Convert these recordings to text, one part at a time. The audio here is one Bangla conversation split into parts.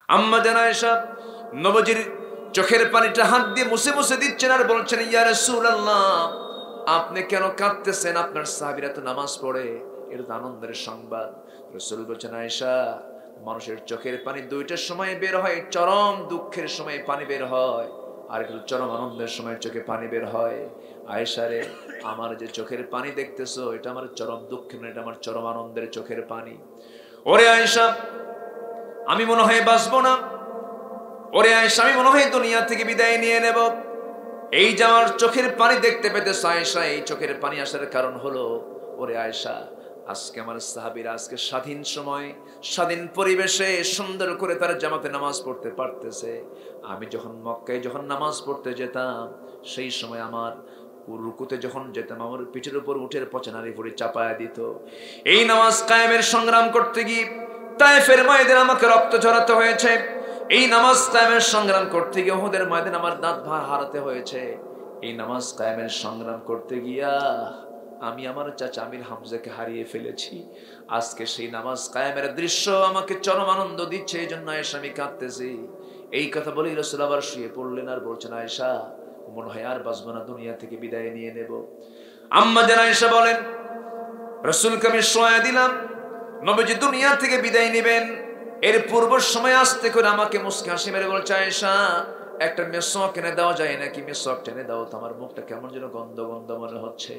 আম্মা জান আয়েশা নবীজির চোখের পানিটা হাত দিয়ে মুছে মুছে দিচ্ছেন আর বলছেন, ইয়া রাসূলুল্লাহ, আপনি কেন কাঁদতেছেন? আপনার সাহাবীরা তো নামাজ পড়ে, এটা তো আনন্দের সংবাদ। রাসূল বলছেন, আয়েশা, মানুষের চোখের পানি দুইটার সময় বের হয়, চরম দুঃখের সময় পানি বের হয়, আর একটু চরম আনন্দের সময় চোখে পানি বের হয়। আয়েশা রে, আমার যে চোখের পানি দেখতেছো, এটা আমার চরম দুঃখের না, এটা আমার চরম আনন্দের চোখের পানি। ওরে আয়েশা, আমি মনে হয় বাঁচবো না। ওরে আয়েশা, আমি মনে হয় দুনিয়া থেকে বিদায় নিয়ে নেব। এই যে আমার চোখের পানি দেখতে পেতে আয়েশা, এই চোখের পানি আসার কারণ হলো, ওরে আয়েশা, আজকে আমার সাহাবীরা আজকে স্বাধীন সময়, স্বাধীন পরিবেশে সুন্দর করে তারা জামাতে নামাজ পড়তে পারতেছে। আমি যখন মক্কায় যখন নামাজ পড়তে যেতাম, সেই সময় আমার রুকুতে যখন যেতাম, আমার পিঠের উপর উঠের পচানারি পড়ে চাপায়া দিত। এই নামাজ কায়েমের সংগ্রাম করতে গিয়ে তায়েফের ময়দানে আমাকে রক্ত ঝরাতে হয়েছে। এই নামাজ কায়েমের সংগ্রাম করতে গিয়ে উহুদের ময়দানে আমার দাঁত হারাতে হয়েছে। এই নামাজ কায়েমের সংগ্রাম করতে গিয়া আমি আমার চাচা আমির হামজাকে হারিয়ে ফেলেছি। আজকে সেই নামাজ কায়েমের দৃশ্য আমাকে চরম আনন্দ দিচ্ছে, এই জন্য আয়েশা আমি কাঁদতেছি। এই কথা বলেই রাসূল আবার শুয়ে পড়লেন আর বলছেন, আয়েশা, মনে হয় আর বাঁচবো না, দুনিয়া থেকে বিদায় নিয়ে নেব। আম্মা জান আয়েশা বলেন, রাসূলকে আমি শোয়া দিলাম, নবীজি দুনিয়া থেকে বিদায় নেবেন। এর পূর্ব সময় আসতে করে আমাকে মুস্কি হাসি মেরে বলছে, আয়েশা, একটা মেসওয়াক এনে দেওয়া যায় নাকি? মেসওয়াক টেনে দাও তো, আমার মুখটা কেমন যেন গন্ধ গন্ধ মনে হচ্ছে।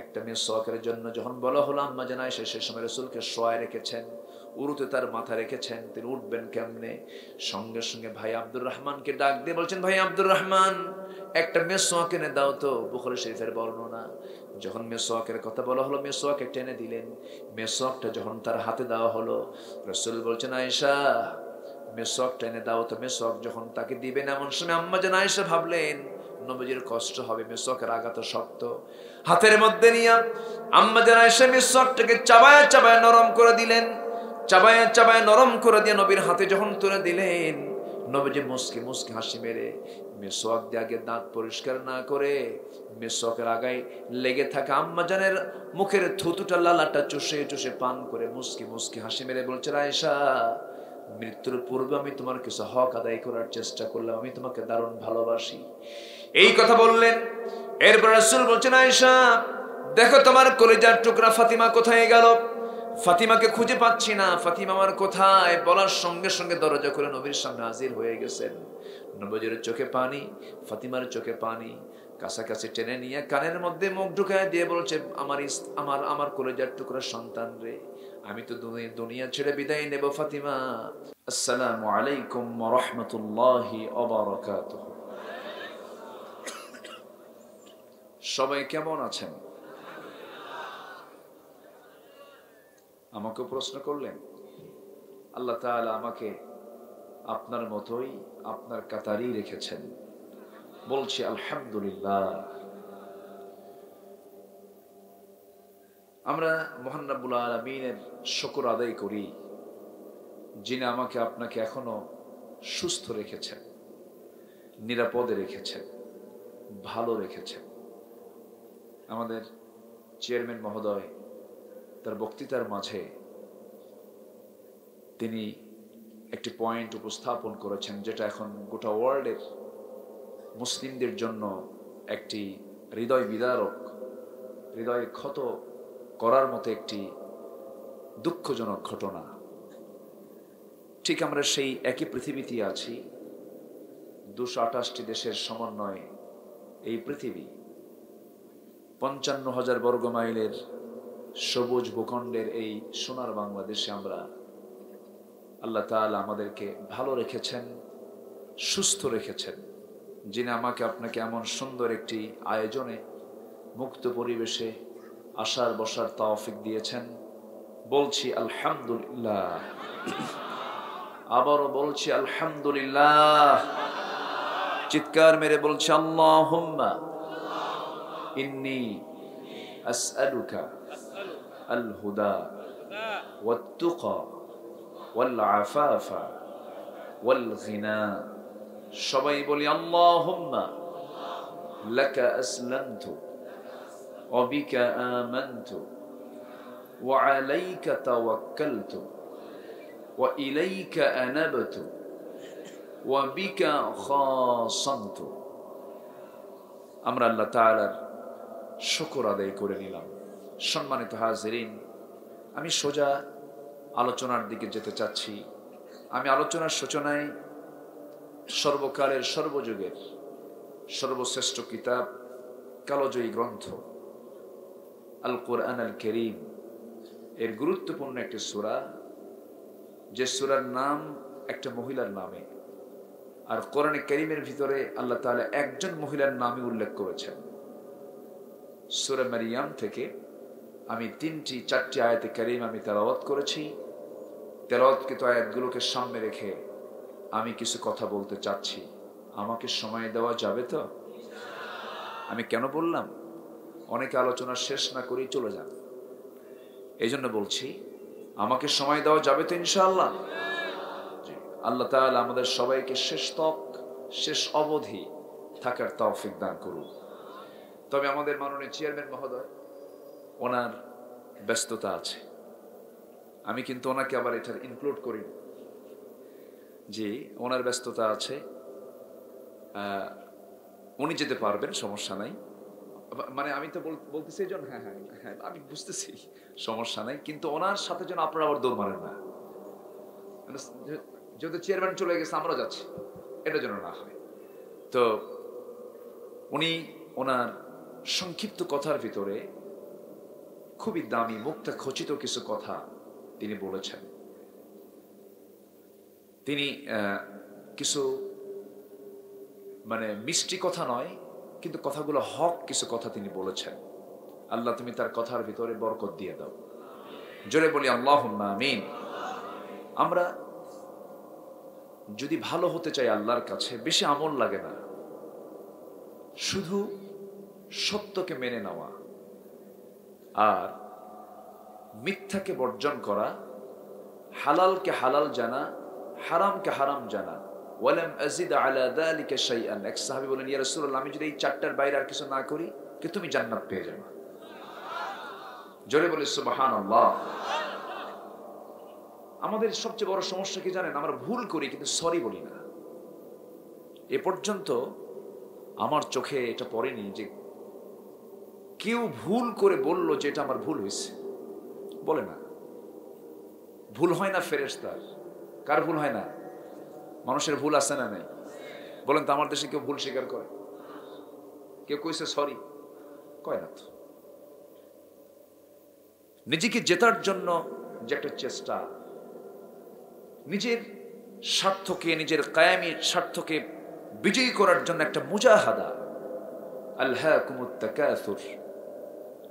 একটা মেসওয়াকের জন্য যখন বলা হলো, আম্মা জান আয়েশা সে সময় রাসূলকে শোয়ায় রেখেছেন, উরুতে তার মাথা রেখেছেন, তিনি উঠবেন কেমনে। সঙ্গে সঙ্গে ভাই আব্দুর রহমানকে ডাক দিয়ে বলছেন, ভাই আব্দুর রহমান, একটা মেসওয়াক এনে দাও তো। বুখারী শরীফের বর্ণনা। যখন মেসওয়াকের কথা বলা হলো, মেসওয়াকে টেনে দিলেন। মেসওয়াকটা যখন তার হাতে দেওয়া হলো, রাসূল বলছেন, আয়েশা, মেসওয়াক টেনে দাও তো। মেসওয়াক যখন তাকে দিবেন, এমন সময় আম্মা জান আয়েশা ভাবলেন নবীজির কষ্ট হবে, মেসওয়াকের আঘাত শক্ত। হাতের মধ্যে নিয়ে আম্মা জান আয়েশা মেসওয়াকটাকে চাবায়া চাবায়া নরম করে দিলেন। চাবায়া চাবায়া নরম করে দিয়ে নবীর হাতে যখন তুলে দিলেন, নবীজি মুস্কি মুস্কি হাসি মেরে মেসওয়াক দিয়ে আগে দাঁত পরিষ্কার না করে মেসওয়াকের আগায় লেগে থাকা আম্মা জানের মুখের থুতুটা লালাটা চুষে চুষে পান করে মুস্কি মুস্কি হাসি মেরে বলছে, আয়েশা, মৃত্যুর পূর্বে আমি তোমার কিছু হক আদায় করার চেষ্টা করলাম, আমি তোমাকে দারুণ ভালোবাসি। এই কথা বললেন। এরপর রাসূল বলছেন, আয়েশা, দেখো তোমার কলিজার টুকরা ফাতিমা কোথায় গেল? ফাতিমাকে খুঁজে পাচ্ছি না, ফাতিমা আমার কোথায়? বলার সঙ্গে সঙ্গে দরজা করে নবীর সামনে হাজির হয়ে গেছেন। নবীর চোখে পানি, ফাতিমার চোখে পানি, কাছাকাছি টেনে নিয়ে কানের মধ্যে মুখ ঢুকায় দিয়ে বলছে, আমার কলিজার টুকরা সন্তান রে, আমি তো দুনিয়া ছেড়ে বিদায় নেব ফাতিমা। আসসালামু আলাইকুম ওয়া রাহমাতুল্লাহি ওয়া বারাকাতুহু। সবাই কেমন আছেন? আমাকে প্রশ্ন করলেন। আল্লাহ তাআলা আমাকে আপনার মতোই আপনার কাতারই রেখেছেন, বলছি আলহামদুলিল্লাহ। আমরা মহান রব্বুল আলামিনের শুকর আদায় করি, যিনি আমাকে আপনাকে এখনো সুস্থ রেখেছেন, নিরাপদে রেখেছেন, ভালো রেখেছেন। আমাদের চেয়ারম্যান মহোদয় তার বক্তৃতার মাঝে তিনি একটি পয়েন্ট উপস্থাপন করেছেন, যেটা এখন গোটা ওয়ার্ল্ডের মুসলিমদের জন্য একটি হৃদয় বিদারক, হৃদয় ক্ষত করার মতো একটি দুঃখজনক ঘটনা। ঠিক আমরা সেই একই পৃথিবীতে আছি, 228টি দেশের সমন্বয়ে এই পৃথিবী, 55,000 বর্গ মাইলের সবুজ ভূখণ্ডের এই সোনার বাংলাদেশে আমরা, আল্লাহ তাআলা আমাদেরকে ভালো রেখেছেন, সুস্থ রেখেছেন, যিনি আমাকে আপনাকে এমন সুন্দর একটি আয়োজনে মুক্ত পরিবেশে আসার বসার তৌফিক দিয়েছেন। বলছি আলহামদুলিল্লাহ, আবারও বলছি আলহামদুলিল্লাহ, চিৎকার মেরে বলছি আল্লাহুম্মা ইন্নী আসআলুকা আল হুদা ওয়াত তুকা ওয়াল আফাফা ওয়াল গিনা। সবাই বলি আল্লাহুম্মা লাকা আসলামতু ওয়া বিকা আমানতু ওয়া আলাইকা তাওয়াক্কালতু ওয়া ইলাইকা আনাবতু ওয়া বিকা খাসামতু। আমরা আল্লাহ তাআলার শুকর আদায় করে নিলাম। সম্মানিত হাজিরিন, আমি সোজা আলোচনার দিকে যেতে চাচ্ছি। আমি আলোচনার সূচনায় সর্বকালের সর্বযুগের সর্বশ্রেষ্ঠ কিতাব, কালজয়ী গ্রন্থ আল কোরআন আল কারীম এর গুরুত্বপূর্ণ একটি সূরা, যে সূরার নাম একটা মহিলার নামে। আর কোরআনে কারীমের ভিতরে আল্লাহ তাআলা একজন মহিলার নামই উল্লেখ করেছেন। সূরা মারিয়াম থেকে আমি 4টি আয়াতে কারীম আমি তেলাওয়াত করেছি। তেলাওয়াতকৃত আয়াতগুলোকে সামনে রেখে আমি কিছু কথা বলতে চাচ্ছি। আমাকে সময় দেওয়া যাবে তো? আমি কেন বললাম, অনেকে আলোচনা শেষ না করেই চলে যান, এই জন্য বলছি আমাকে সময় দেওয়া যাবে তো ইনশাআল্লাহ? আল্লাহ তাআলা আমাদের সবাইকে শেষ অবধি থাকার তৌফিক দান করুন। তবে আমাদের মাননীয় চেয়ারম্যান মহোদয়, ওনার ব্যস্ততা আছে। আমি কিন্তু ওনাকে আবার এটার ইনক্লুড করি, যে ওনার ব্যস্ততা আছে, উনি যেতে পারবেন, সমস্যা নাই। মানে আমি তো বলতেছি এই জন্য, হ্যাঁ হ্যাঁ হ্যাঁ আমি বুঝতেছি, সমস্যা নাই, কিন্তু ওনার সাথে যেন আপনারা আবার দৌড় মারেন না। যেহেতু চেয়ারম্যান চলে গেছে, আমরা যাচ্ছি, এটা যেন না হয়। তো উনি ওনার সংক্ষিপ্ত কথার ভিতরে খুবই দামি, মুক্তা খচিত কিছু কথা তিনি বলেছেন। তিনি কিছু মানে মিষ্টি কথা নয়, কিন্তু কথাগুলো হক কিছু কথা তিনি বলেছেন। আল্লাহ তুমি তার কথার ভিতরে বরকত দিয়ে দাও। জোরে বলি আল্লাহুম্মা আমিন। আমরা যদি ভালো হতে চাই আল্লাহর কাছে, বেশি আমল লাগে না, শুধু সত্যকে মেনে নেওয়া আর মিথ্যাকে বর্জন করা, হালালকে হালাল জানা, হারামকে হারাম জানা। ওয়ালাম আযিদ আলা যালিকা শাইআন। এক সাহাবী বলেন, ইয়া রাসূলুল্লাহ, আমি যদি এই 4টার বাইরে আর কিছু না করি, কি তুমি জান্নাত পেয়ে যাবে? জোরে বলি সুবহানাল্লাহ। আমাদের সবচেয়ে বড় সমস্যা কি জানেন? আমরা ভুল করি কিন্তু সরি বলি না। এ পর্যন্ত আমার চোখে এটা পড়েনি যে কেউ ভুল করে বলল যে এটা আমার ভুল হয়েছে। বলে না। ভুল হয় না ফেরেশতার। কার ভুল হয় না? মানুষের ভুল আছে না নাই? বলেন তো, আমার দেশে কেউ ভুল স্বীকার করে? কেউ কইছে সরি? কয় না তো। নিজেকে জেতার জন্য যে একটা চেষ্টা, নিজের স্বার্থকে, নিজের কায়ামি স্বার্থকে বিজয়ী করার জন্য একটা মুজাহাদা। আলহাকুমুত তাকাসুর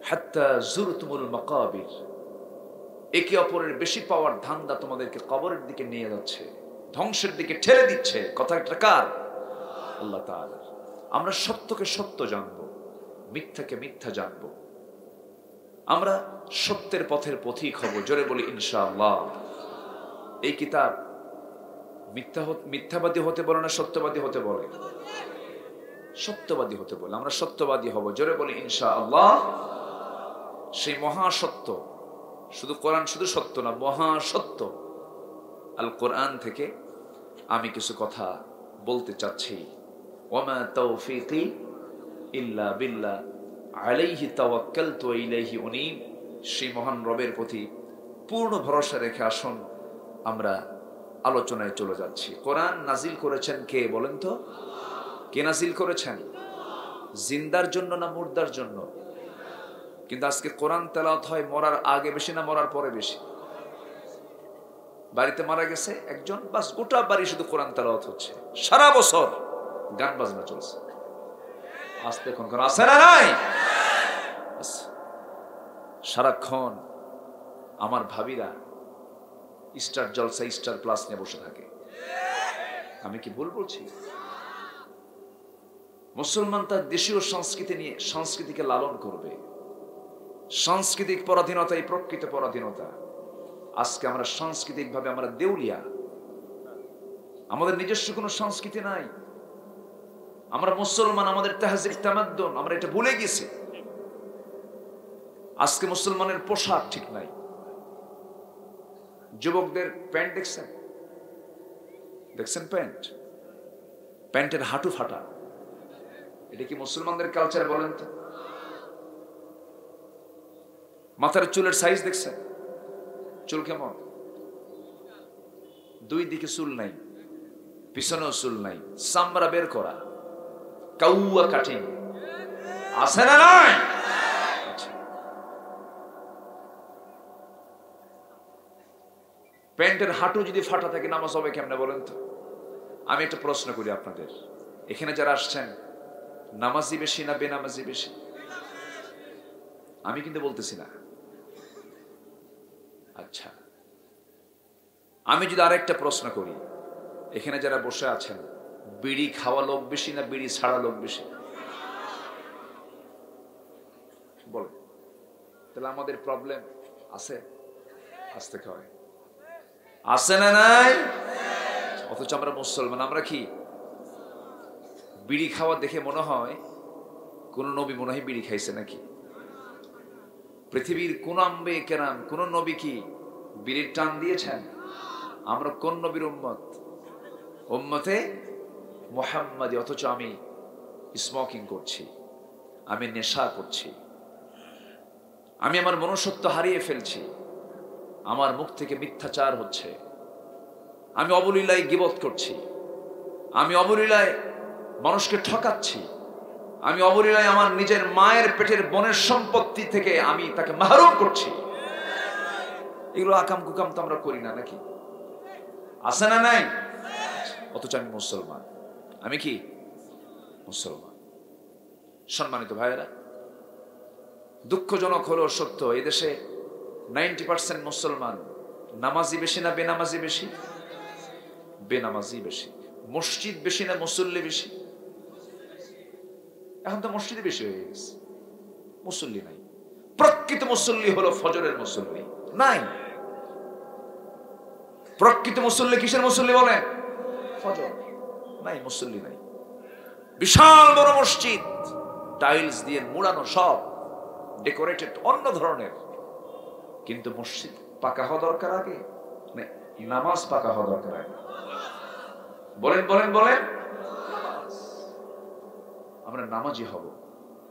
হাত্তা যুরতুমুল মাকাবির। একে অপরের বেশি পাওয়ার ধান্দা তোমাদেরকে কবরের দিকে নিয়ে যাচ্ছে, ধ্বংসের দিকে ঠেলে দিচ্ছে। কথা একটা কার? আল্লাহ তাআলা। আমরা সত্যকে সত্য জানবো, মিথ্যাকে মিথ্যা জানবো। আমরা সত্যের পথের পথিক হব। জোরে বলি ইনশাআল্লাহ। এই কিতাব মিথ্যাবাদী হতে বলে না, সত্যবাদী হতে বলে? সত্যবাদী হতে বলে। আমরা সত্যবাদী হব। জোরে বলি ইনশাআল্লাহ। সেই মহাসত্য, শুধু কোরআন শুধু সত্য না, মহাসত্য আল কোরআন থেকে আমি কিছু কথা বলতে চাচ্ছি। ওয়ামা তাওফীকি ইল্লা বিল্লাহ আলাইহি তাওয়াক্কালতু ওয়া ইলাইহি উনীব। সেই মহান রবের প্রতি পূর্ণ ভরসা রেখে আসুন আমরা আলোচনায় চলে যাচ্ছি। কোরআন নাজিল করেছেন কে বলেন তো? কে নাজিল করেছেন? জিন্দার জন্য না মুর্দার জন্য? কিন্তু আজকে কোরআন তেলাওয়াত হয় মরার আগে বেশি না মরার পরে বেশি? বাড়িতে মারা গেছে একজন, বাস গোটা বাড়ি শুধু কোরআন তেলাওয়াত হচ্ছে, সারা বছর গান বাজনা চলছে। আস্তে এখন কোন আছে না নাই? সারাক্ষণ আমার ভাবিরা স্টার জলসা, স্টার প্লাস নিয়ে বসে থাকে। আমি কি ভুল বলছি? মুসলমান তার দেশীয় সংস্কৃতি নিয়ে সংস্কৃতিকে লালন করবে। সাংস্কৃতিক পরাধীনতা এই প্রকৃত পরাধীনতা। আজকে আমরা সাংস্কৃতিক ভাবে আমরা দেউলিয়া, আমাদের নিজস্ব কোনো সংস্কৃতি নাই। আমরা মুসলমান, আমাদের তাহজিব তামাদ্দুন আমরা এটা ভুলে গেছি। আজকে মুসলমানের পোশাক ঠিক নাই। যুবকদের প্যান্ট দেখছেন? দেখছেন প্যান্ট? প্যান্টের হাঁটু ফাটা, এটা কি মুসলমানদের কালচার বলেন তো? মাথার চুলের সাইজ দেখছেন? চুল কেমন? দুই দিকে চুল নাই, পিছনেও চুল নাই, চামড়া বের করা, কাউয়া কাটিং আছে না নাই? প্যান্টের হাঁটু যদি ফাটা থাকে নামাজ হবে কেমনে বলেন তো? আমি একটা প্রশ্ন করি আপনাদের, এখানে যারা আসছেন নামাজি বেশি না বেনামাজি বেশি? আমি কিন্তু বলতেছি না। আচ্ছা, আমি যদি আরেকটা প্রশ্ন করি, এখানে যারা বসে আছেন বিড়ি খাওয়া লোক বেশি না বিড়ি ছাড়া লোক বেশি? বল, তাহলে আমাদের প্রবলেম আছে, আসতে খাওয়ায় আছে না নাই? অথচ আমরা মুসলমান, আমরা কি বিড়ি খাওয়া দেখে মনে হয় কোন নবী মনে হয় বিড়ি খাইছে নাকি? পৃথিবীর কোন আম্বে কেরাম কোন নবী কি বিড়ির টান দিয়েছেন? আমরা কোন নবীর উম্মত? উম্মতে মুহাম্মাদি। অথচ আমি স্মোকিং করছি, আমি নেশা করছি, আমি আমার মনুষ্যত্ব হারিয়ে ফেলছি, আমার মুখ থেকে মিথ্যাচার হচ্ছে, আমি অবলীলায় গীবত করছি, আমি অবলীলায় মানুষকে ঠকাচ্ছি, আমি অবলীলায় আমার নিজের মায়ের পেটের বোনের সম্পত্তি থেকে আমি তাকে মাহরুম করছি। এগুলো আকাম কুকাম তো আমরা করি না নাকি? আছে না নাই? অথচ আমি মুসলমান। আমি কি মুসলমান। সম্মানিত ভাইয়েরা, দুঃখজনক হলো সত্য, এদেশে 90% মুসলমান নামাজি বেশি না বেনামাজি বেশি? বেনামাজি বেশি। মসজিদ বেশি না মুসল্লি বেশি? এখন তো মসজিদে বেশি হয়ে গেছে, মুসল্লি নাই। প্রকৃত মুসল্লি হলো ফজরের মুসল্লি, নাই। প্রকৃত মুসল্লি কিসের মুসল্লি বলে? ফজর। নাই, মুসল্লি নাই। বিশাল বড় মসজিদ, টাইলস দিয়ে মুড়ানো, সব ডেকোরেটেড অন্য ধরনের, কিন্তু মসজিদ পাকা হওয়া দরকার আগে, নামাজ পাকা হওয়া দরকার আগে। বলেন বলেন বলেন, আমরা নামাজি হব।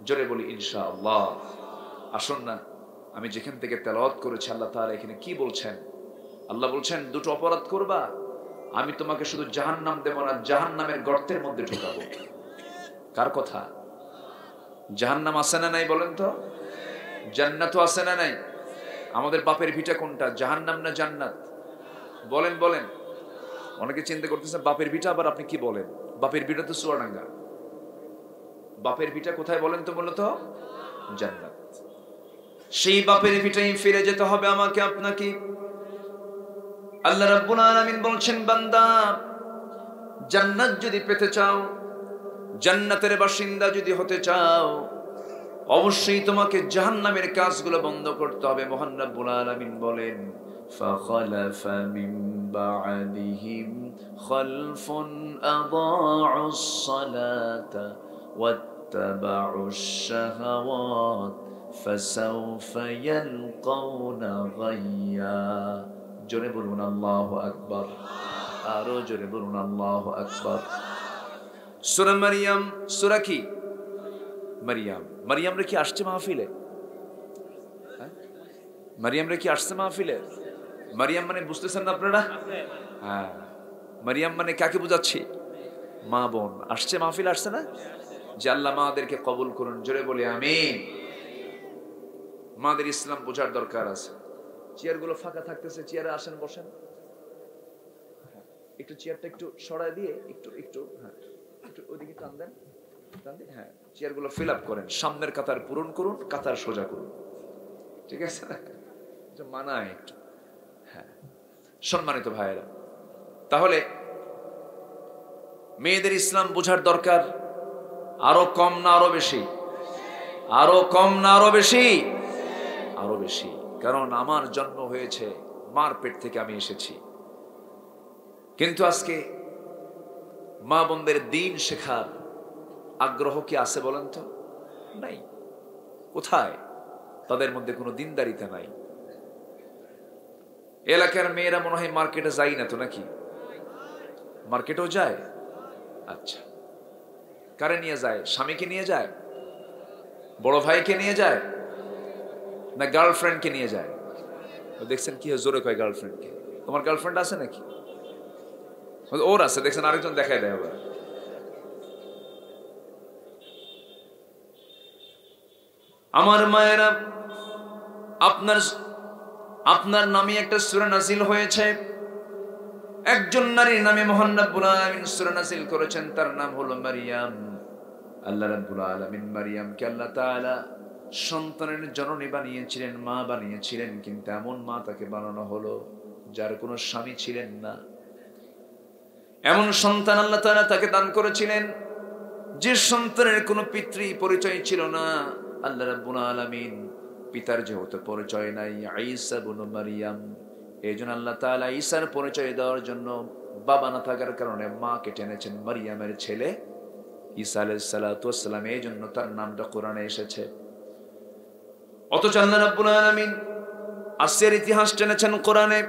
জোরে বলি ইনশাআল্লাহ। আসুন না, আমি যেখান থেকে তেলাওয়াত করেছি আল্লাহ তাআলা এখানে কি বলছেন? আল্লাহ বলছেন, দুটো অপরাধ করবা, আমি তোমাকে শুধু জাহান্নাম দেব না, জাহান্নামের গর্তের মধ্যে ঢোকাবো। কার কথা? জাহান্নাম আছে না নাই বলেন তো? জান্নাতও আছে না নাই? আমাদের বাপের ভিটা কোনটা, জাহান্নাম না জান্নাত? বলেন বলেন। অনেকে চিন্তা করতেছে বাপের ভিটা, আবার আপনি কি বলেন? বাপের ভিটা তো চুয়াডাঙ্গা। বাপের ভিটা কোথায় বলেন তো? বলতো জান্নাত। সেই বাপের ভিটাই ফিরে যেতে হবে আমাকে আপনাকে। আল্লাহ রাব্বুল আলামিন বলছেন, বান্দা জান্নাত যদি পেতে চাও, জান্নাতের বাসিন্দা যদি হতে চাও, অবশ্যই তোমাকে জাহান্নামের কাজগুলো বন্ধ করতে হবে। মহান রাব্বুল আলামিন বলেন, ফাখালাফা মিন বা'দিহিম খালফুন আদাউস সালাতা ওয়াত্তাবাউশ শাহাওয়াত ফাসাউফা ইয়ালকাউনা গায়্যা। জোরে বলুন আল্লাহু আকবার, আরো জোরে বলুন আল্লাহু আকবার। সূরা মারইয়াম, সূরা কি? মারইয়াম। মারইয়াম রে কি আসছে মাহফিলে? মারইয়াম রে কি আসছে মাহফিলে? মারইয়াম মানে বুঝতেছেন না আপনারা? হ্যাঁ, মারইয়াম মানে কাকে বুঝাচ্ছি? মা বোন আসছে মাহফিলে, আসছে না? যে আল্লাহ মাদেরকে কবুল করুন, জোরে বলে আমিন। মাদের ইসলাম বোঝার দরকার আছে। চেয়ারগুলো ফাঁকা থাকতেছে, চেয়ারে আসেন, বসেন। একটু চেয়ারটা একটু সরায় দিয়ে একটু একটু হ্যাঁ একটু ওইদিকে টান দেন, টান দিয়ে হ্যাঁ, চেয়ারগুলো ফিল আপ করেন, সামনের কাতার পূরণ করুন, কাতার সোজা করুন, ঠিক আছে? মানায় একটু। হ্যাঁ, সম্মানিত ভাইয়েরা, তাহলে মেয়েদের ইসলাম বোঝার দরকার আরো কম না আরো বেশি? আরো কম না আরো বেশি? আরো বেশি। কারণ আমার জন্ম হয়েছে মার পেট থেকে, আমি এসেছি। কিন্তু আজকে মা বোনদের দ্বীন শেখার আগ্রহ কি আছে বলেন তো? নাই। কোথায়? তাদের মধ্যে কোনো দিনদারিতা নাই। এলাকার মেয়েরা মনে হয় মার্কেটে যায় না তো নাকি? মার্কেটেও যায়। আচ্ছা, কারে নিয়ে যায়? স্বামীকে নিয়ে যায়, বড় ভাইকে নিয়ে যায়, না গার্লফ্রেন্ডকে নিয়ে যায়? দেখছেন কি জোরে কয় গার্লফ্রেন্ডকে। তোমার গার্লফ্রেন্ড আছে নাকি? ওর আছে, দেখছেন আরেকজন দেখায় দেয় আবার। আমার মায়েরা, আপনার নামে একটা সূরা নাযিল হয়েছে। একজন নারীর নামে মহান রব্বুল আলামিন সূরা নাযিল করেছেন, তার নাম হলো মারিয়াম। আল্লাহ রাব্বুল আলামিন মারিয়ামকে আল্লাহ তাআলা সন্তানের জননী বানিয়েছিলেন, মা বানিয়েছিলেন, কিন্তু এমন মা তাকে বানানো হলো যার কোনো স্বামী ছিলেন না। এমন সন্তান আল্লাহ তাআলা তাকে দান করেছিলেন যে সন্তানের কোনো পিতৃ পরিচয় ছিল না। আল্লাহ রাব্বুল আলামিন পিতার যেহেতু পরিচয় নাই, ঈসা ইবনে মারিয়াম, এইজন্য আল্লাহ তাআলা ঈসার পরিচয় দেওয়ার জন্য বাবা না থাকার কারণে মাকে টেনেছেন মারিয়ামের ছেলে ঈসা আলাইহিস সালাতু ওয়াস সালাম, এইজন্য তার নামটা কোরআনে এসেছে। অথচ আল্লাহ রাব্বুল আলামিন আসিয়ার ইতিহাস টেনেছেন কোরআনে।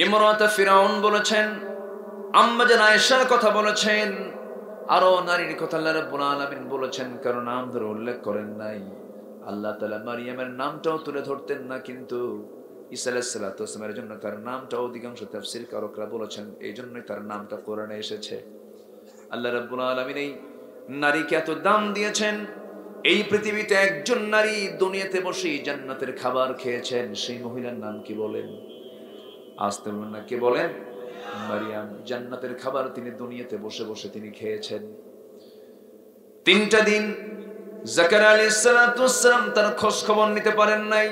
ইমরাত ফিরাউন বলেছেন, আম্মা জান আয়েশার কথা বলেছেন, আরো নারীর কথা আল্লাহ রাব্বুল আলামিন বলেছেন, কারণ নাম ধরে উল্লেখ করেন নাই। আল্লাহ তাআলা মারিয়ামের নামটাও তুলে ধরতেন না, কিন্তু ঈসা আলাইহিস সালাতু ওয়াস সালামের জন্য তার নামটাও অধিকাংশ তাফসীরকারকরা বলেছেন এই জন্যই তার নামটা কোরআনে এসেছে। আল্লাহ রাব্বুল আলামিন এই নারীকে এত দাম দিয়েছেন। এই পৃথিবীতে একজন নারী দুনিয়াতে বসেই জান্নাতের খাবার খেয়েছেন, সেই মহিলার নাম কি বলেন? আসতে বলেন না, কে বলেন? মারিয়াম। জান্নাতের খাবার তিনি দুনিয়াতে বসে বসে তিনি খেয়েছেন। 3টা দিন জাকারিয়া আলাইহিস সালাতু ওয়াস সালাম তার খোঁজ খবর নিতে পারেন নাই,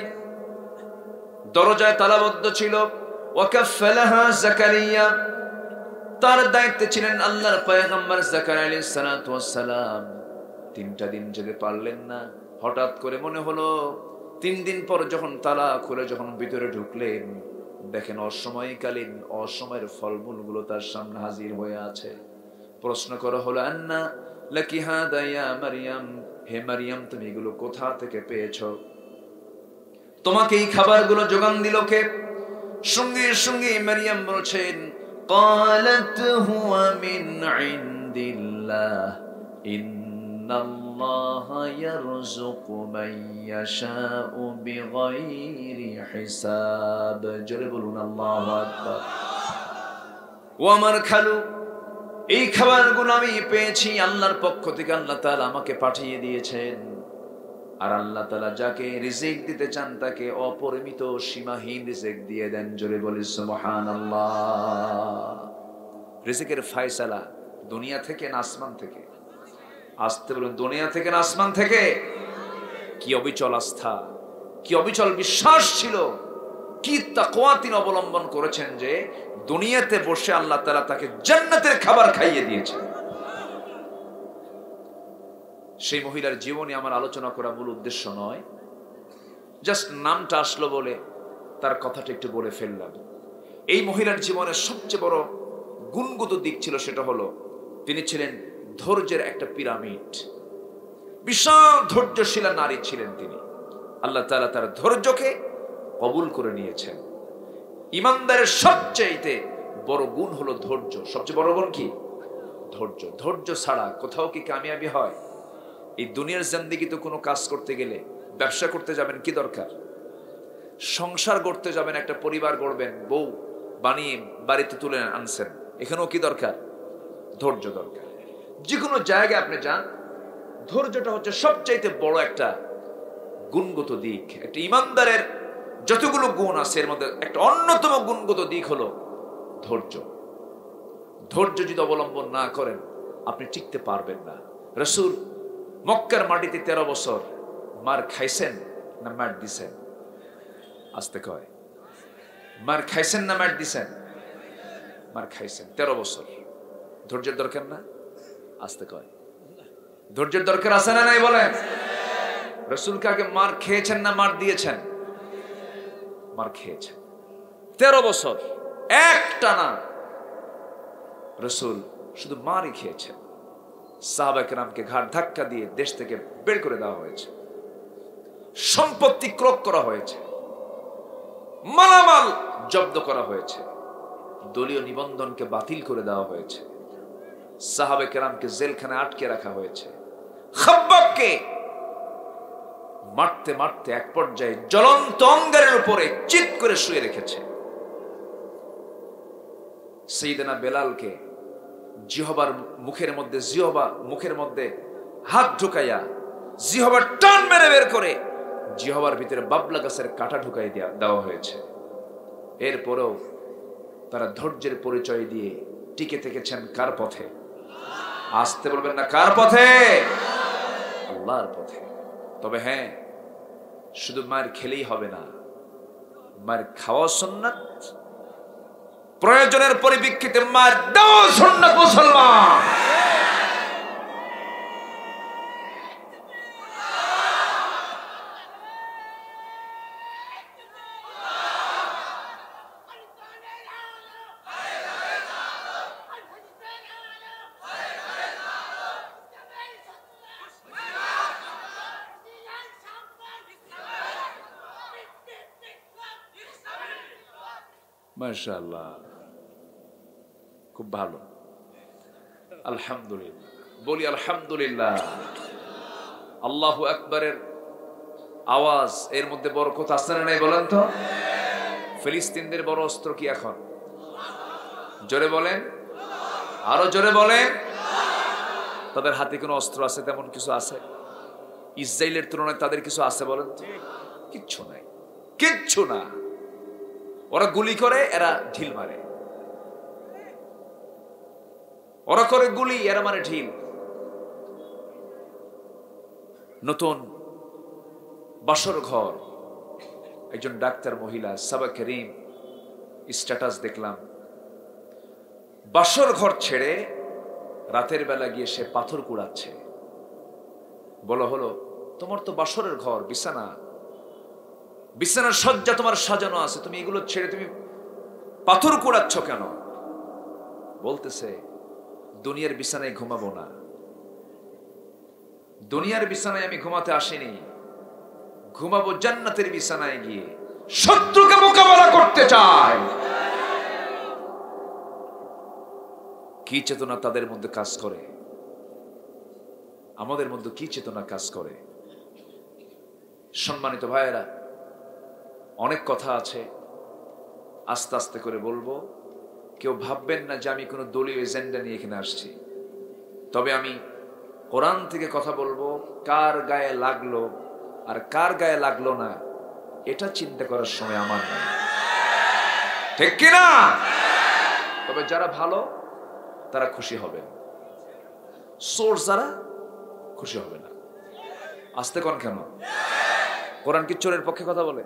দরজায় তালাবদ্ধ ছিল। ওয়াকাফলাহা জাকারিয়া, তার দায়িত্বে ছিলেন আল্লাহর পয়গম্বর জাকারিয়া আলাইহিস সালাতু ওয়াস সালাম। 3টা দিন যেতে পারলেন না। হঠাৎ করে মনে হলো 3 দিন পর যখন তালা খুলে যখন ভিতরে ঢুকলেন, দেখেন অসময়কালীন অসময়ের ফলমূলগুলো তার সামনে হাজির হয়ে আছে। প্রশ্ন করা হলো, আন্না লাকি হাদা ইয়া মারিয়াম, হে মারিয়াম তুমি এগুলো কোথা থেকে পেয়েছো? তোমাকে এই খাবারগুলো যোগান দিল কে? সঙ্গে সঙ্গে মারিয়াম বলছেন, ক্বালাত হুয়া মিন ইনদিল্লাহ ইন্নাল্লাহা ইয়ারযুকু মান ইয়াশাউ বিগাইরি হিসাব। জোরে বলুন আল্লাহু আকবার। ও আমার খালু, এই খাবারগুলো আমি পেয়েছি আল্লাহর পক্ষ থেকে, আল্লাহ তাআলা আমাকে পাঠিয়ে দিয়েছেন। আর আল্লাহ তাআলা যাকে রিজিক দিতে চান তাকে অপরিমিত সীমাহীন রিজিক দিয়ে দেন। জোরে বলি সুবহানাল্লাহ। রিজিকের ফয়সালা দুনিয়া থেকে না আসমান থেকে? আসতে বলুন, দুনিয়া থেকে না আসমান থেকে? কি অবিচল আস্থা, কি অবিচল বিশ্বাস ছিল, কি তাকওয়া তিনি অবলম্বন করেছেন যে দুনিয়াতে বসে আল্লাহ তাআলা তাকে জান্নাতের খাবার খাইয়ে দিয়েছেন। সেই মহিলার জীবনে আমার আলোচনা করা মূল উদ্দেশ্য নয়, জাস্ট নামটা আসলো বলে তার কথাটা একটু বলে ফেললাম। এই মহিলার জীবনের সবচেয়ে বড় গুণগত দিক ছিল, সেটা হলো তিনি ছিলেন ধৈর্যের একটা পিরামিড। বিশাল ধৈর্যশীলা নারী ছিলেন তিনি। আল্লাহ তাআলা তার ধৈর্যকে কবুল করে নিয়েছেন। ইমানদারের সবচেয়ে বড় গুণ হলো ধৈর্য। সবচেয়ে বড় গুণ কি? ধৈর্য। ধৈর্য ছাড়া কোথাও কি কামিয়াবি হয়? এই দুনিয়ার জিন্দেগি তো কোনো কাজ করতে গেলে, ব্যবসা করতে যাবেন কি দরকার? সংসার গড়তে যাবেন, একটা পরিবার গড়বেন, বউ বানিয়ে বাড়িতে তুলে আনছেন, এখানেও কি দরকার? ধৈর্য দরকার। যে কোনো জায়গায় আপনি যান, ধৈর্যটা হচ্ছে সবচাইতে বড় একটা গুণগত দিক। একটা ইমানদারের যতগুলো গুণ আছে এর মধ্যে একটা অন্যতম গুণগত দিক হলো ধৈর্য। ধৈর্য যদি অবলম্বন না করেন আপনি টিকতে পারবেন না। রাসূল মক্কার মাটিতে 13 বছর মার খাইছেন না মার দিছেন? আস্তে কয়, মার খাইছেন না মার দিছেন? মার খাইছেন 13 বছর। ধৈর্যের দরকার না? আস্তে কয়, ধৈর্যের দরকার আছে না নাই বলেন? রাসূল কাকে মার খেয়েছেন না মার দিয়েছেন? মার খেয়েছেন 13 বছর একটানা। রাসূল শুধু মারই খেয়েছেন। সাহাবা কেরামকে ঘাড় ধাক্কা দিয়ে দেশ থেকে বের করে দেওয়া হয়েছে, সম্পত্তি ক্রয় করা হয়েছে, মালামাল জব্দ করা হয়েছে, দলীয় নিবন্ধনকে বাতিল করে দেওয়া হয়েছে। সাহাবে কেরামকে জেলখানায় আটকে রাখা হয়েছে। খাব্বাবকে মারতে মারতে এক পর্যায়ে জ্বলন্ত অঙ্গারের উপরে চিৎ করে শুয়ে রেখেছে। সাইয়েদনা বেলালকে জিহবার মুখের মধ্যে হাত ঢুকাইয়া জিহবার টান মেরে বের করে জিহবার ভিতরে বাবলা গাছের কাঁটা ঢুকাই দেওয়া হয়েছে। এরপরেও তারা ধৈর্যের পরিচয় দিয়ে টিকে থেকেছেন কার পথে? আসতে বলবেন না, কার পথে? আল্লাহর পথে। তবে হ্যাঁ, শুধু মায়ের খেলেই হবে না, মায়ের খাওয়া সুন্নাত, প্রয়োজনের পরিপ্রেক্ষিতে মায়ের দেওয়া সুন্নাত। মুসলমান মাশাআল্লাহ, খুব ভালো, আলহামদুলিল্লাহ। বলি আলহামদুলিল্লাহ। আল্লাহু আকবারের আওয়াজ, এর মধ্যে বরকত আছে না নাই বলেন তো? ফিলিস্তিনদের বড় অস্ত্র কি এখন? জোরে বলেন, আরো জোরে বলেন। তাদের হাতে কোনো অস্ত্র আছে? তেমন কিছু আছে? ইসরায়েলের তুলনায় তাদের কিছু আছে বলেন তো? কিচ্ছু নাই, কিচ্ছু না। ওরা গুলি করে, এরা ঢিল মারে। ওরা করে গুলি, এরা মারে ঢিল। নতুন বাসর ঘর, একজন ডাক্তার মহিলা সাবা করিম স্ট্যাটাস দেখলাম, বাসর ঘর ছেড়ে রাতের বেলা গিয়ে সে পাথর কুড়াচ্ছে। বলো হলো, তোমার তো বাসরের ঘর, বিছানার সজ্জা তোমার সাজানো আছে, তুমি এগুলো ছেড়ে তুমি পাথর কুড়াচ্ছ কেন? বলতেছে, দুনিয়ার বিছানায় ঘুমাবো না, দুনিয়ার বিছানায় আমি ঘুমাতে আসিনি, ঘুমাবো জান্নাতের বিছানায় গিয়ে, শত্রুকে মোকাবেলা করতে চাই। কি চেতনা তাদের মধ্যে কাজ করে, আমাদের মধ্যে কি চেতনা কাজ করে? সম্মানিত ভাইয়েরা, অনেক কথা আছে, আস্তে আস্তে করে বলবো। কেউ ভাববেন না যে আমি কোনো দলীয় এজেন্ডা নিয়ে এখানে আসছি। তবে আমি কোরআন থেকে কথা বলবো, কার গায়ে লাগলো আর কার গায়ে লাগলো না এটা চিন্তা করার সময় আমার নাই, ঠিক কিনা? তবে যারা ভালো তারা খুশি হবেন, সোর্স যারা খুশি হবে না। আসতে কোন কেন? কোরআন কি চোরের পক্ষে কথা বলে?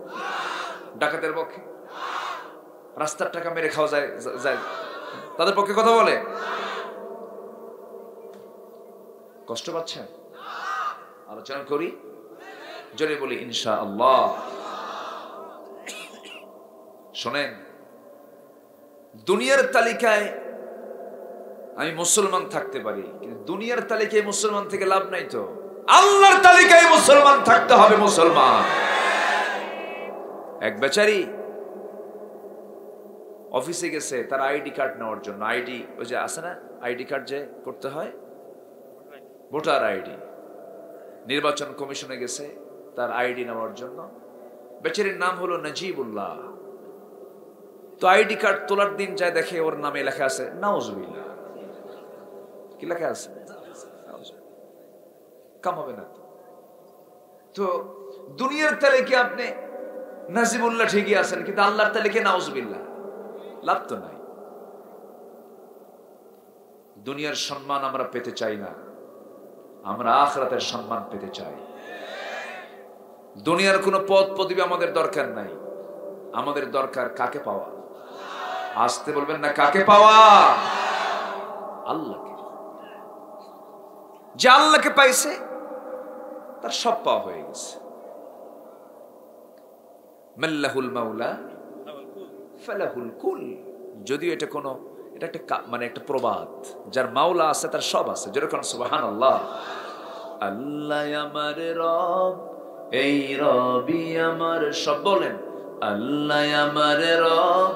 ডাকাতের পক্ষে? রাস্তার টাকা মেরে খাওয়া যায় তাদের পক্ষে কথা বলে? কষ্ট পাচ্ছেন? আলোচনা করি, জোরে বলি ইনশাআল্লাহ। শোনেন, দুনিয়ার তালিকায় আমি মুসলমান থাকতে পারি, কিন্তু দুনিয়ার তালিকায় মুসলমান থেকে লাভ নাই তো। আল্লাহর তালিকায় মুসলমান থাকতে হবে। মুসলমান এক বেচারি অফিসে গেছে তার আইডি কার্ড নেওয়ার জন্য। আইডি ওই যে আছে না, আইডি কার্ড যে করতে হয়, ভোটার আইডি। নির্বাচন কমিশনে গেছে তার আইডি নেওয়ার জন্য। বেচারির নাম হলো নজিবুল্লাহ। তো আইডি কার্ড তোলার দিন যায়, দেখে ওর নামে লেখা আছে নাউজুবিল্লাহ। কি লেখা আছে? কাম হবে না তো। দুনিয়ার তালিকায় আপনি নাজিবুল্লাহ ঠিকই আছেন, কিন্তু আল্লাহর তালিকায় নাউজুবিল্লাহ, লাভ তো নাই। দুনিয়ার সম্মান আমরা পেতে চাই না, আমরা আখিরাতের সম্মান পেতে চাই। দুনিয়ার কোনো পদ পদবি আমাদের দরকার নাই, আমাদের দরকার কাকে পাওয়া। আসতে বলবেন না, কাকে পাওয়া? আল্লাহকে। যে আল্লাহকে পাইছে তার সব পাওয়া হয়ে গেছে। মাল্লাহুল মাওলা ফালাহুল কুল। যদিও এটা কোনো, এটা একটা মানে একটা প্রবাদ, যার মাওলা আছে তার সব আছে। যেরকম সুবহানাল্লাহ। আল্লাহ আমার রব, এই রবি আমার সব। বলেন, আল্লাহ আমার রব,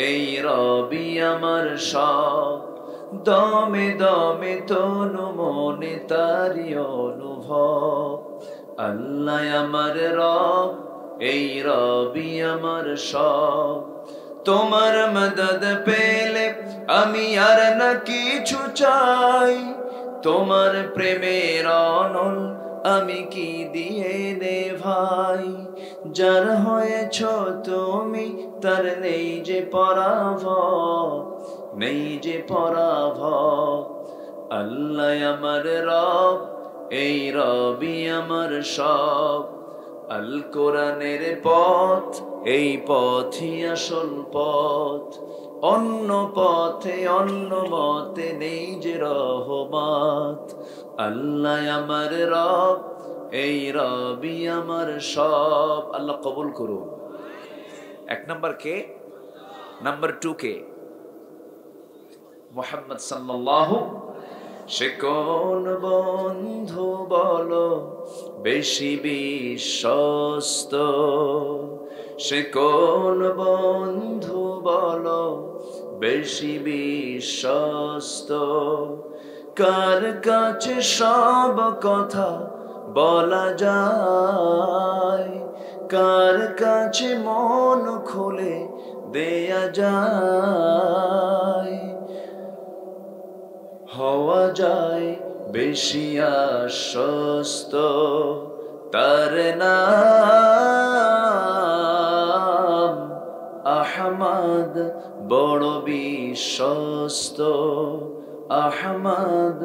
এই রবি আমার সব। দমে দমে তনু মনে তারি অনুভব। আল্লাহ আমার রব, এই রবি আমার সব। তোমার মদদ পেলে আমি আর না কিছু চাই, তোমার প্রেমের অনল আমি কি দিয়ে নে ভাই। যার হয়েছ তুমি তার নেই যে পরাভব, নেই যে পরাভব। আল্লাহ আমার রব, এই রবি আমার সব। আল কোরআনের পথ, এই পথই আসল পথ। অন্য পথে অন্য মতে নেই যে রহমত। আল্লাহ আমার রব, এই রবি আমার সব। আল্লাহ কবুল করুন। এক নাম্বার কে? নাম্বার 2 কে? মুহাম্মদ সাল্লাল্লাহু। সে কোন বন্ধু বলো বেশি বিশ্বস্ত? সে কোন বন্ধু বলো বেশি বিশ্বস্ত? কার কাছে সব কথা বলা যায়, কার কাছে মন খুলে দেয়া যায়। হওয়া যায় বেশি আশ্বস্ত, তার নাম আহমদ, বড় বিশ্বস্ত। আহমদ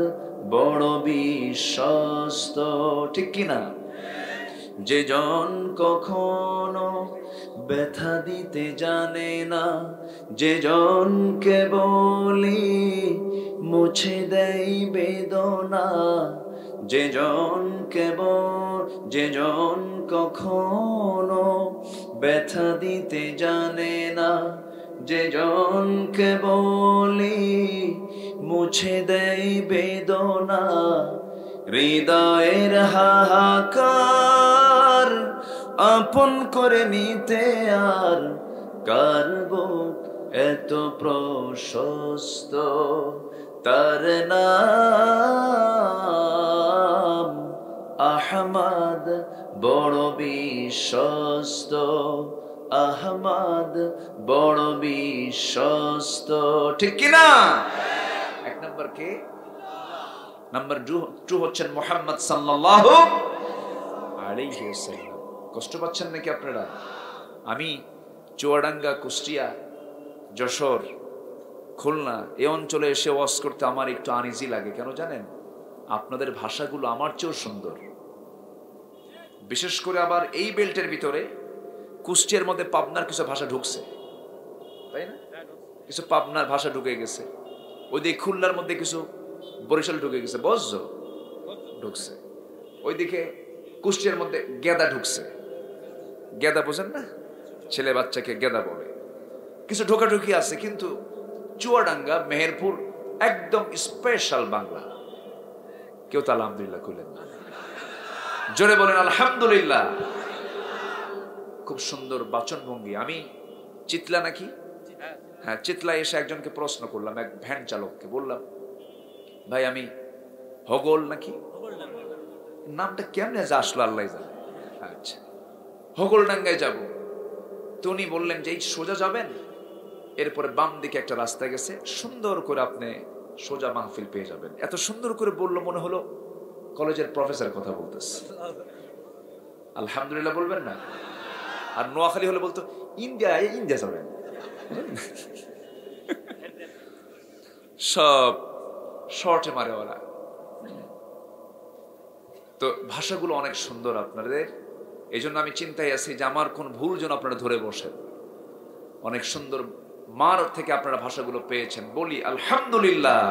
বড় বিশ্বস্ত, ঠিক কিনা? যে জন কখনো ব্যথা দিতে জানে না, যে জনকে বলি মুছে দেই বেদনা। যে জন কখনো ব্যথা দিতে জানে না, যে জনকে বলি মুছে দেই বেদনা। হৃদয়ের হাহাকার আপন করে নিতে আর কার বুক এত প্রশস্ত? তার নাম আহমদ, বড় বিশ্বস্ত। আহমদ বড় বিশ্বস্ত, ঠিক কিনা? এক নম্বর কে? নাম্বার 2 হচ্ছেন মুহাম্মদ সাল্লাল্লাহু আলাইহি ওয়াসাল্লাম। কষ্ট পাচ্ছেন নাকি আপনারা? আমি চুয়াডাঙ্গা, কুষ্টিয়া, যশোর, খুলনা এই অঞ্চলে এসে ওয়াজ করতে আমার একটু আনইজি লাগে। কেন জানেন? আপনাদের ভাষাগুলো আমার চেয়েও সুন্দর। বিশেষ করে আবার এই বেল্টের ভিতরে কুষ্টিয়ার মধ্যে পাবনার কিছু ভাষা ঢুকছে, তাই না? কিছু পাবনার ভাষা ঢুকে গেছে। ওইদিকে খুলনার মধ্যে কিছু বরিশাল ঢুকে গেছে, বজ্র ঢুকছে। ওইদিকে কুষ্টিয়ার মধ্যে গেদা ঢুকছে। গেদা বোঝেন না? ছেলে বাচ্চাকে গেদা বলে। কিছু ঢোকাঢুকি আছে, কিন্তু চুয়াডাঙ্গা, মেহেরপুর একদম স্পেশাল বাংলা। কেউ তো আলহামদুলিল্লাহ কইলেন না? জোরে বলেন আলহামদুলিল্লাহ। খুব সুন্দর বাচনভঙ্গি। আমি চিতলা নাকি? হ্যাঁ, চিতলা এসে একজনকে প্রশ্ন করলাম, এক ভ্যান চালককে বললাম, ভাই আমি হগল নাকি? নামটা কেমনে যে আসলো আল্লাহ জানে। আচ্ছা, হগলডাঙ্গায় যাব। তো উনি বললেন যে এই সোজা যাবেন, এরপরে বাম দিকে একটা রাস্তা গেছে, সুন্দর করে আপনি সোজা মাহফিল পেয়ে যাবেন। এত সুন্দর করে বললো, মনে হলো কলেজের প্রফেসর কথা বলতেছে। আলহামদুলিল্লাহ বলবেন না? আর নোয়াখালী হলে বলতো ইন্ডিয়া যাবেন। সব শর্টে মারে ওরা। তো ভাষাগুলো অনেক সুন্দর আপনাদের। এই জন্য আমি চিন্তায় আছি যে আমার কোন ভুল যেন আপনারা ধরে বসেন। অনেক সুন্দর মার থেকে আপনারা ভাষাগুলো পেয়েছেন, বলি আলহামদুলিল্লাহ।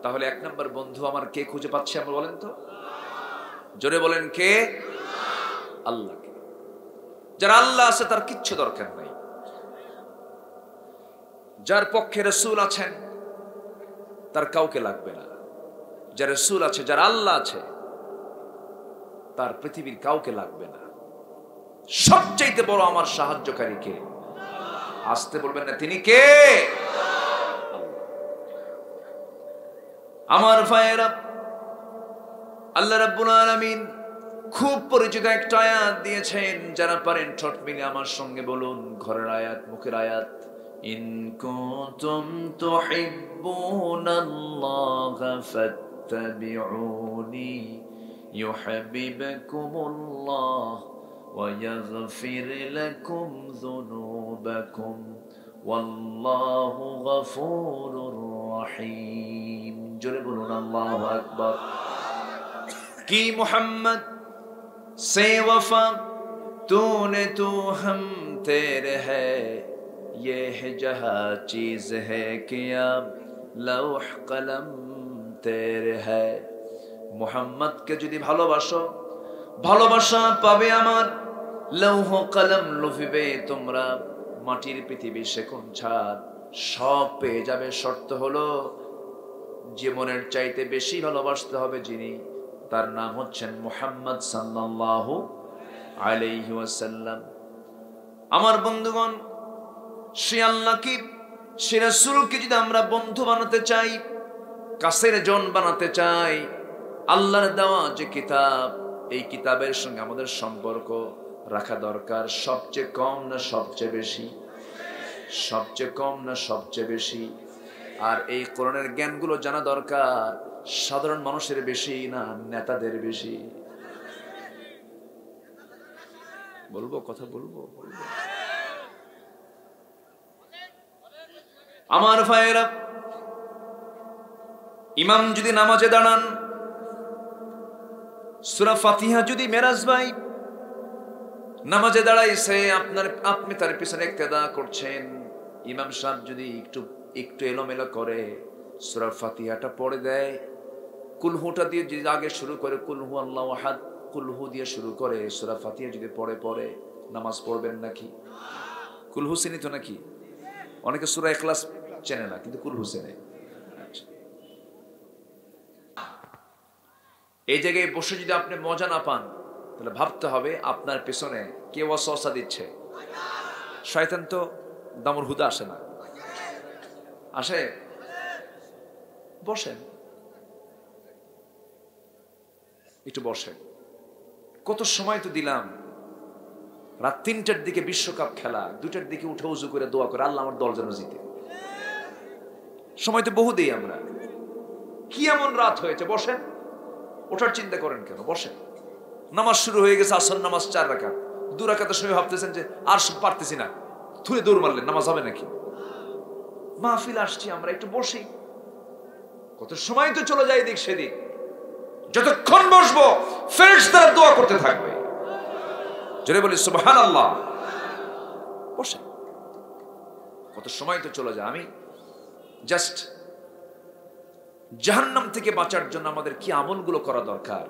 তাহলে 1 নম্বর বন্ধু আমার কে খুঁজে পাচ্ছে আমরা বলেন তো? জোরে বলেন কে? আল্লাহকে। যার আল্লাহ আছে তার কিচ্ছু দরকার নাই। যার পক্ষে রাসূল আছেন তার কাউকে লাগবে না। যার রাসূল আছে, যার আল্লাহ আছে, তার পৃথিবীর কাউকে লাগবে না। সবচাইতে বড় আমার সাহায্যকারী কে? আসতে বলবেন না, তিনি কে? আমার ভাইয়েরা, আল্লাহ রাব্বুল আলামিন খুব পরিচিত একটা আয়াত দিয়েছেন, যারা পারেন ঠোঁট মিলে আমার সঙ্গে বলুন, ঘরের আয়াত, মুখের আয়াত। ইন কুনতুম তুহিব্বুনাল্লাহা ফাত্তাবিউনি ইউহিব্বুকুমুল্লাহ ওয়া ইয়াগফির লাকুম যুনুবাকুম ওয়াল্লাহু গফুরুর রহিম। জোরে বলুন আল্লাহু আকবার। কি মুহাম্মদ से वफा तूने तू हम तेरे है, ये है जहाँ चीज है कि अब लौह कलम तेरे है। मुहम्मद के যদি ভালোবাসো, ভালোবাসা পাবে আমার, লৌহ কলম লুফিবে তোমরা, মাটির পৃথিবী সেকোন ছাদ সব পেয়ে যাবে। শর্ত হলো জীবনের চাইতে বেশি ভালোবাসতে হবে যিনি, তার নাম হচ্ছেন মুহাম্মদ সাল্লাল্লাহু আলাইহি ওয়াসাল্লাম। আমার বন্ধুগণ, সে আল্লাহকে, সে রাসূলকে যদি আমরা বন্ধু বানাতে চাই, কাছের জন বানাতে চাই, আল্লাহর দেওয়া যে কিতাব, এই কিতাবের সঙ্গে আমাদের সম্পর্ক রাখা দরকার। সবচেয়ে কম না সবচেয়ে বেশি? সবচেয়ে কম না সবচেয়ে বেশি? আর এই কোরআনের জ্ঞানগুলো জানা দরকার সাধারণ মানুষের বেশি না নেতাদের বেশি? বলবো কথা বলবো। আমার ভাইয়েরা, ইমাম যদি নামাজে দাঁড়ান, সূরা ফাতিহা যদি মেরাজ ভাই নামাজে দাঁড়াইছে, আপনি তার পিছনে ইক্তেদা করছেন, ইমাম সাহেব যদি একটু এলোমেলো করে সূরা ফাতিহাটা পড়ে দেয়, কুলহুটা দিয়ে যদি আগে শুরু করে, কুলহু আল্লাহু আহাদ, কুলহু দিয়ে শুরু করে সূরা ফাতিহা যদি পড়ে নামাজ পড়বেন নাকি? কুলহু চিনি তো নাকি? অনেকে সূরা ইখলাস চেনে না, কিন্তু কুলহু চেনে। এই জায়গায় বসে যদি আপনি মজা না পান, তাহলে ভাবতে হবে আপনার পেছনে কে ওয়াসওয়াসা দিচ্ছে। শয়তান তো দামুর হুদা আসে না, আসে? বসেন, একটু বসেন। কত সময় তো দিলাম, রাত ৩টার দিকে বিশ্বকাপ খেলা, ২টার দিকে উঠে উজু করে দোয়া করে আল্লাহ আমার দল যেন জিতে। সময় তো বহু দেই আমরা। কি এমন রাত হয়েছে? বসেন, ওঠার চিন্তা করেন কেন? বসেন। নামাজ শুরু হয়ে গেছে, আসর নামাজ ৪ রাকাত, ২ রাকাতের সময় ভাবতেছেন যে আর পারতেছি না, থুয়ে দৌড় মারলেন, নামাজ হবে নাকি? মাহফিল আসছি আমরা, একটু বসি। কত সময় তো চলে যায় এদিক সেদিক। যতক্ষণ বসবো ফেরেশতারা দোয়া করতে থাকবে। জোরে বলি সুবহানাল্লাহ। বসে, কত সময় তো চলে যায়। আমি জাস্ট জাহান্নাম থেকে বাঁচার জন্য আমাদের কি আমলগুলো করা দরকার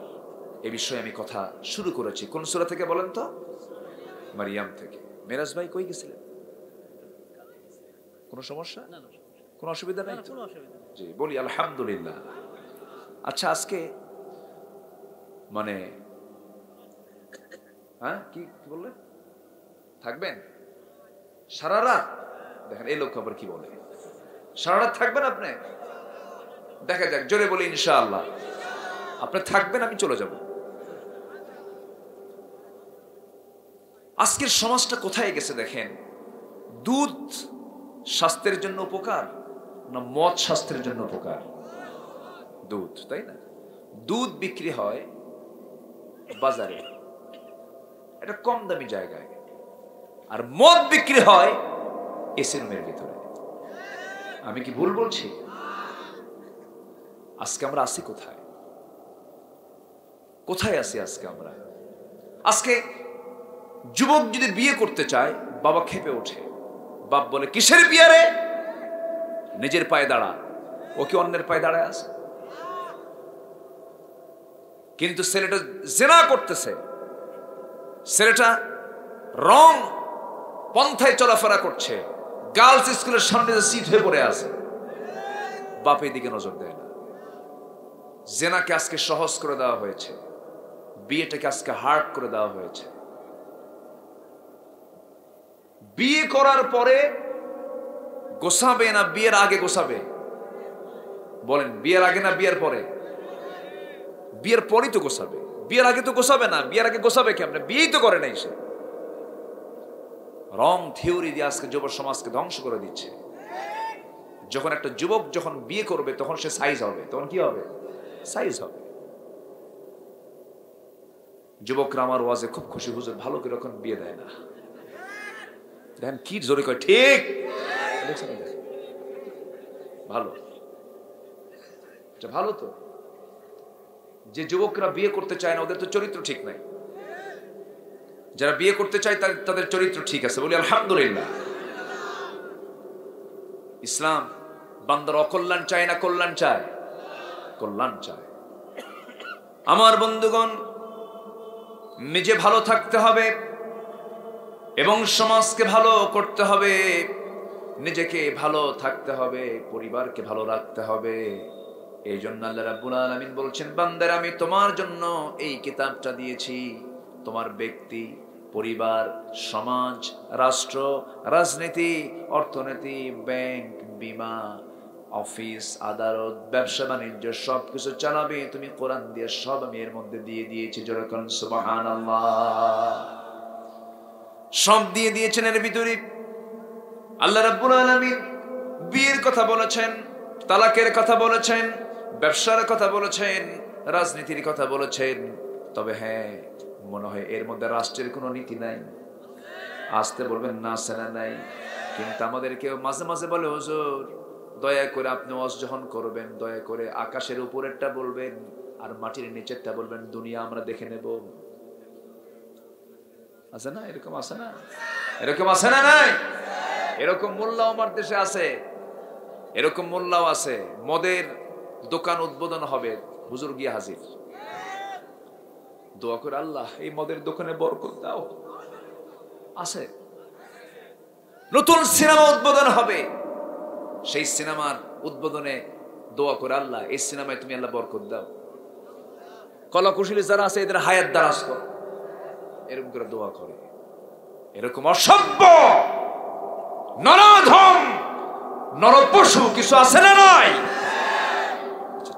এ বিষয়ে আমি কথা শুরু করেছি। কোন সূরা থেকে বলেন তো? মারিয়াম থেকে। মেরাজ ভাই কই গেছিলেন? কোন সমস্যা? কোন অসুবিধা নাই তো? জি, বলি আলহামদুলিল্লাহ। আচ্ছা, আজকে মানে হ্যাঁ কি বললেন? থাকবেন সারা রাত? দেখেন এই লোক আবার কি বলে, সারা রাত থাকবেন আপনি? দেখা যাক, জোরে বলি ইনশাআল্লাহ। আপনি থাকবেন, আমি চলে যাব। আজকের সমাজটা কোথায় গেছে দেখেন। দুধ স্বাস্থ্যের জন্য উপকার না মদ স্বাস্থ্যের জন্য উপকার? দুধ, তাই না? দুধ বিক্রি হয় বাজারে, এটা কম দামি জায়গায়, আর মদ বিক্রি হয় এসি রুমের ভিতরে। আমি কি ভুল বলছি? আজকে আমরা আছি কোথায়? কোথায় আছি আজকে আমরা? আজকে যুবক যদি বিয়ে করতে চায়, বাবা খেপে ওঠে। বাপ বলে, কিসের বিয়ে রে? নিজের পায়ে দাঁড়া। ও কি অন্যের পায়ে দাঁড়ায় আছে? কিন্তু ছেলেটা জিনা করতেছে, ছেলেটা রং পন্থায় চলাফেরা করছে, গার্লস স্কুলের সামনে সিট হয়ে পড়ে আছে, বাপ এদিকে নজর দেয় না। জেনাকে আজকে সহজ করে দেওয়া হয়েছে, বিয়েটাকে আজকে হার্ড করে দেওয়া হয়েছে। বিয়ে করার পরে গোছাবে না বিয়ের আগে গোছাবে? বলেন বিয়ের আগে না বিয়ের পরে? বিয়ের পরই তো গোছাবে, বিয়ের আগে তো গোছাবে না। বিয়ের আগে গোছাবে কেমনে? বিয়েই তো করে নাই সে। রং থিওরি দিয়ে আজকে যুব সমাজকে ধ্বংস করে দিচ্ছে। যখন একটা যুবক যখন বিয়ে করবে তখন সে সাইজ হবে। তখন কি হবে? সাইজ হবে। যুবকরা আমার ওয়াজে খুব খুশি, হুজুর ভালো করে এখন বিয়ে দেয় না। দেখেন কি জোরে কয়, ঠিক ভালো, ভালো তো। যে যুবকরা বিয়ে করতে চায় না ওদের তো চরিত্র ঠিক নাই। যারা বিয়ে করতে চায় তাদের চরিত্র ঠিক আছে, বলি আলহামদুলিল্লাহ। ইসলাম বান্দার অকল্যাণ চায় না কল্যাণ চায়? কল্যাণ চায়। আমার বন্ধুগণ, নিজে ভালো থাকতে হবে এবং সমাজকে ভালো করতে হবে, নিজেকে ভালো থাকতে হবে, পরিবারকে ভালো রাখতে হবে। এই জন্য আল্লাহ রাব্বুল আলামিন বলছেন, বান্দারা আমি তোমার জন্য এই কিতাবটা দিয়েছি। তোমার ব্যক্তি, পরিবার, সমাজ, রাষ্ট্র, রাজনীতি, অর্থনীতি, ব্যাংক, বীমা, অফিস, আদালত, ব্যবসা বাণিজ্য সবকিছু চালাবে তুমি কোরআন দিয়ে। সব আমি এর মধ্যে দিয়ে দিয়েছি। যেরকম সুবহানাল্লাহ, সব দিয়ে দিয়েছেন এর ভিতরে। আল্লাহ রাব্বুল আলামিন বিয়ের কথা বলেছেন, তালাকের কথা বলেছেন, ব্যবসার কথা বলেছেন, রাজনীতির কথা বলেছেন। তবে হ্যাঁ, মনে হয় এর মধ্যে রাষ্ট্রের কোনো নীতি নাই। আসতে বলবেন না, সেনা নাই। কিন্তু আমাদের কেউ মাঝে মাঝে বলে, হুজুর দয়া করে আপনি ওয়াজ যখন করবেন দয়া করে আকাশের উপরেরটা বলবেন আর মাটির নিচেরটা বলবেন, দুনিয়া আমরা দেখে নেব। আছে না এরকম? আছে না এরকম? আছে না নাই? এরকম মোল্লাও আমার দেশে আছে, এরকম মোল্লাও আছে। মদের দোকান উদ্বোধন হবে, হুজুর গিয়ে হাজির, দোয়া করে আল্লাহ এই মদের দোকানে বরকত দাও। আছে। নতুন সিনেমা উদ্বোধন হবে, সেই সিনেমার উদ্বোধনে দোয়া করে আল্লাহ এই সিনেমায় তুমি আল্লাহ বরকত দাও। কলা কুশলী যারা আছে এদের হায়াত দারাজ করো, এরকম করে দোয়া করে। এরকম অসভ্য নরধম নরপশু কিছু আছে না নাই?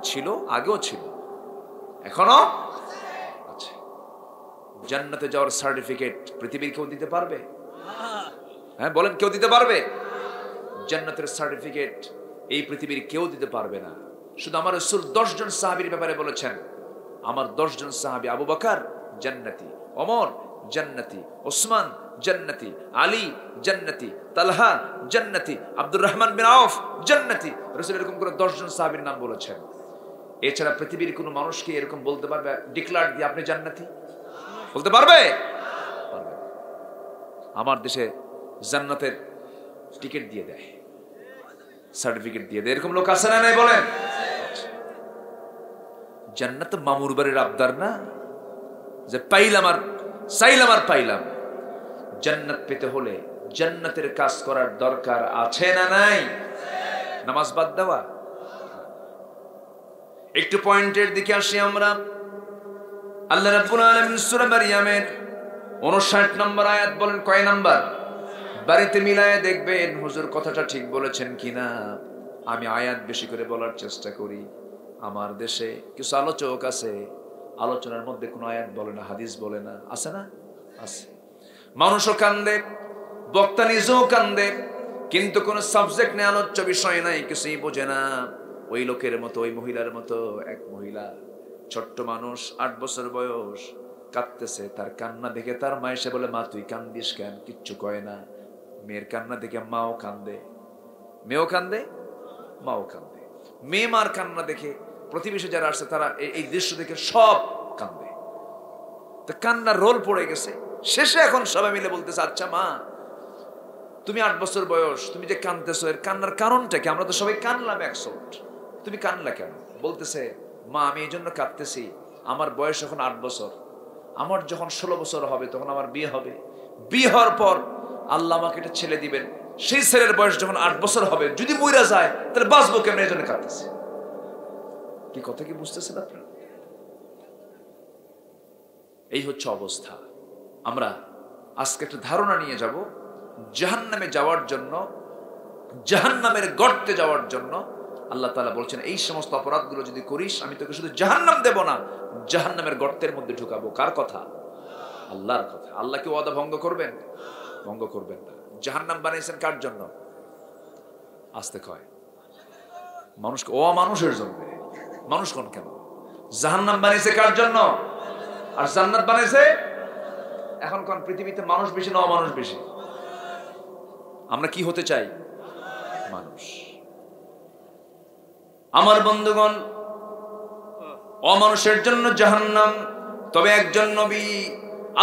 ছিল, আগেও ছিল, এখনো আছে। জান্নাতে যাওয়ার সার্টিফিকেট পৃথিবীর কেউ দিতে পারবে? হ্যাঁ বলেন, কেউ দিতে পারবে? জান্নাতের সার্টিফিকেট এই পৃথিবীর কেউ দিতে পারবে না। শুধু আমার রাসূল 10 জন সাহাবীর ব্যাপারে বলেছেন, আমার 10 জন সাহাবী, আবু বকর জান্নাতি, ওমর জান্নাতি, ওসমান জান্নাতি, আলী জান্নাতি, তালহা জান্নাতি, আব্দুর রহমান বিন আউফ জান্নাতি। রাসূল এরকম করে 10 জন সাহাবীর নাম বলেছেন। এছাড়া পৃথিবীর কোনো মানুষকে এরকম বলতে পারবে, ডিক্লার দিয়ে আপনি জান্নাতি বলতে পারবে? পারবে। আমার দেশে জান্নাতের টিকিট দিয়ে দেয়, সার্টিফিকেট দিয়ে দেয়। এরকম লোক আছে না নাই বলেন? জান্নাত মামুর বাড়ির আবদার না যে পাইলাম আর চাইলাম আর পাইলাম। জান্নাত পেতে হলে জান্নাতের কাজ করার দরকার আছে না নাই? নামাজ বাদ দেওয়া? একটু পয়েন্টের দিকে আসি আমরা। আল্লাহ রাব্বুল আলামিন সূরা মারইয়ামের 59 নম্বর আয়াত বলেন, কয় নাম্বার? বাড়িতে মিলায়ে দেখবেন হুজুর কথাটা ঠিক বলেছেন কিনা। আমি আয়াত বেশি করে বলার চেষ্টা করি। আমার দেশে কিছু আলোচক আছে, আলোচনার মধ্যে কোনো আয়াত বলে না, হাদিস বলে না। আছে না? আছে। মানুষও কান্দে, বক্তা নিজেও কান্দে, কিন্তু কোনো সাবজেক্ট নেই, আলোচ্য বিষয় নাই, কিছুই বোঝে না। ওই লোকের মতো, ওই মহিলার মতো এক মহিলা, ছোট্ট মানুষ, 8 বছর বয়স, কাঁদতেছে। তার কান্না দেখে তার মা এসে বলে, মা তুই কান্দিস কেন? কিচ্ছু কয় না। মেয়ের কান্না দেখে মাও কান্দে, মেয়েও কান্দে, মাও কান্দে। মেয়ে মার কান্না দেখে প্রতিবেশী যারা আসছে তারা এই দৃশ্য দেখে সব কান্দে। তো কান্নার রোল পড়ে গেছে। শেষে এখন সবাই মিলে বলতেছে, আচ্ছা মা তুমি 8 বছর বয়স, তুমি যে কান্দতেছো এর কান্নার কারণটা কি? আমরা তো সবাই কানলাম 100, তুমি কানলা কেন? বলতেছে, মা আমি এই জন্য কাঁদতেছি, আমার বয়স এখন 8 বছর, আমার যখন 16 বছর হবে তখন আমার বিয়ে হবে। বিয়ে হওয়ার পর আল্লাহ আমাকে একটা ছেলে দিবেন, সেই ছেলের বয়স যখন 8 বছর হবে, যদি মইরা যায় তাহলে বাঁচবো কেমন? এই জন্য কাঁদতেছে। কি কথা কি বুঝতেছেন আপনারা? এই হচ্ছে অবস্থা। আমরা আজকে একটা ধারণা নিয়ে যাব, জাহান্নামে যাওয়ার জন্য, জাহান্নামের গর্তে যাওয়ার জন্য আল্লাহ তাআলা বলছেন এই সমস্ত অপরাধগুলো যদি করিস আমি তোকে শুধু জাহান্নাম দেব না, জাহান্নামের গর্তের মধ্যে ঢুকাবো। কার কথা? আল্লাহর কথা। আল্লাহ কি ওয়াদা ভঙ্গ করবেন? ভঙ্গ করবেন না। জাহান্নাম বানাইছেন কার জন্য? আস্তে কয় মানুষকে, অমানুষের জন্য। মানুষ কোন কেন? জাহান্নাম বানাইছে কার জন্য? আর জান্নাত বানাইছে? এখন কোন পৃথিবীতে মানুষ বেশি না অমানুষ বেশি? আমরা কি হতে চাই? মানুষ। আমার বন্ধুগণ, অমানুষের জন্য জাহান্নাম। তবে একজন নবী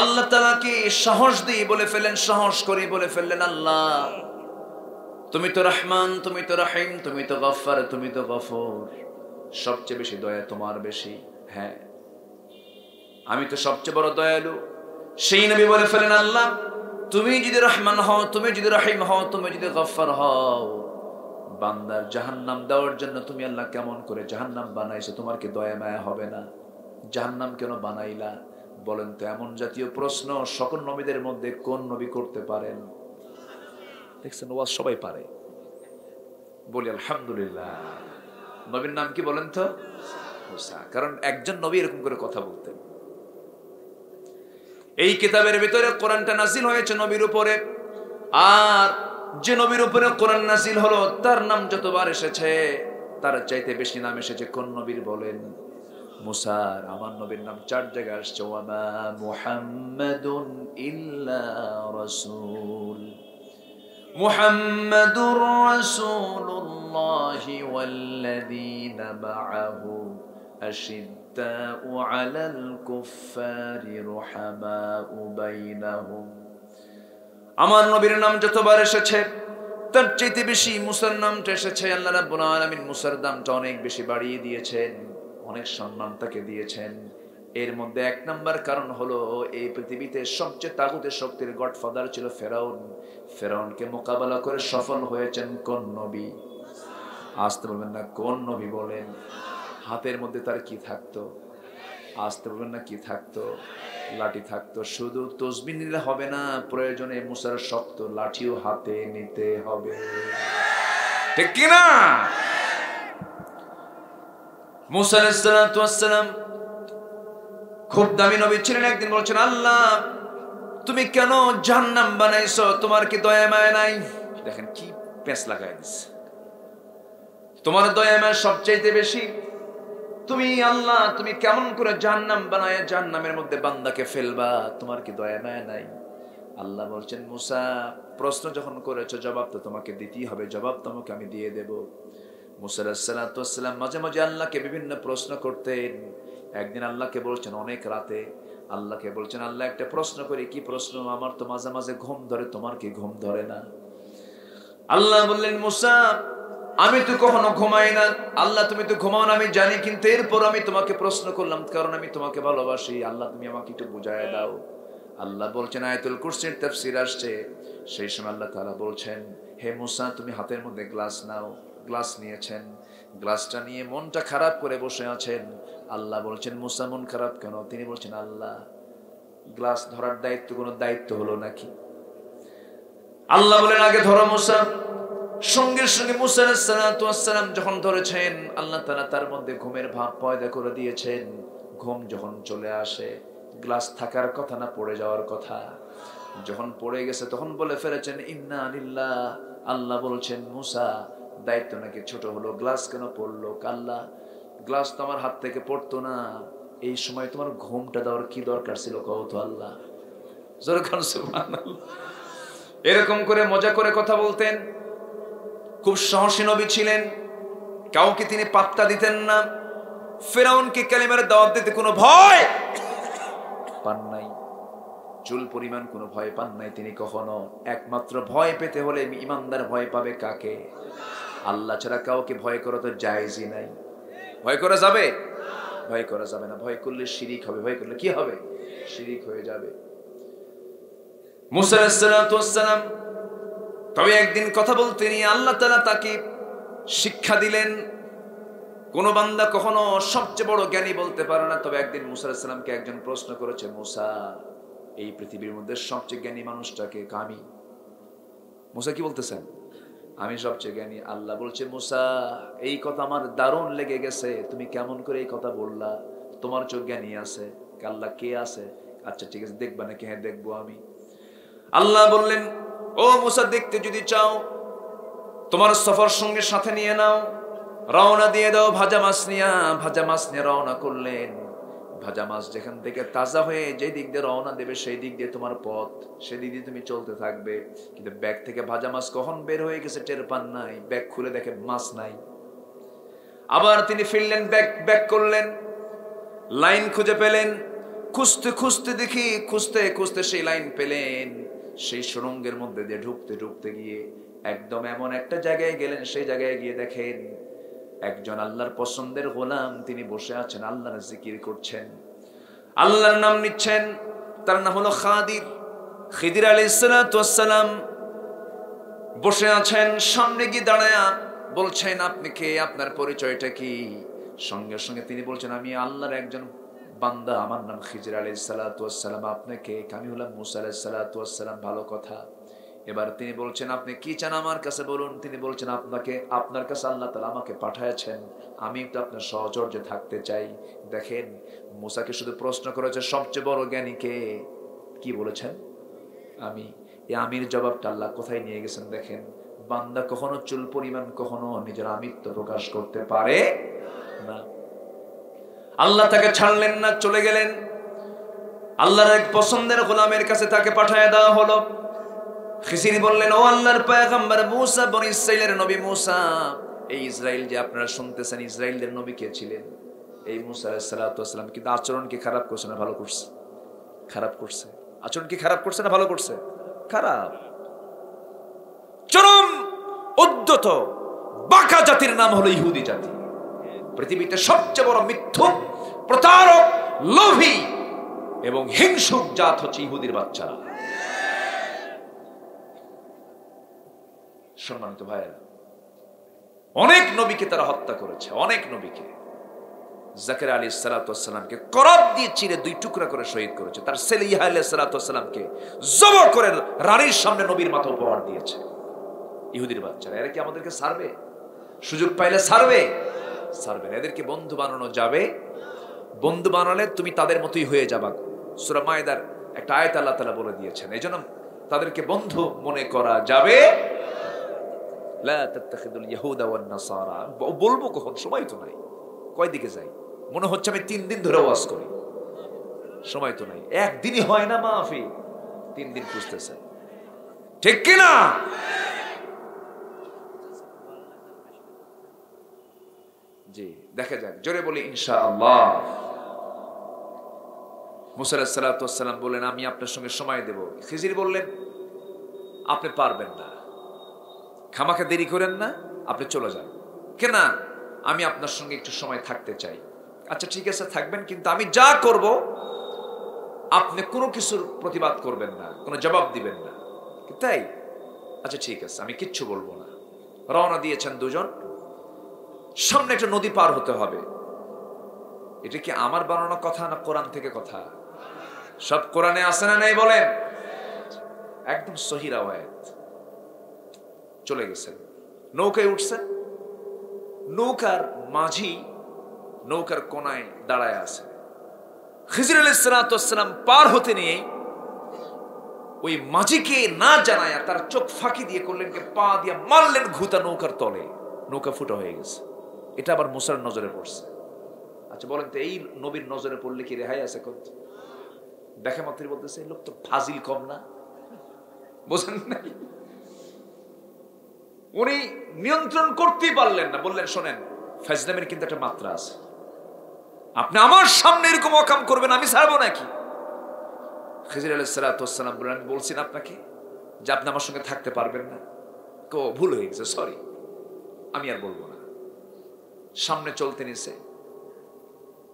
আল্লাহ তাআলাকে সাহস দিয়ে বলে ফেলেন, সাহস করে বলে ফেললেন, আল্লাহ তুমি তো রহমান, তুমি তো রহিম, তুমি তো গফফার, তুমি তো গফুর, সবচেয়ে বেশি দয়া তোমার বেশি। হ্যাঁ, আমি তো সবচেয়ে বড় দয়ালু। সেই নবী বলে ফেলেন, আল্লাহ তুমি যদি রহমান হও, তুমি যদি রহিম হও, তুমি যদি গফফার হও, বান্দার জাহান্নাম দেওয়ার জন্য তুমি আল্লাহ কেমন করে জাহান্নাম বানাইছো? তোমার কি দয়া মায়া হবে না? জাহান্নাম কেন বানাইলা? বলেন তো, এমন জাতীয় প্রশ্ন সকল নবীদের মধ্যে কোন নবী করতে পারেন? দেখছেন, ওয়াজ সবাই পারে। বলি আলহামদুলিল্লাহ। নবীর নাম কি বলেন তো? মুসা। কারণ একজন নবী এরকম করে কথা বলতেন। এই কিতাবের ভিতরে কোরআনটা নাযিল হয়েছে নবীর উপরে, আর যে নবীর উপরে কোরআন নাযিল হলো তার নাম যতবার এসেছে তার চাইতে বেশি নাম এসেছে কোন নবীর বলেন? মুসার। আমার নবীর নাম 4 জায়গায় আসছে, ওয়ামা মুহাম্মাদুন ইল্লা রাসূল, মুহাম্মাদুর রাসূলুল্লাহি ওয়াল্লাযীনা মাআহু আশিদ্দাউ আলাল কুফফারি রুহামাউ বাইনাহুম। আমার নবীর নাম যতবার এসেছে তার চাইতে বেশি মুসার নামটা এসেছে। আল্লাহ রাব্বুল আলামিন মুসার দামটা অনেক বেশি বাড়িয়ে দিয়েছেন, অনেক সম্মান তাকে দিয়েছেন। এর মধ্যে 1 নাম্বার কারণ হলো, এই পৃথিবীতে সবচেয়ে তাগুতের শক্তির গডফাদার ছিল ফেরাউন। ফেরাউনকে মোকাবেলা করে সফল হয়েছেন কোন নবী? আসতে বলবেন না, কোন নবী বলেন? হাতের মধ্যে তার কি থাকতো? আসতে বলবেন না, কি থাকতো? লাঠি থাকতো। শুধু তসবিহ নিলে হবে না, প্রয়োজনে মুসার শক্ত লাঠিও হাতে নিতে হবে। ঠিক কি না? মুসা আলাইহিস সালাম খুব দামি নবী ছিলেন। একদিন বলছেন, আল্লাহ তুমি কেন জাহান্নাম বানাইছো? তোমার কি দয়া মায়া নাই? দেখেন কি পেঁচ লাগাই দিচ্ছে। তোমার দয়া মায়া সবচাইতে বেশি। তুমি আল্লাহ তুমি কেমন করে জাহান্নাম বানায় জাহান্নামের মধ্যে বান্দাকে ফেলবা? তোমার কি দয়া মায়া নাই? আল্লাহ বলছেন, মুসা প্রশ্ন যখন করেছো জবাব তো তোমাকে দিতেই হবে, জবাব তোমাকে আমি দিয়ে দেব। মুসা আলাইহিস সালাম মাঝে মাঝে আল্লাহকে বিভিন্ন প্রশ্ন করতেন। একদিন আল্লাহকে বলছেন অনেক রাতে, আল্লাহকে বলছেন, আল্লাহ একটা প্রশ্ন করি। কি প্রশ্ন? আমার তো মাঝে মাঝে ঘুম ধরে, তোমার কি ঘুম ধরে না? আল্লাহ বললেন, মুসা আমি তো কখনো ঘুমাই না। আল্লাহ তুমি তো ঘুমাও না আমি জানি, কিন্তু এরপর আমি তোমাকে প্রশ্ন করলাম কারণ আমি তোমাকে ভালোবাসি। আল্লাহ তুমি আমাকে একটু বুঝায় দাও। আল্লাহ বলছেন, আয়াতুল কুরসির তাফসীর আসছে, সেই সময় আল্লাহ তাআলা বলছেন, হে মুসা তুমি হাতের মধ্যে গ্লাস নাও। গ্লাস নিয়েছেন, গ্লাসটা নিয়ে মনটা খারাপ করে বসে আছেন। আল্লাহ বলছেন, মুসা মন খারাপ কেন? তিনি বলছেন, আল্লাহ গ্লাস ধরার দায়িত্ব কোনো দায়িত্ব হলো নাকি? আল্লাহ বলেন, আগে ধরো মুসা। সঙ্গে সঙ্গে মুসা আলাইহিস সালাম যখন ধরেছেন, আল্লাহ তাআলা তার মধ্যে ঘুমের ভাব পয়দা করে দিয়েছেন। ঘুম যখন চলে আসে, গ্লাস থাকার কথা না পড়ে যাওয়ার কথা, যখন পড়ে গেছে তখন বলে ফেলেছেন, ইন্না লিল্লাহ। আল্লাহ বলছেন, মুসা দায়িত্ব নাকি ছোট হলো? গ্লাস কেন পড়লো? আল্লাহ গ্লাস তো আমার হাত থেকে পড়তো না, এই সময় তোমার ঘুমটা দেওয়ার কি দরকার ছিল কও তো আল্লাহ। জোরে কান সুবহানাল্লাহ। এরকম করে মজা করে কথা বলতেন। খুব সাহসী নবী ছিলেন, কাউকে তিনি পাত্তা দিতেন না। ফেরাউনকে কালিমার দাওয়াত দিতে কোনো ভয় পান নাই, চুল পরিমাণ কোনো ভয় পান নাই তিনি কখনো। একমাত্র ভয় পেতে হলে ইমানদার ভয় পাবে কাকে? আল্লাহ ছাড়া কাউকে ভয় করা তো জায়েজই নাই। ভয় করা যাবে? ভয় করা যাবে না। ভয় করলে শিরিক হবে। ভয় করলে কি হবে? শিরিক হয়ে যাবে। মুসা আলাইহিস সালাম তবে একদিন কথা বলতে নিয়ে আল্লাহ তাআলা তাকে শিক্ষা দিলেন। কোন বান্দা কখনো সবচেয়ে বড় জ্ঞানী বলতে পারে না। তবে একদিন মুসা আলাইহিস সালামকে একজন প্রশ্ন করেছে, মুসা এই পৃথিবীর মধ্যে সবচেয়ে জ্ঞানী মানুষটাকে? আমি। মুসা কি বলতেছেন? আমি সবচেয়ে জ্ঞানী। আল্লাহ বলছে, মুসা এই কথা আমার দারুণ লেগে গেছে, তুমি কেমন করে এই কথা বললা, তোমার চোখ জ্ঞানী আছে? আল্লাহ কে আছে? আচ্ছা ঠিক আছে, দেখবা নাকি? হ্যাঁ দেখবো আমি। আল্লাহ বললেন, ও মুসা দেখতে যদি চাও তোমার সফর সঙ্গে সাথে নিয়ে নাও, রওনা দিয়ে দাও ভাজা মাছ নিয়ে। ভাজা মাছ নিয়ে রওনা করলেন। ভাজা মাছ যেখান থেকে তাজা হয়ে যে দিক দিয়ে রওনা দেবে সেই দিক দিয়ে তোমার পথ, সেদিক দিয়ে তুমি চলতে থাকবে। কিন্তু ব্যাগ থেকে ভাজা মাছ কখন বের হয়ে গেছে টের পান নাই। ব্যাগ খুলে দেখে মাছ নাই। আবার তিনি ফিরলেন, ব্যাগ করলেন, লাইন খুঁজে পেলেন। খুঁজতে খুঁজতে দেখি, খুঁজতে খুঁজতে সেই লাইন পেলেন। সেই সুড়ঙ্গের মধ্যে দিয়ে ঢুকতে ঢুকতে গিয়ে একদম এমন একটা জায়গায় গেলেন, সেই জায়গায় গিয়ে দেখেন একজন আল্লাহর পছন্দের গোলাম, তিনি বসে আছেন, আল্লাহর জিকির করছেন, আল্লাহর নাম নিচ্ছেন। তার নাম হলো খাদির। খিদির আলাইহিস সালাতু ওয়াস সালাম বসে আছেন। সামনে গিয়ে দাঁড়ায়া বলছেন, আপনি কে? আপনার পরিচয়টা কি? সঙ্গে সঙ্গে তিনি বলছেন, আমি আল্লাহর একজন বান্দা, আমার নাম খিজির আলাইহিস সালাতু ওয়াস সালাম। আপনি কে? আমি হলাম মুসা আলাইহিস সালাতু ওয়াস সালাম। ভালো কথা। এবার তিনি বলছেন, আপনি কি চান আমার কাছে বলুন। তিনি বলছেন, আপনার কাছে আল্লাহ তাআলা আমাকে পাঠায়েছেন, আমি একটু আপনার সহচর্যে থাকতে চাই। দেখেন, মুসাকে শুধু প্রশ্ন করেছে সবচেয়ে বড় জ্ঞানী কে? কি বলেছেন? আমি। এই আমির জবাবটা আল্লাহ কোথায় নিয়ে গেছেন দেখেন। বান্দা কখনো চুল পরিমাণ কখনো নিজের আমিত্ব প্রকাশ করতে পারে না। আল্লাহ তাকে ছাড়লেন না, চলে গেলেন। আল্লাহর এক পছন্দের গোলামের কাছে তাকে পাঠায় দেওয়া হলো। খিজির বললেন, ও আল্লাহর পয়গম্বর মুসা, বনি ইসরাইলের নবী মুসা, এই ইসরাইল যে আপনারা শুনতেছেন, ইসরাইলের নবী কে ছিলেন? এই মুসা আলাইহিস সালাতু ওয়াস সালাম। কিন্তু আচরণ কি খারাপ করছে না ভালো করছে? খারাপ করছে। আচরণ কি খারাপ করছে না ভালো করছে? খারাপ। চরম উদ্ধত বাঁকা জাতির নাম হলো ইহুদি জাতি। পৃথিবীতে সবচেয়ে বড় মিথ্যুক, প্রতারক, লোভী এবং হিংসুক জাত হচ্ছে ইহুদির বাচ্চারা। সম্মানিত ভাইয়েরা, অনেক নবীকে তারা হত্যা করেছে, অনেক নবীকে। জাকারিয়া আলাইহিস সালাতু ওয়াস সালামকে করাত দিয়ে চিরে দুই টুকরা করে শহীদ করেছে। তার ছেলে ইয়াহয়া আলাইহিস সালাতু ওয়াস সালামকে জবর করে রানীর সামনে নবীর মাথা উপহার দিয়েছে। ইহুদির বাচ্চারা, এরা কি আমাদেরকে ছাড়বে? সুযোগ পাইলে ছাড়বে? ছাড়বে না। এদেরকে বন্ধু বানানো যাবে? বন্ধু বানালে তুমি তাদের মতোই হয়ে যাবা। সূরা মায়েদার একটা আয়াত আল্লাহ তাআলা বলে দিয়েছেন, এইজন্য তাদেরকে বন্ধু মনে করা যাবে। লা তাত্তাখিদুল ইয়াহুদা ওয়ান নাসারা। বলবো কখন? সময় তো নাই। কয় দিকে যাই? মনে হচ্ছে আমি 3 দিন ধরে ওয়াজ করি, সময় তো নাই। একদিনই হয় না মাহফিল, 3 দিন খুঁজতেছে, ঠিক কিনা? জি, দেখা যাক, জোরে বলি ইনশাআল্লাহ। মুসা আলাইহিস সালাতু ওয়াস সালাম বললেন, আমি আপনার সঙ্গে সময় দেব। খিজির বললেন, আপনি পারবেন না, খামাখা দেরি করেন না, আপনি চলে যান। কেন? আমি আপনার সঙ্গে একটু সময় থাকতে চাই। আচ্ছা ঠিক আছে, থাকবেন, কিন্তু আমি যা করব আপনি কোনো কিছুর প্রতিবাদ করবেন না, কোনো জবাব দিবেন না, তাই? আচ্ছা ঠিক আছে, আমি কিচ্ছু বলবো না। রওনা দিয়েছেন দুজন। সামনে একটা নদী পার হতে হবে। এটা কি আমার বানানো কথা না কোরআন থেকে কথা? সব কোরআনে আছে না নাই বলেন? একদম সহিহ রাওয়ায়াত। চলে গেছেন, নৌকায় উঠছেন। নৌকার মাঝি নৌকার কোনায় দাঁড়ায় আছে। খিজির আলাইহিস সালাতু ওয়াস সালাম পার হতে নিয়ে ওই মাঝিকে না জানায়া তার চোখ ফাঁকি দিয়ে করলেন কে, পা দিয়ে মারলেন ঘুতা নৌকার তলে। নৌকা ফুটো হয়ে গেছে। এটা আবার মুসার নজরে পড়ছে। আচ্ছা বলেন তো, এই নবীর নজরে পড়লে কি রেহাই আছে? কত দেখে মাত্র বলতেছে, লোক তো ফাজিল কম না, বোঝেন নাই? উনি নিয়ন্ত্রণ করতেই পারলেন না। বললেন, শোনেন, ফাজলামের কিন্তু একটা মাত্রা আছে। আপনি আমার সামনে এরকম অকাম করবেন, আমি ছাড়বো নাকি? খিজির আলাইহিস সালাতু ওয়াস সালাম বললেন, আমি বলছি না আপনাকে যে আপনি আমার সঙ্গে থাকতে পারবেন না? ভুল হয়ে গেছে, সরি, আমি আর বলবো না। সামনে চলতে নিছে।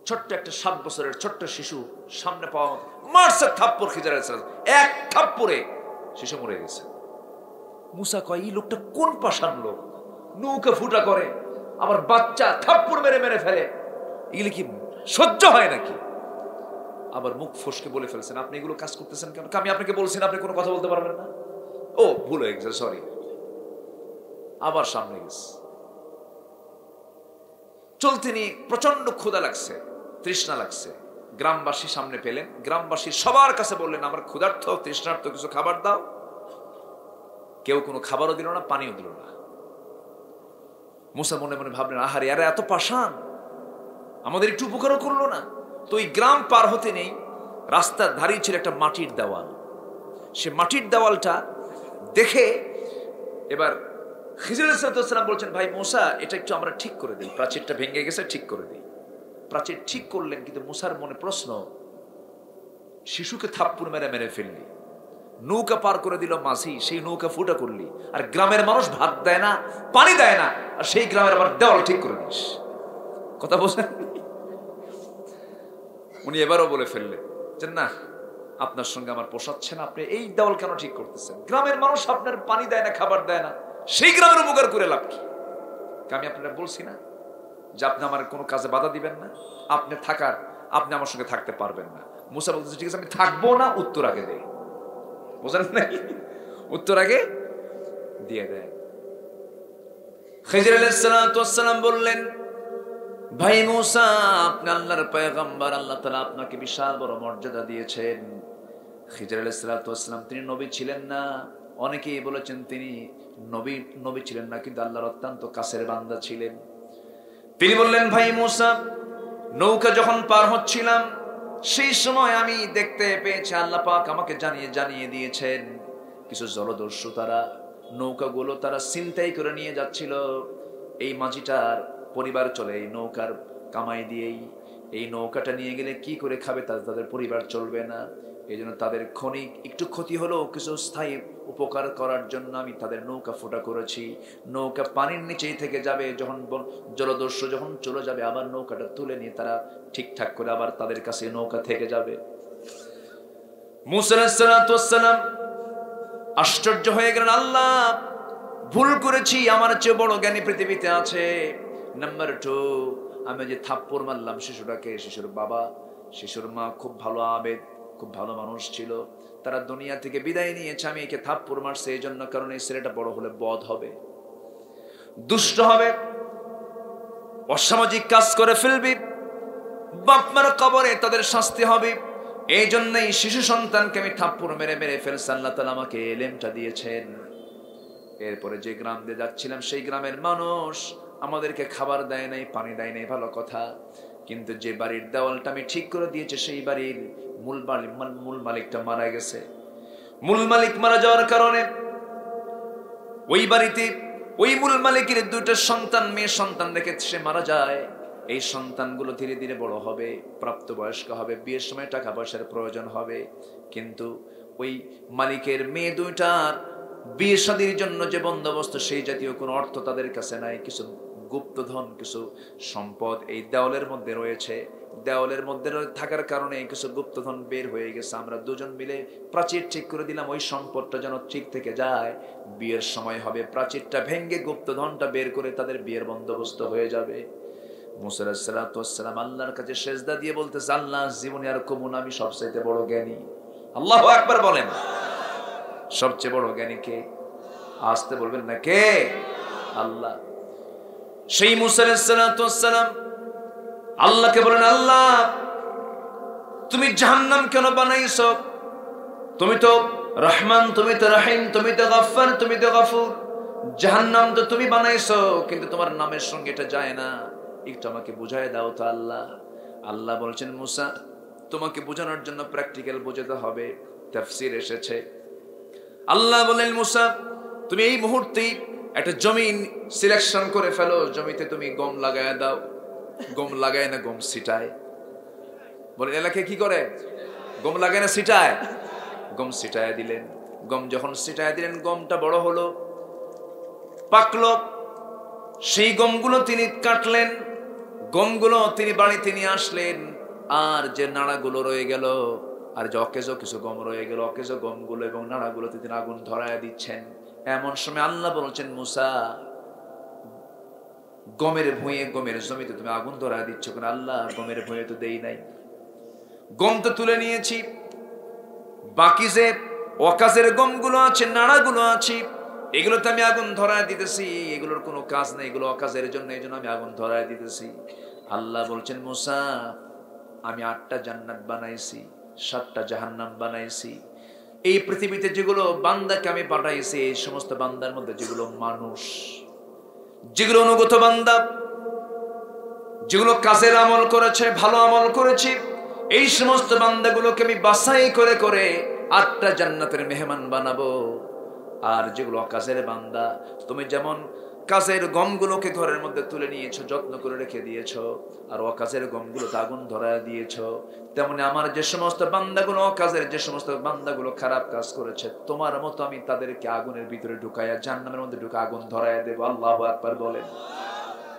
ছোট্ট একটা 7 বছরের ছোট্ট শিশু সামনে পাওয়া মারছে থাপ্পড়। খিজির আলাইহিস সালাম এক থাপ্পড়ে শিশু মরে গেছে। মুসা কয়, এই লোকটা কোন পাষাণ লোক, নৌকা ফুটা করে, আবার বাচ্চা থাপ্পড় মেরে মেরে ফেলে, এগুলি কি সহ্য হয় নাকি? আবার মুখ ফসকে বলে ফেলছেন, আপনি এগুলো কাজ করতেছেন কেন? আমি আপনাকে বলছি না আপনি কোনো কথা বলতে পারবেন না। ও ভুল হয়ে গেছে, সরি। আবার সামনে গেছে। চলতে নিয়ে প্রচন্ড ক্ষুধা লাগছে, তৃষ্ণা লাগছে। গ্রামবাসী সামনে পেলেন, গ্রামবাসী সবার কাছে বললেন আমার ক্ষুধার্থ, তৃষ্ণার্থ, কিছু খাবার দাও। কেউ কোনো খাবারও দিল না, পানিও দিল না। মুসা মনে মনে ভাবলেন, আহারে আরে এত পাষাণ, আমাদের একটু উপকারও করলো না। তো ওই গ্রাম পার হতে নেই, রাস্তার ধারেই ছিল একটা মাটির দেওয়াল। সে মাটির দেওয়ালটা দেখে এবার খিজির আলাইহিস সালাম বলছেন, ভাই মুসা, এটা একটু আমরা ঠিক করে দিই, প্রাচীরটা ভেঙে গেছে, ঠিক করে দিই। প্রাচীর ঠিক করলেন, কিন্তু মুসার মনে প্রশ্ন, শিশুকে থাপ্পড় মেরে মেরে ফেললি, নৌকা পার করে দিল মাঝি, সেই নৌকা ফুটা করলি, আর গ্রামের মানুষ ভাত দেয় না, পানি দেয় না, আর সেই গ্রামের আবার দেওয়াল ঠিক করে দিস। কথা বলছেন। উনি এবারও বলে ফেললেন যে না, আপনার সঙ্গে আমার পোষাচ্ছে না, আপনি এই দেওয়াল কেন ঠিক করতেছেন? গ্রামের মানুষ আপনার পানি দেয় না, খাবার দেয় না, সেই গ্রামের উপকার করে লাভ কি? আমি আপনারা বলছি না যে আপনি আমার কোনো কাজে বাধা দিবেন না, আপনি আমার সঙ্গে থাকতে পারবেন না। মুসা বলতেছে, ঠিক আছে আমি থাকবো না, উত্তর আগে দেয়। বুঝলেন নাকি? উত্তর আগে দিয়ে দেয়। খিজির আলাইহিস সালাম বললেন, ভাই মুসা, আপনি আল্লাহর পয়গম্বর, আল্লাহ তাআলা আপনাকে বিশাল বড় মর্যাদা দিয়েছেন। খিজির আলাইহিস সালাম তিনি নবী ছিলেন না, অনেকেই বলেছেন তিনি নবী ছিলেন না, কিন্তু আল্লাহর অত্যন্ত কাছের বান্দা ছিলেন। তিনি বললেন, ভাই মুসা, নৌকা যখন পার হচ্ছিলাম সেই সময় আমি দেখতে পেয়েছি, আল্লাহ পাক আমাকে জানিয়ে দিয়েছেন কিছু জলদস্যু তারা নৌকাগুলো তারা ছিনতাই করে নিয়ে যাচ্ছিল। এই মাঝিটার পরিবার চলে এই নৌকার কামাই দিয়েই। এই নৌকাটা নিয়ে গেলে কি করে খাবে, তাদের পরিবার চলবে না। এই জন্য তাদের ক্ষণিক একটু ক্ষতি হলেও কিছু স্থায়ী উপকার করার জন্য আমি তাদের নৌকা ফোটা করেছি। নৌকা পানির নিচেই থেকে যাবে, যখন জলদস্যু যখন চলে যাবে আবার নৌকাটা তুলে নিয়ে তারা ঠিকঠাক করে আবার তাদের কাছে নৌকা থেকে যাবে। মুসা আলাইহিস সালাম আশ্চর্য হয়ে গেলেন, আল্লাহ ভুল করেছি, আমার চেয়ে বড় জ্ঞানী পৃথিবীতে আছে। নাম্বার 2, আমি যে থাপ্পড় মারলাম শিশুটাকে, শিশুর বাবা শিশুর মা খুব ভালো আবেদ, খুব ভালো মানুষ ছিল, তারা দুনিয়া থেকে বিদায় নিয়েছে। আমি একে থাপ্পড় মারছি এই জন্য, কারণ এই ছেলেটা বড় হলে বদ হবে, দুষ্ট হবে, অসামাজিক কাজ করে ফেলবি, বাপ মার কবরে তাদের শাস্তি হবে। এই জন্যই শিশু সন্তানকে আমি থাপ্পড় মেরে মেরে ফেলছি। আল্লাহ তাআলা আমাকে এলেমটা দিয়েছেন। এরপরে যে গ্রাম দিয়ে যাচ্ছিলাম সেই গ্রামের মানুষ আমাদেরকে খাবার দেয় নাই, পানি দেয় নাই, ভালো কথা, কিন্তু যে বাড়ির দেওয়ালটা আমি ঠিক করে দিয়েছি সেই বাড়ির মূল মালিকটা মারা গেছে। মূল মালিক মারা যাওয়ার কারণে ওই বাড়িতে ওই মূল মালিকের 2টা সন্তান, মেয়ে সন্তান রেখে সে মারা যায়। এই সন্তানগুলো ধীরে ধীরে বড় হবে, প্রাপ্তবয়স্ক হবে, বিয়ের সময় টাকা পয়সার প্রয়োজন হবে, কিন্তু ওই মালিকের মেয়ে 2টার বিয়ে শাদীর জন্য যে বন্দোবস্ত সেই জাতীয় কোনো অর্থ তাদের কাছে নাই। কিছু গুপ্তধন, কিছু সম্পদ এই দেওয়ালের মধ্যে রয়েছে। দেওয়ালের মধ্যে থাকার কারণে কিছু গুপ্তধন বের হয়ে গেছে। আমরা দুজন মিলে প্রাচীর ঠিক করে দিলাম, ওই সম্পদটা যেন ঠিক থেকে যায়। বিয়ের সময় হবে, প্রাচীরটা ভেঙে গুপ্তধনটা বের করে তাদের বিয়ের বন্দোবস্ত হয়ে যাবে। মুসা আলাইহিস সালাম আল্লাহর কাছে সেজদা দিয়ে বলতেছে, আল্লাহ জীবনে আর কমুন, আমি সবচেয়ে বড় জ্ঞানী। আল্লাহু আকবার বলেন। সবচেয়ে বড় জ্ঞানী কে? আসতে বলবেন না, কে? আল্লাহ। সেই মুসা আলাইহিস সালাম আল্লাহকে বলেন, আল্লাহ তুমি জাহান্নাম কেন বানাইছো? তুমি তো রহমান, তুমি তো রহিম, তুমি তো গফফার, তুমি তো গফুর। জাহান্নাম তো তুমি বানাইছো, কিন্তু তোমার নামের সঙ্গে এটা যায় না, একটু আমাকে বুঝায় দাও তো আল্লাহ। আল্লাহ বলছেন, মুসা তোমাকে বোঝানোর জন্য প্র্যাকটিক্যাল বোঝাতে হবে। তাফসীর এসেছে, আল্লাহ বলেন, মুসা তুমি এই মুহূর্তেই একটা জমি সিলেকশন করে ফেলো, জমিতে তুমি গম লাগায় দাও। গম লাগায় না, গম ছিটায়। বলেন এলাকায় কি করে? গম লাগায় না ছিটায়? গম ছিটায় দিলেন। গম যখন ছিটায় দিলেন, গমটা বড় হলো, পাকলো। সেই গমগুলো তিনি কাটলেন, গমগুলো তিনি বাড়িতে নিয়ে আসলেন। আর যে নাড়াগুলো রয়ে গেল, আর যে অকেজো কিছু গম রয়ে গেল, অকেজো গমগুলো এবং নাড়াগুলোতে তিনি আগুন ধরায় দিচ্ছেন। এমন সময় আল্লাহ বলছেন, মুসা গমের ভুঁয়ে, গমের জমিতে তুমি আগুন ধরায় দিচ্ছ কেন? আল্লাহ গমের ভুঁয়ে তো দেই নাই, গম তো তুলে নিয়েছি, বাকি যে অকাজের গমগুলো আছে, নাড়াগুলো আছে, এগুলোতে আমি আগুন ধরায় দিতেছি, এগুলোর কোনো কাজ নেই, এগুলো অকাজের জন্য, এই জন্য আমি আগুন ধরায় দিতেছি। আল্লাহ বলছেন, মুসা আমি 8টা জান্নাত বানাইছি, 7টা জাহান্নাম বানাইছি। এই পৃথিবীতে যেগুলো বান্দাকে আমি পাঠাইছি, এই সমস্ত বান্দার মধ্যে যেগুলো মানুষ, যেগুলো অনুগত বান্দা, যেগুলো কাজের আমল করেছে, ভালো আমল করেছে, এই সমস্ত বান্দাগুলোকে আমি বাছাই করে করে 8টা জান্নাতের মেহমান বানাবো। আর যেগুলো অকাজের বান্দা, তুমি যেমন কাজের গমগুলোকে ঘরের মধ্যে তুলে নিয়েছো, যত্ন করে রেখে দিয়েছো, আর অকাজের গমগুলোতে আগুন ধরায় দিয়েছো, তেমনি আমার যে সমস্ত বান্দাগুলো অকাজের, যে সমস্ত বান্দাগুলো খারাপ কাজ করেছে, তোমার মতো আমি তাদেরকে আগুনের ভিতরে ঢুকাইয়া জাহান্নামের মধ্যে ঢুকে আগুন ধরাইয়া দেবো। আল্লাহু আকবার বলেন।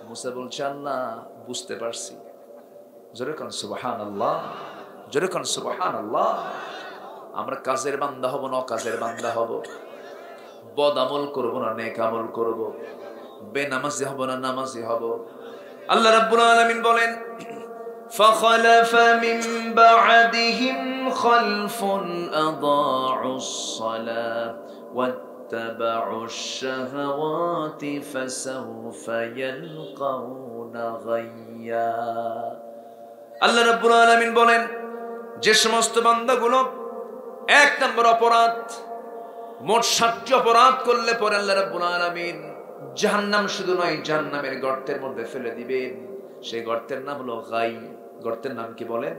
মুসা বলছে, আল্লাহ বুঝতে পারছি। জোরে কোন সুবহানাল্লাহ, জোরে কোন সুবহানাল্লাহ। আমরা কাজের বান্দা হব না অকাজের বান্দা হব, বদ আমল করবো না নেক আমল করবো, বেনামাজি হব না নামাজি হব। আল্লাহ রাব্বুল আলামিন বলেন, فخلف من بعدهم خلف أضاعوا الصلاة واتبعوا الشهوات فسوف يلقون غيا। আল্লাহ রাব্বুল আলামিন বলেন, যে সমস্ত বান্দাগুলো 1 নম্বর অপরাধ, মোট 7টি অপরাধ করলে পরে আল্লাহ রাব্বুল আলামিন জাহান্নাম শুধু নয়, জাহান্নামের গর্তের মধ্যে ফেলে দিবেন। সেই গর্তের নাম হলো গাই। গর্তের নাম কি বলেন?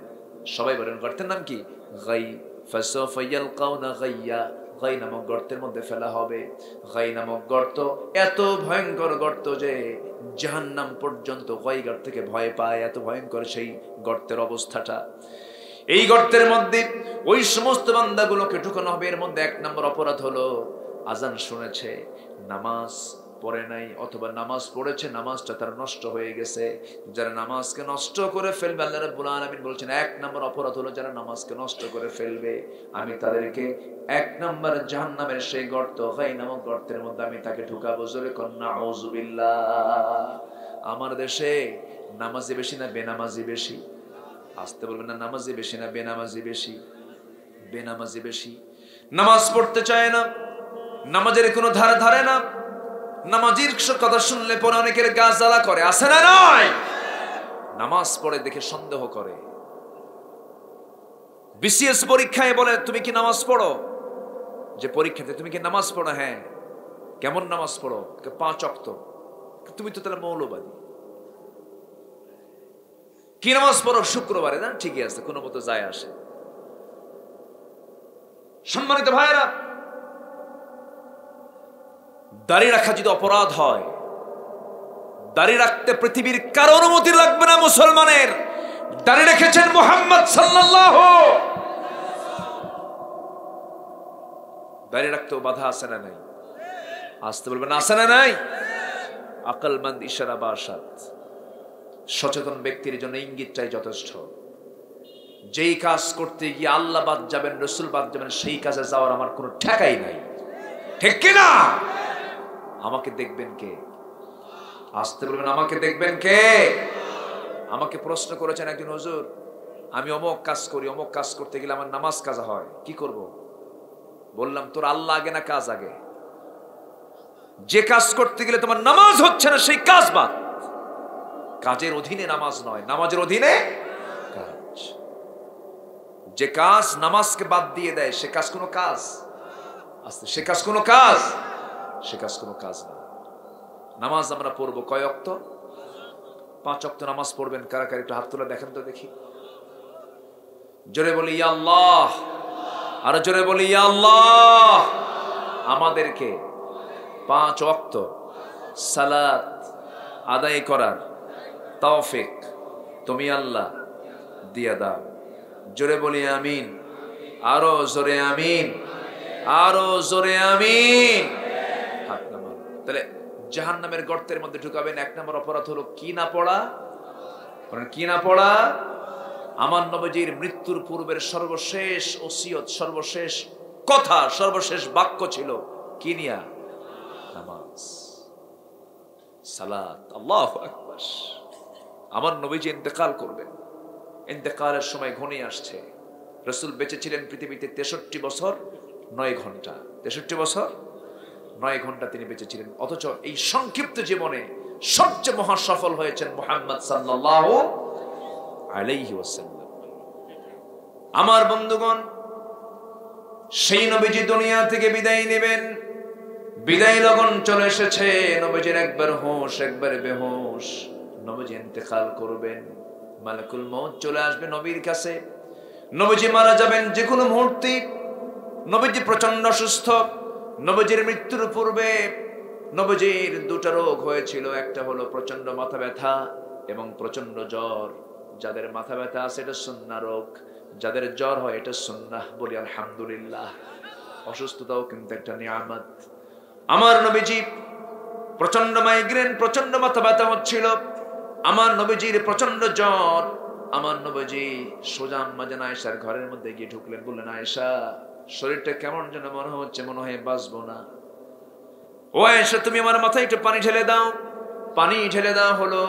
সবাই বলেন, গর্তের নাম কি? গাই। ফাসাফা ইয়ালকাউনা গাইয়া। গাই নামক গর্তের মধ্যে ফেলা হবে। গাই নামক গর্ত এত ভয়ঙ্কর গর্ত যে জাহান্নাম পর্যন্ত গাই গর্ত থেকে ভয় পায়, এত ভয়ঙ্কর সেই গর্তের অবস্থাটা। এই গর্তের মধ্যে ওই সমস্ত বান্দাগুলোকে ঢুকানো হবে। এর মধ্যে 1 নম্বর অপরাধ হলো আজান শুনেছে, নামাজ পড়ে নাই, অথবা নামাজ পড়েছে, নামাজটা তার নষ্ট হয়ে গেছে। যারা নামাজকে নষ্ট করে ফেলবে, আল্লাহ রাব্বুল আলামিন বলছেন 1 নম্বর অপরাধ হলো যারা নামাজকে নষ্ট করে ফেলবে, আমি তাদেরকে 1 নম্বর জাহান্নামের সেই গর্ত, গাই নামক গর্তের মধ্যে আমি তাকে ঢুকাবো। জোরে কোন নাউযুবিল্লাহ। আমার দেশে নামাজি বেশি না বেনামাজি বেশি? আসতে বলবেন না, নামাজি বেশি না বেনামাজি বেশি? বেনামাজি বেশি। নামাজ পড়তে চায় না, নামাজের কোনো ধারে ধারে না, নামাজির কথা শুনলে পরে অনেকের গা জ্বালা করে, আছে না নয়? নামাজ পড়ে দেখে সন্দেহ করে। বিসিএস পরীক্ষায় বলে, তুমি কি নামাজ পড়ো? যে পরীক্ষাতে, তুমি কি নামাজ পড়ো? হ্যাঁ। কেমন নামাজ পড়ো? 5 ওয়াক্ত। তুমি তো তাহলে মৌলবাদী। কি নামাজ পড়ো? শুক্রবারে। না, ঠিকই আছে, কোনো মতো যায় আসে। সম্মানিত ভাইরা, দাড়ি রাখা যদি অপরাধ হয়, দাড়ি রাখতে পৃথিবীর কারো অনুমতি লাগবে না। মুসলমানের দাড়ি রেখেছেন মুহাম্মদ সাল্লাল্লাহু। দাড়ি রাখতেও বাধা আছে না নাই? আসতে বলবেন, আছে না নাই? আকলমন্দ ইশারা বাসাত। সচেতন ব্যক্তির জন্য ইঙ্গিতটাই যথেষ্ট। যেই কাজ করতে গিয়ে আল্লাহ বাদ যাবেন, রসুল বাদ যাবেন, সেই কাজে যাওয়ার আমার কোনো ঠেকাই নাই। ঠিক কিনা? আমাকে দেখবেন কে? আসতে বলবেন, আমাকে দেখবেন কে? আমাকে প্রশ্ন করেছেন একজন, হুজুর আমি অমুক কাজ করি, অমুক কাজ করতে গেলে আমার নামাজ কাজা হয়, কি করব? বললাম, তোর আল্লাহ আগে না কাজ আগে? যে কাজ করতে গেলে তোমার নামাজ হচ্ছে না, সেই কাজ বাদ। কাজের অধীনে নামাজ নয়, নামাজের অধীনে কাজ। যে কাজ নামাজকে বাদ দিয়ে দেয়, সে কাজ কোনো কাজ? আস্তে, সে কাজ কোনো কাজ? সে কাজ কোনো কাজ না। নামাজ আমরা পড়বো কয় ওয়াক্ত? 5 ওয়াক্ত নামাজ পড়বেন। কারা কারা একটু হাত তুলে দেখেন তো দেখি। জোরে বলি ইয়া আল্লাহ, আর জোরে বলি ইয়া আল্লাহ। আমাদেরকে 5 ওয়াক্ত সালাত আদায় করার তৌফিক তুমি আল্লাহ দিয়া দাও। জোরে বলি আমিন, আরো জোরে আমিন, আরো জোরে আমিন। হাত নামান। তাহলে জাহান্নামের গর্তের মধ্যে ঢুকাবেন। 1 নম্বর অপরাধ হলো কি না পড়া? কি না পড়া? আমার নবীজির মৃত্যুর পূর্বের সর্বশেষ ওসিয়ত, সর্বশেষ কথা, সর্বশেষ বাক্য ছিল কি নিয়া? নামাজ, সালাত। আল্লাহু আকবার। আমার নবীজি ইন্তেকাল করবেন, ইন্তেকালের সময় ঘনিয়ে আসছে। রাসূল বেঁচে ছিলেন পৃথিবীতে 63 বছর 9 ঘন্টা। 63 বছর 9 ঘন্টা তিনি বেঁচে ছিলেন, অথচ এই সংক্ষিপ্ত জীবনে সবচেয়ে মহা সফল হয়েছেন মুহাম্মদ সাল্লাল্লাহু আলাইহি ওয়াসাল্লাম। আমার বন্ধুগণ, সেই নবীজি দুনিয়া থেকে বিদায় নেবেন, বিদায় লগন চলে এসেছে। নবীজির একবার হুঁশ একবার বেহুশ, নবীজি ইন্তেকাল করবেন, মালাকুল মউত চলে আসবে নবীর কাছে। নবীজি মারা যাবেন যে কোনো মুহূর্তে। নবীজি প্রচন্ড অসুস্থ। নবীজির মৃত্যুর পূর্বে নবীজির দুটো রোগ হয়েছিল, একটা হলো প্রচন্ড মাথা ব্যথা এবং প্রচন্ড জ্বর। যাদের মাথা ব্যথা আছে এটা সুন্নাহ রোগ, যাদের জ্বর হয় এটা সুন্নাহ। বলি আলহামদুলিল্লাহ। অসুস্থতাও কিন্তু একটা নিয়ামত। আমার নবীজি প্রচন্ড মাইগ্রেন, প্রচন্ড মাথা ব্যথা হচ্ছিল। আমার নবীজির প্রচন্ড জ্বর। আমার নবীজি সোজা আম্মা জান আয়েশার ঘরের মধ্যে গিয়ে ঢুকলেন, বললেন, আয়েশা, শরীরটা কেমন যেন মনে হচ্ছে, মনে হয় বাঁচবো না। ও আয়েশা, তুমি আমার মাথায় একটু পানি ঢেলে দাও। পানি ঢেলে দেওয়া হলো।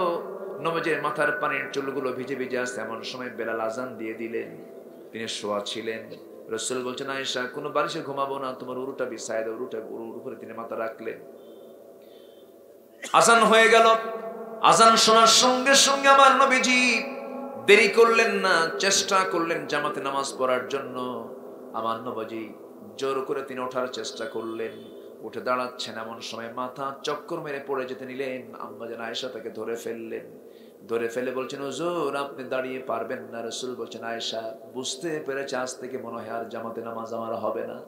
নবীজির মাথার পানির চুলগুলো ভিজে ভিজে আসছে। এমন সময় বেলাল আজান দিয়ে দিলেন। তিনি শোয়া ছিলেন। রাসূল বলছেন, আয়েশা, কোনো বালিশে ঘুমাবো না, তোমার উরুটা বিছায় দাও। উরুর উপরে তিনি মাথা রাখলেন। আজান হয়ে গেল। আজান শোনার সঙ্গে সঙ্গে আমার নবীজি দেরি করলেন না, চেষ্টা করলেন জামাতে নামাজ পড়ার জন্য। আমার নবীজি জোর করে তিনি ওঠার চেষ্টা করলেন, উঠে দাঁড়াচ্ছেন। এমন সময় মাথা চক্কর মেরে পড়ে যেতে নিলেন। আম্মা জান আয়েশা তাকে ধরে ফেললেন। ধরে ফেলে বলছেন, হুজুর, আপনি দাঁড়িয়ে পারবেন না। রাসূল বলছেন, আয়েশা, বুঝতে পেরেছে আজ থেকে মনে হয় আর জামাতে নামাজ আমার হবে না,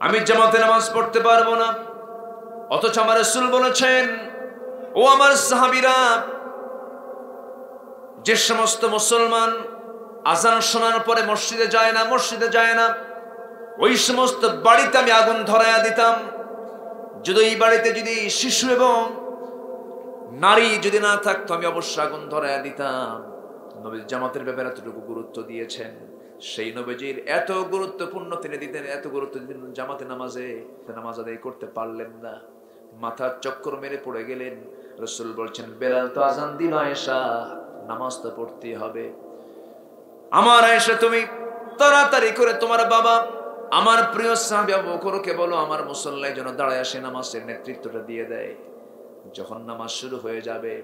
আমি জামাতে নামাজ পড়তে পারবো না। অথচ আমার রাসূল বলেছেন, ও আমার সাহাবীরা, যে সমস্ত মুসলমান আজান শোনার পরে মসজিদে যায় না, ওই সমস্ত বাড়িতে আমি আগুন ধরায়া দিতাম। যদি এই বাড়িতে যদি শিশু এবং নারী যদি না থাকতো, আমি অবশ্যই আগুন ধরায়া দিতাম। নবী জামাতের ব্যাপারে এতটুকু গুরুত্ব দিয়েছেন। সেই নবীজির এত গুরুত্বপূর্ণ তিনি দিতেন, এত গুরুত্ব দিতেন জামাতে নামাজে, নামাজ আদায় করতে পারলেন না, মাথা চক্কর মেরে পড়ে গেলেন। রাসূল বলছেন, বেলাল তো আজান দিল, আয়েশা, নামাজ তো পড়তেই হবে। আমার আয়েশা, তুমি তাড়াতাড়ি করে তোমার বাবা আমার প্রিয় সাহাবী আবু বকরকে বলো আমার মুসল্লায় যেন দাঁড়ায় আসে, নামাজের নেতৃত্বটা দিয়ে দেয়। যখন নামাজ শুরু হয়ে যাবে,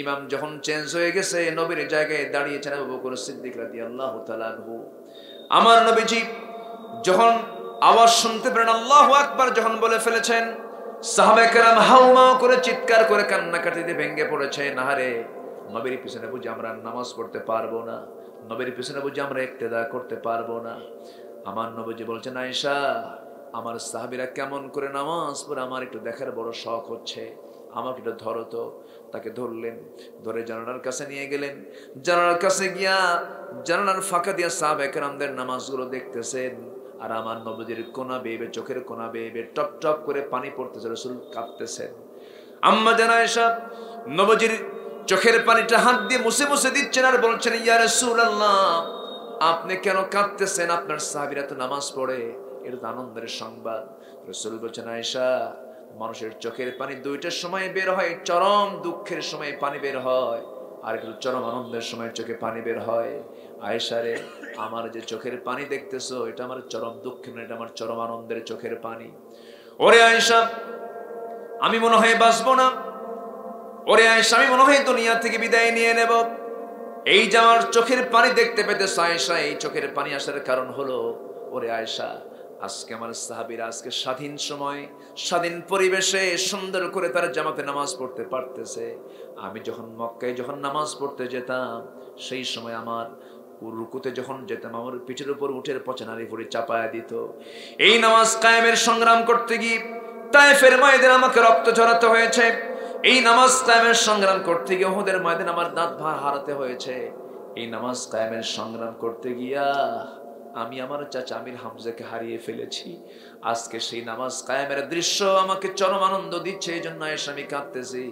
ইমাম যখন চেঞ্জ হয়ে গেছে, নবীর জায়গায় দাঁড়িয়েছেন আবু বকর সিদ্দিক রাদিয়াল্লাহু তাআলা আনহু। আমার নবীজি যখন আওয়াজ শুনতে পেলেন, আল্লাহু আকবার যখন বলে ফেলেছেন, সাহাবায়ে কেরাম হাউমাউ করে চিৎকার করে কান্নাকাটিতে ভেঙে পড়েছে। নাহারে, নবীর পিছনে বুঝি আমরা নামাজ পড়তে পারবো না, নবীর পিছনে বুঝি আমরা ইক্তেদা করতে পারবো না। আমার নবীজি বলছেন, আয়েশা, আমার সাহাবীরা কেমন করে নামাজ পড়ে আমার একটু দেখার বড় শখ হচ্ছে, আমাকে একটু ধরো তো। তাকে ধরলেন, ধরে জানালার কাছে নিয়ে গেলেন। জানালার কাছে গিয়া জানালার ফাঁকা দিয়া সাহাবায়ে কেরামদের নামাজগুলো দেখতেছেন। আর আমার নবীজির কোনা বেয়ে, চোখের কোনা বেয়ে টপ টপ করে পানি পড়তেছে। রাসূল কাঁদতেছেন। আম্মা জান আয়েশা নবীজির চোখের পানিটা হাত দিয়ে মুছে মুছে দিচ্ছেন আর বলছেন, ইয়া রাসূলুল্লাহ, আপনি কেন কাঁদতেছেন? আপনার সাহাবীরা তো নামাজ পড়ে, এটা তো আনন্দের সংবাদ। রাসূল বলছেন, আয়েশা, মানুষের চোখের পানি দুইটার সময় বের হয়, চরম দুঃখের সময় পানি বের হয়, আর একটু চরম আনন্দের সময় চোখে পানি বের হয়। আয়েশা রে, আমার যে চোখের পানি দেখতেছো, এটা আমার চরম দুঃখের না, এটা আমার চরম আনন্দের চোখের পানি। ওরে আয়েশা, আমি মনে হয় বাঁচবো না। ওরে আয়েশা, আমি মনে হয় দুনিয়া থেকে বিদায় নিয়ে নেব। এই যে আমার চোখের পানি দেখতে পেতেছ আয়েশা, এই চোখের পানি আসার কারণ হলো, ওরে আয়েশা, আজকে আমার সাহাবীরা আজকে স্বাধীন সময়, স্বাধীন পরিবেশে সুন্দর করে তারা জামাতে নামাজ পড়তে পারতেছে। আমি যখন মক্কায় যখন নামাজ পড়তে যেতাম, সেই সময় আমার রুকুতে যখন যেতাম, আমার পিঠের উপর উটের পচা নারী ভরে চাপায়া দিত। এই নামাজ কায়েমের সংগ্রাম করতে গিয়ে তায়েফের ময়দানে আমাকে রক্ত ঝরাতে হয়েছে। এই নামাজ কায়েমের সংগ্রাম করতে গিয়ে উহুদের ময়দানে আমার দাঁত ভার হারাতে হয়েছে। এই নামাজ কায়েমের সংগ্রাম করতে গিয়া আমি আমার চাচা আমির হামজাকে হারিয়ে ফেলেছি। আজকে সেই নামাজ কায়েমের দৃশ্য আমাকে চরম আনন্দ দিচ্ছে, এই জন্য আয়েশা আমি কাঁদতেছি।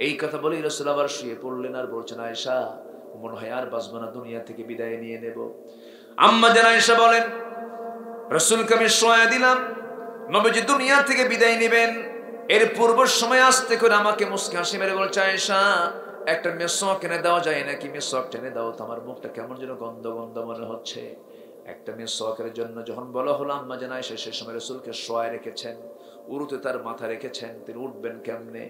এই কথা বলেই রাসূল আবার শুয়ে পড়লেন আর বলছেন, আয়েশা, মনে হয় আর বাঁচবো না, দুনিয়া থেকে বিদায় নিয়ে নেব। আম্মা জান আয়েশা বলেন, রাসূলকে আমি শোয়া দিলাম, নবীজি দুনিয়া থেকে বিদায় নেবেন। এর পূর্ব সময় আসতে করে আমাকে মুস্কি হাসি মেরে বলছে, আয়েশা, একটা মেসওয়াক এনে দেওয়া যায় নাকি? মেসওয়াক টেনে দাও তো, আমার মুখটা কেমন যেন গন্ধ গন্ধ মনে হচ্ছে। একটা মেসওয়াকের জন্য যখন বলা হলো, আম্মা জান আয়েশা সে সময় রাসূলকে শোয়ায় রেখেছেন। উরুতে তার মাথা রেখেছেন, তিনি উঠবেন কেমনে?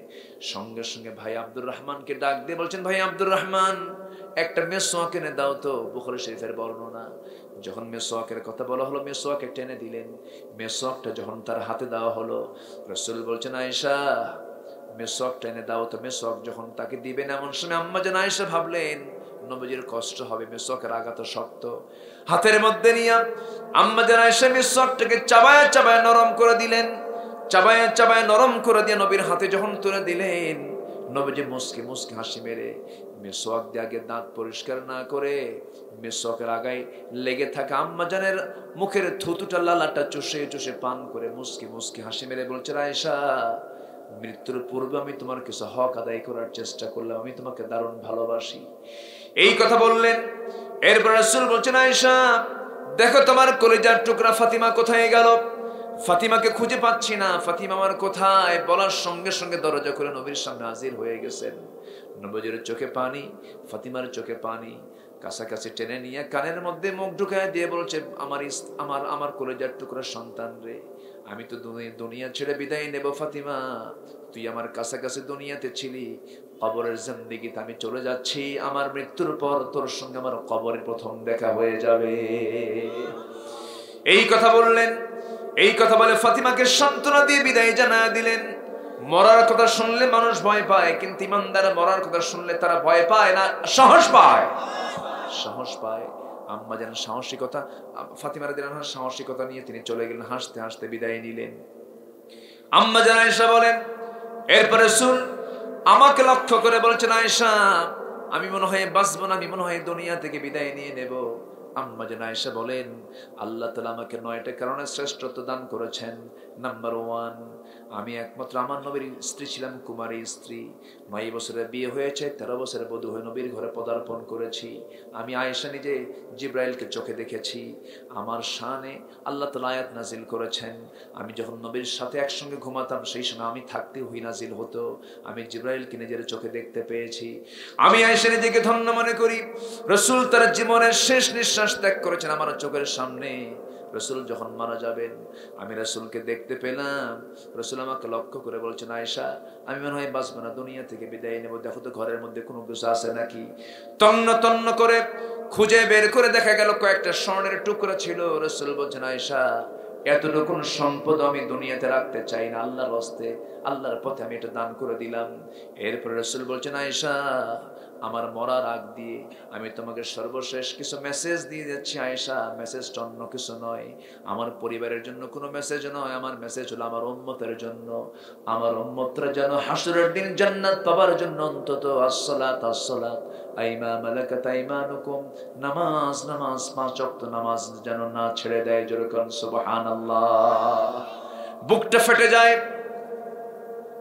সঙ্গে সঙ্গে ভাই আব্দুর রহমানকে ডাক দিয়ে বলছেন, ভাই আব্দুর রহমান, একটা মেসওয়াক এনে দাও তো। বুখারী শরীফের বর্ণনা। যখন মেসওয়াকের কথা বলা হলো, মেসওয়াকে টেনে দিলেন। মেসওয়াকটা যখন তার হাতে দেওয়া হলো, রাসূল বলছেন, আয়েশা মেসওয়াক টেনে দাও তো। মেসওয়াক যখন তাকে দিবেন, এমন সময় আম্মা জান আয়েশা ভাবলেন নবীজির কষ্ট হবে, মেসওয়াকের আঘাত শক্ত। হাতের মধ্যে নিয়ে আম্মা জান আয়েশা মেসওয়াকটাকে চাবায়া চাবায়া নরম করে দিলেন। চাবায়া চাবায়া নরম করে দিয়ে নবীর হাতে যখন তুলে দিলেন, নবীজি মুস্কি মুস্কি হাসি মেরে মেসওয়াক দিয়ে আগে দাঁত পরিষ্কার না করে মেসওয়াকের আগায় লেগে থাকা আম্মা জানের মুখের থুতুটা লালাটা চুষে চুষে পান করে মুস্কি মুস্কি হাসি মেরে বলছে, আয়েশা মৃত্যুর পূর্বে আমি তোমার কিছু হক আদায় করার চেষ্টা করলাম, আমি তোমাকে দারুণ ভালোবাসি। এই কথা বললেন। এরপর রাসূল বলছেন, আয়েশা দেখো তোমার কলিজার টুকরা ফাতিমা কোথায় গেল? ফাতিমাকে খুঁজে পাচ্ছি না, ফাতিমা আমার কোথায়? বলার সঙ্গে সঙ্গে দরজা করে নবীর সামনে হাজির হয়ে গেছেন। নবীর চোখে পানি, ফাতিমার চোখে পানি। কাছাকাছি টেনে নিয়ে কানের মধ্যে মুখ ঢুকায় দিয়ে বলছে, আমার কলিজার টুকরা সন্তান রে, আমি তো দুনিয়া ছেড়ে বিদায় নেব ফাতিমা, তুই আমার কাছাকাছি দুনিয়াতে ছিলি, কবরের জিন্দেগিতে আমি চলে যাচ্ছি, আমার মৃত্যুর পর তোর সঙ্গে আমার কবরের প্রথম দেখা হয়ে যাবে। এই কথা বললেন। এই কথা বলে ফাতিমাকে সান্ত্বনা দিয়ে বিদায় জানায় দিলেন। মরার কথা শুনলে মানুষ ভয় পায়, কিন্তু ইমানদার মরার কথা শুনলে তারা ভয় পায় না, সাহস পায়। সাহস পায়। আম্মা যেন সাহসিকতা, ফাতিমা রাদিয়াল্লাহু আনহা সাহসিকতা নিয়ে তিনি চলে গেলেন, হাসতে হাসতে বিদায় নিলেন। আম্মা জান আয়েশা বলেন, এরপর রাসূল আমাকে লক্ষ্য করে বলছেন, আয়েশা আমি মনে হয় বাঁচবো না, আমি মনে হয় দুনিয়া থেকে বিদায় নিয়ে নেব। আম্মা জান আয়েশা বলেন, আল্লাহ তাআলা আমাকে 9টা কারণে শ্রেষ্ঠত্ব দান করেছেন। নাম্বার 1, আমি একমাত্র আমার নবীর স্ত্রী ছিলাম, কুমারী স্ত্রী। 9 বছরে বিয়ে হয়েছে, 13 বছরে বধূ হয়ে নবীর ঘরে পদার্পণ করেছি। আমি আয়েশা নিজে জিব্রাইলকে চোখে দেখেছি। আমার শানে আল্লাহ তাআলা আয়াত নাজিল করেছেন। আমি যখন নবীর সাথে একসঙ্গে ঘুমাতাম, সেই সময় আমি থাকতে ওহী নাজিল হতো। আমি জিব্রাইলকে নিজের চোখে দেখতে পেয়েছি। আমি আয়েশা নিজেকে ধন্য মনে করি। রাসূল তার জীবনের শেষ নিঃশ্বাস ত্যাগ করেছেন আমার চোখের সামনে। রাসূল যখন মারা যাবেন, আমি রাসূলকে দেখতে পেলাম। রাসূল আমাকে লক্ষ্য করে বলছেন, আয়েশা আমি মনে হয় বাঁচব না, দুনিয়া থেকে বিদায় নেব, দেখো তো ঘরের মধ্যে কোনো কিছু আছে নাকি। তন্ন তন্ন করে খুঁজে বের করে দেখা গেল কয়েকটা স্বর্ণের টুকরা ছিল। রাসূল বলছেন, আয়েশা এতটুকু সম্পদ আমি দুনিয়াতে রাখতে চাই না, আল্লাহর হস্তে আল্লাহর পথে আমি এটা দান করে দিলাম। এরপর রাসূল বলছেন, আয়েশা আমার মরার আগ দিয়ে আমি তোমাকে সর্বশেষ কিছু মেসেজ দিয়ে যাচ্ছি আয়েশা। মেসেজটা অন্য কিছু নয়, আমার পরিবারের জন্য কোনো মেসেজ নয়, আমার মেসেজ হলো আমার উম্মতের জন্য। আমার উম্মতরা যেন হাসরের দিন জান্নাত পাবার জন্য অন্তত আসসালাত আসসালাত আইমা মালাকাত আইমানুকুম, নামাজ নামাজ 5 ওয়াক্ত নামাজ যেন না ছেড়ে দেয়। জোরে কোন সুবহানাল্লাহ। বুকটা ফেটে যায়,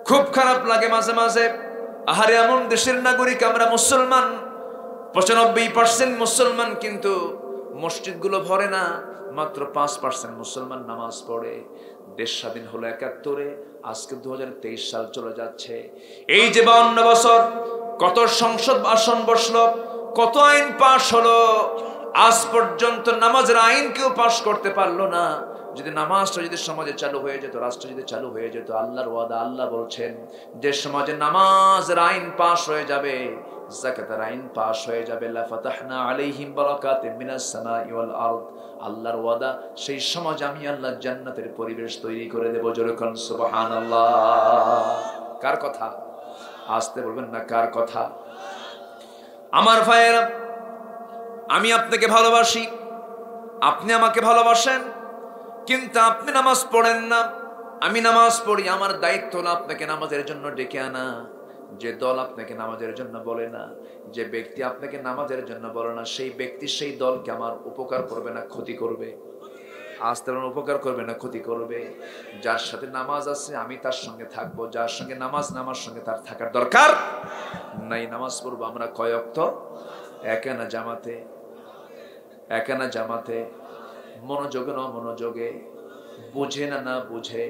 খুব খারাপ লাগে মাঝে মাঝে। আহারে এমন দেশের নাগরিক আমরা, মুসলমান, 95% মুসলমান, কিন্তু মসজিদগুলো ভরে না, মাত্র 5% মুসলমান নামাজ পড়ে। দেশ স্বাধীন হলো 71-এ, আজকে 2023 সাল চলে যাচ্ছে। এই যে 52 বছর, কত সংসদ আসন বসলো, কত আইন পাশ হলো, আজ পর্যন্ত নামাজের আইন কেউ পাশ করতে পারলো না। যদি নামাজটা যদি সমাজে চালু হয়ে যেত, রাষ্ট্র যদি চালু হয়ে যেত, আল্লাহর ওয়াদা, আল্লাহ বলছেন যে সমাজে নামাজের আইন পাশ হয়ে যাবে, যাকাতের আইন পাশ হয়ে যাবে, লা ফাতাহনা আলাইহিম বারাকাতিন মিনাস সামাই ওয়াল আরদ, আল্লাহর ওয়াদা, সেই সমাজ আমি আল্লাহ জান্নাতের পরিবেশ তৈরি করে দেব। জোরে কোন সুবহানাল্লাহ। কার কথা? আসতে বলবেন না, কার কথা? আমার ভাইয়েরা, আমি আপনাকে ভালোবাসি, আপনি আমাকে ভালোবাসেন, কিন্তু আপনি নামাজ পড়েন না, আমি নামাজ পড়ি। আমার দায়িত্ব হলো আপনাকে নামাজের জন্য ডেকে আনা। যে দল আপনাকে নামাজের জন্য বলে না, যে ব্যক্তি আপনাকে নামাজের জন্য বলে না, সেই ব্যক্তি সেই দলকে আমার উপকার করবে না ক্ষতি করবে? আজ তেমন উপকার করবে না ক্ষতি করবে? যার সাথে নামাজ আছে আমি তার সঙ্গে থাকবো, যার সঙ্গে নামাজ না আমার সঙ্গে তার থাকার দরকার নাই। নামাজ পড়বো আমরা কয় ওয়াক্ত? একানা জামাতে, একানা জামাতে, মনোযোগে না মনোযোগে, বুঝে না না বুঝে,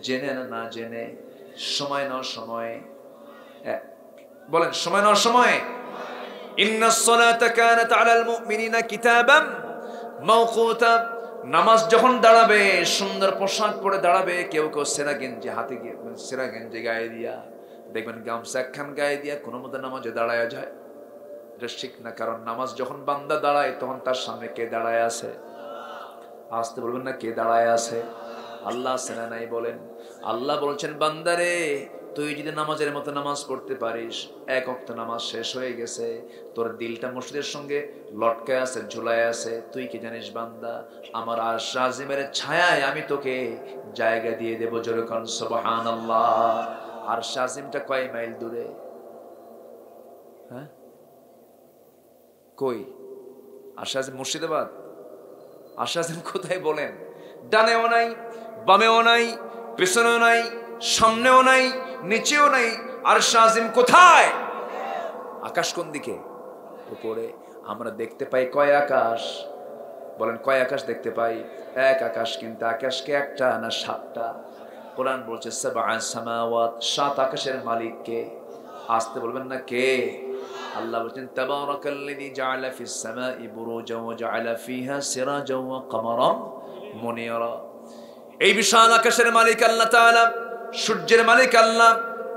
জেনে না না জেনে, সময় না সময়ে। বলেন সময় না সময়ে। ইন্নাস সালাতা কানাত আলাল মুমিনিনা কিতাবাম মাওকুতা, নামাজ যখন দাঁড়াবে সুন্দর পোশাক পরে দাঁড়াবে, কেউ কেউ সেরা গেঞ্জি হাতে গিয়ে সেরা গেঞ্জি গায়ে দিয়া, দেখবেন গামছা একখান গায়ে দিয়া কোনো মতো নামাজে দাঁড়ায় যায়। এটা ঠিক না, কারণ নামাজ যখন বান্দা দাঁড়ায় তখন তার সামনে কে দাঁড়ায় আছে? আসতে বলবেন না, কে দাঁড়ায় আছে? আল্লাহ সেনা নাই বলেন। আল্লাহ বলছেন, বান্দারে তুই যদি নামাজের মতো নামাজ পড়তে পারিস, এক ওয়াক্ত নামাজ শেষ হয়ে গেছে, তোর দিলটা মসজিদের সঙ্গে লটকায় আছে, ঝুলায় আছে, তুই কি জানিস বান্দা, আমার আরশ আজিমের ছায়ায় আমি তোকে জায়গা দিয়ে দেব। জোরে কোন সুবহানাল্লাহ। আরশ আজিমটা কয় মাইল দূরে? হ্যাঁ, কই? আরশ আজিম মুর্শিদাবাদ? আরশ আজিম কোথায় বলেন? ডানেও নাই, বামেও নাই, পেছনেও নাই, সামনেও নাই, নিচেও নাই। আরশ আজিম কোথায়? আকাশ কোন দিকে? উপরে। আমরা দেখতে পাই কয় আকাশ? বলেন কয় আকাশ দেখতে পাই? এক আকাশ, কিন্তু আকাশকে একটা না সাতটা? কোরআন বলছে সাবআ সামাওয়াত, সাত আকাশের মালিক কে? আসতে বলবেন না, কে? আল্লাহ বলছেন তাবারাকাল্লাযী জাআলা ফিস সামাই বুরুজান ওয়া জাআলা ফিহা সিরাজান ওয়া কামারান মুনিরা। এই বিশাল আকাশের মালিক আল্লাহ তাআলা, সূর্যের মালিক আল্লাহ,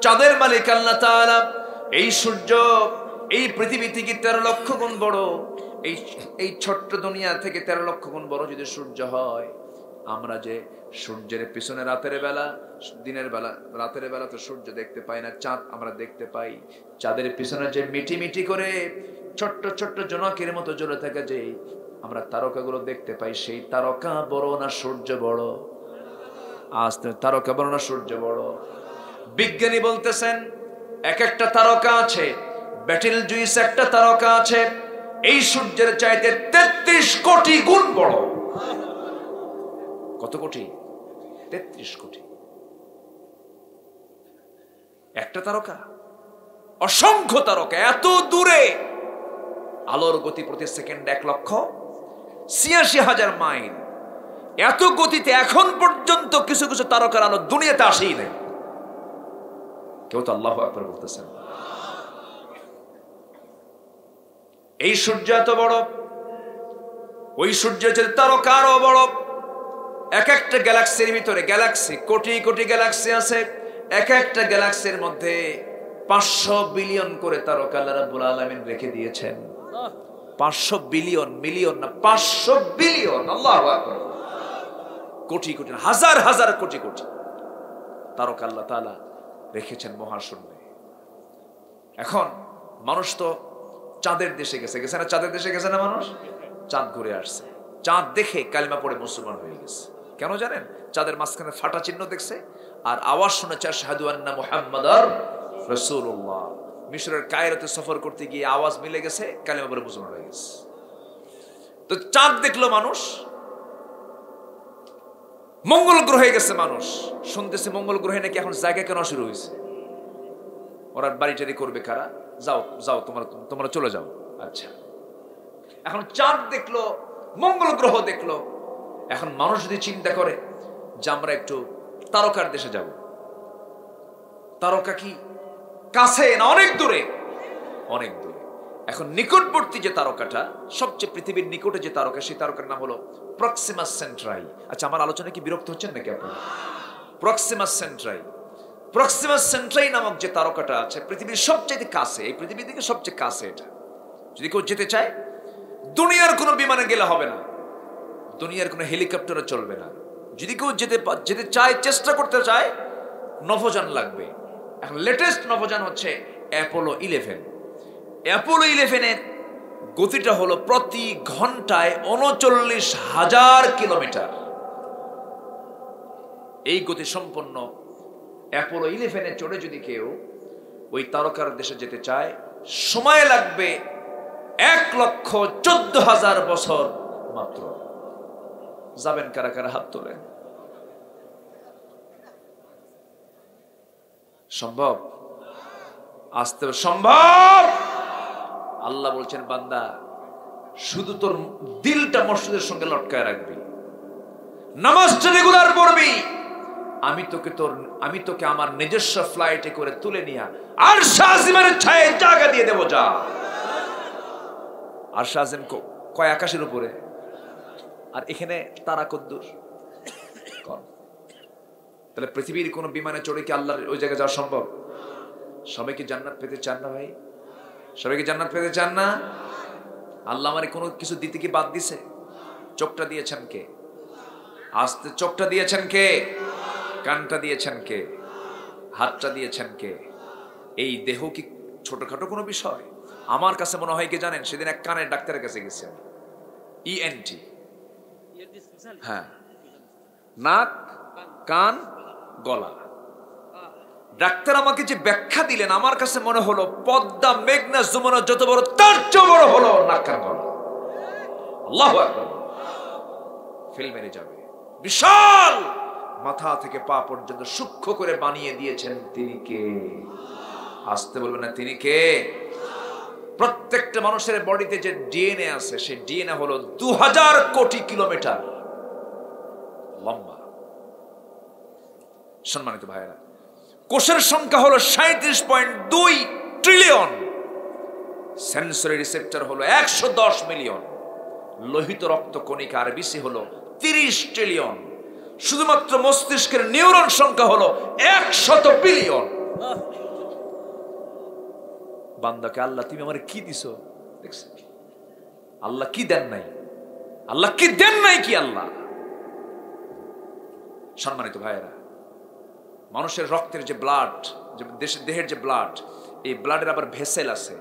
চাঁদের মালিক আল্লাহ তাআলা। এই সূর্য এই পৃথিবী থেকে 13 লক্ষ গুণ বড়। এই ছোট্ট দুনিয়া থেকে 13 লক্ষ গুণ বড় যদি সূর্য হয়, আমরা যে সূর্যের পিছনে রাতের বেলা, দিনের বেলা, রাতের বেলা তো সূর্য দেখতে পাই না, চাঁদ আমরা দেখতে পাই। চাঁদের পিছনে যে মিটি মিটি করে ছোট্ট ছোট্ট জোনাকের মতো জ্বলে থাকে যে আমরা তারকাগুলো দেখতে পাই, সেই তারকা বড় না সূর্য বড়? আজ তারকা বড় না সূর্য বড়? বিজ্ঞানী বলতেছেন এক একটা তারকা আছে, ব্যাটেল জুইস একটা তারকা আছে, এই সূর্যের চাইতে 33 কোটি গুণ বড়। কত কোটি? 33 কোটি। একটা তারকা, অসংখ্য তারকা, এত দূরে। আলোর গতি প্রতি সেকেন্ড 1,86,000 মাইল। এত গতিতে এখন পর্যন্ত কিছু কিছু তারকার আলো দুনিয়াতে আসেই নাই। কেউ তো আল্লাহু আকবার বলতেছেন। এই সূর্য এত বড়, ওই সূর্যের চেয়ে তারকা আরো বড়। এক একটা গ্যালাক্সির ভিতরে, গ্যালাক্সি কোটি কোটি গ্যালাক্সি আছে, এক একটা গ্যালাক্সির মধ্যে 500 বিলিয়ন করে তারকা আল্লাহ রাব্বুল আলামিন রেখে দিয়েছেন। 500 বিলিয়ন, মিলিয়ন না, 500 বিলিয়ন। আল্লাহু আকবার। কোটি কোটি, হাজার হাজার কোটি কোটি তারকা আল্লাহ তাআলা রেখেছেন মহাশূন্যে। এখন মানুষ তো চাঁদের দেশে গেছে না? চাঁদের দেশে গেছে না মানুষ? চাঁদ ঘুরে আসছে, চাঁদ দেখে কালিমা পড়ে মুসলমান হয়ে গেছে। কেন জানেন? চাঁদের মাঝখানে ফাটা চিহ্ন দেখছে আর আওয়াজ শুনেছে আশহাদু আন্না মুহাম্মাদার রাসূলুল্লাহ। মিশরের কায়রোতে সফর করতে গিয়ে আওয়াজ মিলে গেছে, কালিমা পড়ে মুসলমান হয়ে গেছে। তো চাঁদ দেখলো মানুষ, মঙ্গল গ্রহে গেছে মানুষ, শুনতেছে মঙ্গল গ্রহে নাকি এখন জায়গা কেন শুরু হয়েছে, ওরা বাড়িটারি করবে কারা, যাও যাও তোমরা চলে যাও। আচ্ছা, এখন চাঁদ দেখলো, মঙ্গল গ্রহ দেখলো। এখন মানুষ যদি চিন্তা করে যে আমরা একটু তারকার দেশে যাব, তারকা কি কাছে না অনেক দূরে? অনেক দূরে। এখন নিকটবর্তী যে তারকাটা, সবচেয়ে পৃথিবীর নিকটে যে তারকা, সেই তারকার নাম হলো প্রক্সিমাস সেন্ট্রাই। আচ্ছা, আমার আলোচনা কি বিরক্ত হচ্ছেন নাকি আপনারা? প্রক্সিমাস সেন্ট্রাই, প্রক্সিমাস সেন্ট্রাই নামক যে তারকাটা আছে পৃথিবীর সবচেয়ে কাছে, এই পৃথিবী থেকে সবচেয়ে কাছে এটা। যদি কেউ যেতে চায়, দুনিয়ার কোনো বিমানে গেলে হবে না, দুনিয়ার কোনো হেলিকপ্টারে চলবে না। যদি কেউ যেতে চায়, চেষ্টা করতে চায়, নভোযান লাগবে। এখন লেটেস্ট নভোযান হচ্ছে অ্যাপোলো 11। অ্যাপোলো 11-এর গতিটা হলো প্রতি ঘন্টায় 39,000 কিলোমিটার। এই গতি সম্পন্ন অ্যাপোলো 11-এ চড়ে যদি কেউ ওই তারকার দেশে যেতে চায়, সময় লাগবে 1,14,000 বছর মাত্র। যাবেন কারা কারা? হাত তোলেন। সম্ভব? আসতে সম্ভব। আল্লাহ বলছেন, বান্দা শুধু তোর দিলটা মসজিদের সঙ্গে লটকায় রাখবি, নামাজটা রেগুলার পড়বি, আমি তোকে আমার নিজস্ব ফ্লাইটে করে তুলে নিয়ে আরশ আজিমের ছায়ায় জায়গা দিয়ে দেব। যা। আরশ আজিম কয় আকাশের উপরে? আর এখানে তারা কদ্দুর। তাহলে পৃথিবীর কোন বিমানে চড়ে কি আল্লাহর ওই জায়গায় যাওয়া সম্ভব? সবাই কি জান্নাত পেতে চান না ভাই? সবাই কি জান্নাত পেতে চান না? আল্লাহ আমারে কোনো কিছু দিতে কি বাদ দিছে? চোখটা দিয়েছেন কে? আস্তে চোখটা দিয়েছেন কে? কানটা দিয়েছেন কে? হাতটা দিয়েছেন কে? এই দেহ কি ছোটখাটো কোনো বিষয়? আমার কাছে মনে হয় কি জানেন, সেদিন এক কানের ডাক্তারের কাছে গেছি আমি, ইএনটি, হ্যাঁ, নাক, কান, গলা। ডাক্তার আমাকে যে ব্যাখ্যা দিলেন, আমার কাছে মনে হলো পদ্মা, মেঘনা, যমুনা যত বড় তার চেয়ে বড় হলো নাক, কান, গলা। আল্লাহু আকবার। ফেল মেরে যাবে। বিশাল, মাথা থেকে পা পর্যন্ত সূক্ষ্ম করে বানিয়ে দিয়েছেন তিনি কে? আসতে বলবেন না তিনি কে? প্রত্যেকটা মানুষের বডিতে যে ডিএনএ আছে, সেই ডিএনএ হলো 2000 কোটি কিলোমিটার লম্বা। সম্মানিত ভাইরা, কোষের সংখ্যা হলো 37.2 ট্রিলিয়ন, সেন্সরি রিসেপ্টর হলো 110 মিলিয়ন, লোহিত রক্ত কণিকা আরবিসি হলো 30 ট্রিলিয়ন, শুধুমাত্র মস্তিষ্কের নিউরন সংখ্যা হলো 100 বিলিয়ন। বান্দাকে আল্লাহ তুমি আমারে কি দিছো? আল্লাহ কি দেন নাই? আল্লাহ কি দেন নাই কি আল্লাহ? সম্মানিত ভাইয়েরা, মানুষের রক্তের যে ব্লাড, যে দেহের যে ব্লাড, এই ব্লাডের আবার ভেসেল আছে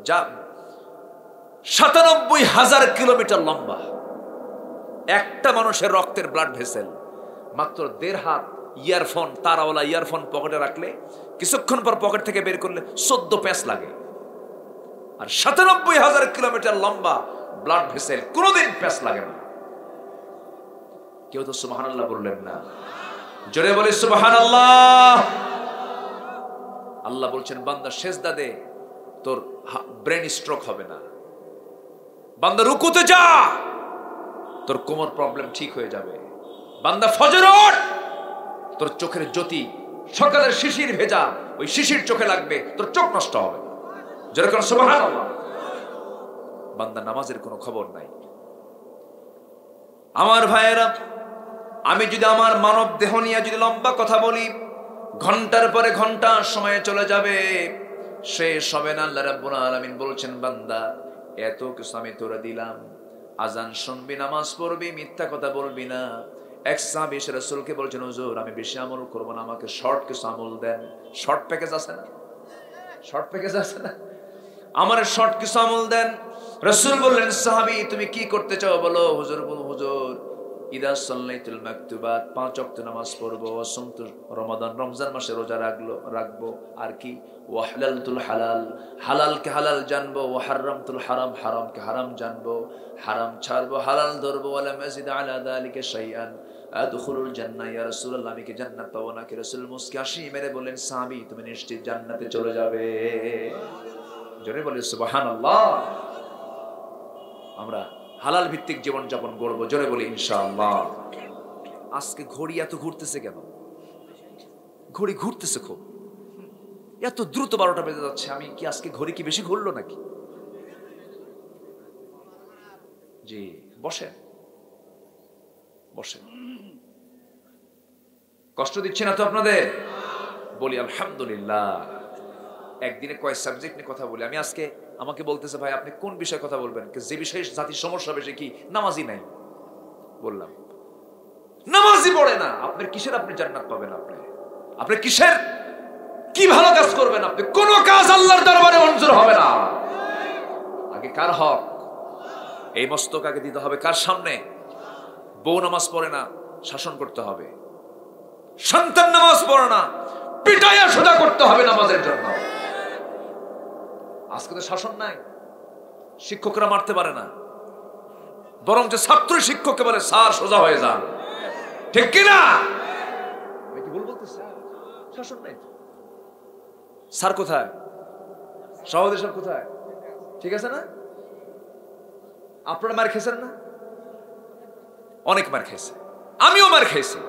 যা 97,000 কিলোমিটার লম্বা। একটা মানুষের রক্তের ব্লাড ভেসেল মাত্র 1.5 হাত ইয়ারফোন, তারাওয়ালা ইয়ারফোন পকেটে রাখলে কিছুক্ষণ পর পকেট থেকে বের করলে 14 প্যাঁচ লাগে। আর 97,000 কিলোমিটার লম্বা ব্লাড ভেসেল, কোনোদিন প্যাঁচ লাগে না। কেউ তো সুবহানাল্লাহ বললেন না। জোরে বলে সুবহানাল্লাহ। আল্লাহ বলছেন, বান্দা সেজদা দে, তোর ব্রেন স্ট্রোক হবে না। বান্দা রুকুতে যা, তোর কোমর প্রবলেম ঠিক হয়ে যাবে। বান্দা ফজর ওঠ, তোর চোখের জ্যোতি, সকালের শিশির ভেজা ওই শিশির চোখে লাগবে, তোর চোখ নষ্ট হবে। জোরে করে সুবহানাল্লাহ। বান্দা নামাজের কোনো খবর নাই। আমার ভাইয়েরা, আমি যদি আমার মানব দেহ নিয়ে যদি লম্বা কথা বলি, ঘন্টার পরে ঘন্টা সময় চলে যাবে, শেষ হবে না। আল্লাহ রাব্বুল আলামিন বলছেন, বান্দা এত কিছু আমি তোরা দিলাম, আজান শুনবি, নামাজ পড়বি, মিথ্যা কথা বলবি না। এক সাহাবী এসে রাসূলকে বলছেন, হুজুর আমি বেশি আমল করব না, আমাকে শর্ট কিছু আমল দেন। শর্ট প্যাকেজ আছে না? শর্ট প্যাকেজ আছে না? আমার শর্ট কিছু আমল দেন। রাসূল বললেন, সাহাবী তুমি কি করতে চাও বলো। হুজুর ইদা সাল্লাইতুল মাকতুবাত, 5 ওয়াক্ত নামাজ পড়বো, ওয়াসুমতু রমাদান, রমজান মাসে রোজা রাখবো, আর কি ওয়াহলালতুল হালাল, হালালকে হালাল জানবো, ওয়াহারামতুল হারাম, হারামকে হারাম জানবো, হারাম ছাড়বো, হালাল ধরবো, ওয়ালা মাজিদ আলা যালিকা শাইআন আদখুলুল জান্নাহ। ইয়া রাসূলুল্লাহ আমি কি জান্নাত পাবো নাকি? রাসূল মুস্কি হাসি মেরে বললেন, সাহাবী তুমি নিশ্চিত জান্নাতে চলে যাবে। জোরে বলে সুবহানাল্লাহ। আমরা হালাল ভিত্তিক জীবন যাপন করবো, জোরে বলি ইনশাআল্লাহ। আজকে ঘড়ি এত ঘুরতেছে কেন? ঘড়ি ঘুরতেছে খুব, এত দ্রুত 12টা বেজে যাচ্ছে। আমি কি আজকে ঘড়ি কি বেশি ঘুরলো নাকি? জি বসেন, বসেন, কষ্ট দিচ্ছে না তো আপনাদের? বলি আলহামদুলিল্লাহ। একদিনে কয় সাবজেক্ট নিয়ে কথা বলি আমি। আজকে আমাকে বলতেছে, ভাই আপনি কোন বিষয়ে কথা বলবেন? যে বিষয়ে জাতির সমস্যা বেশি কি? নামাজি নাই। বললাম নামাজি পড়ে না, আপনার কিসের আপনি জান্নাত পাবেন? আপনি কিসের, কি ভালো কাজ করবেন? আপনি কোন কাজ আল্লাহর দরবারে মঞ্জুর হবে না। আগে কার হক? এই মস্তক আগে দিতে হবে কার সামনে? বউ নামাজ পড়ে না, শাসন করতে হবে। সন্তান নামাজ পড়ে না, পিটাইয়া সোজা করতে হবে নামাজের জন্য। আজকে তো শাসন নাই, শিক্ষকরা মারতে পারে না, বরং যে ছাত্র শিক্ষককে বলে স্যার সোজা হয়ে যান। ঠিক কিনা? আমি কি ভুল বলতেছি? শাসন নাই। স্যার কোথায়? সভাপতি স্যার কোথায়? ঠিক আছে না? আপনারা মার খেয়েছেন না? অনেক মার খেয়েছে, আমিও মার খেয়েছি।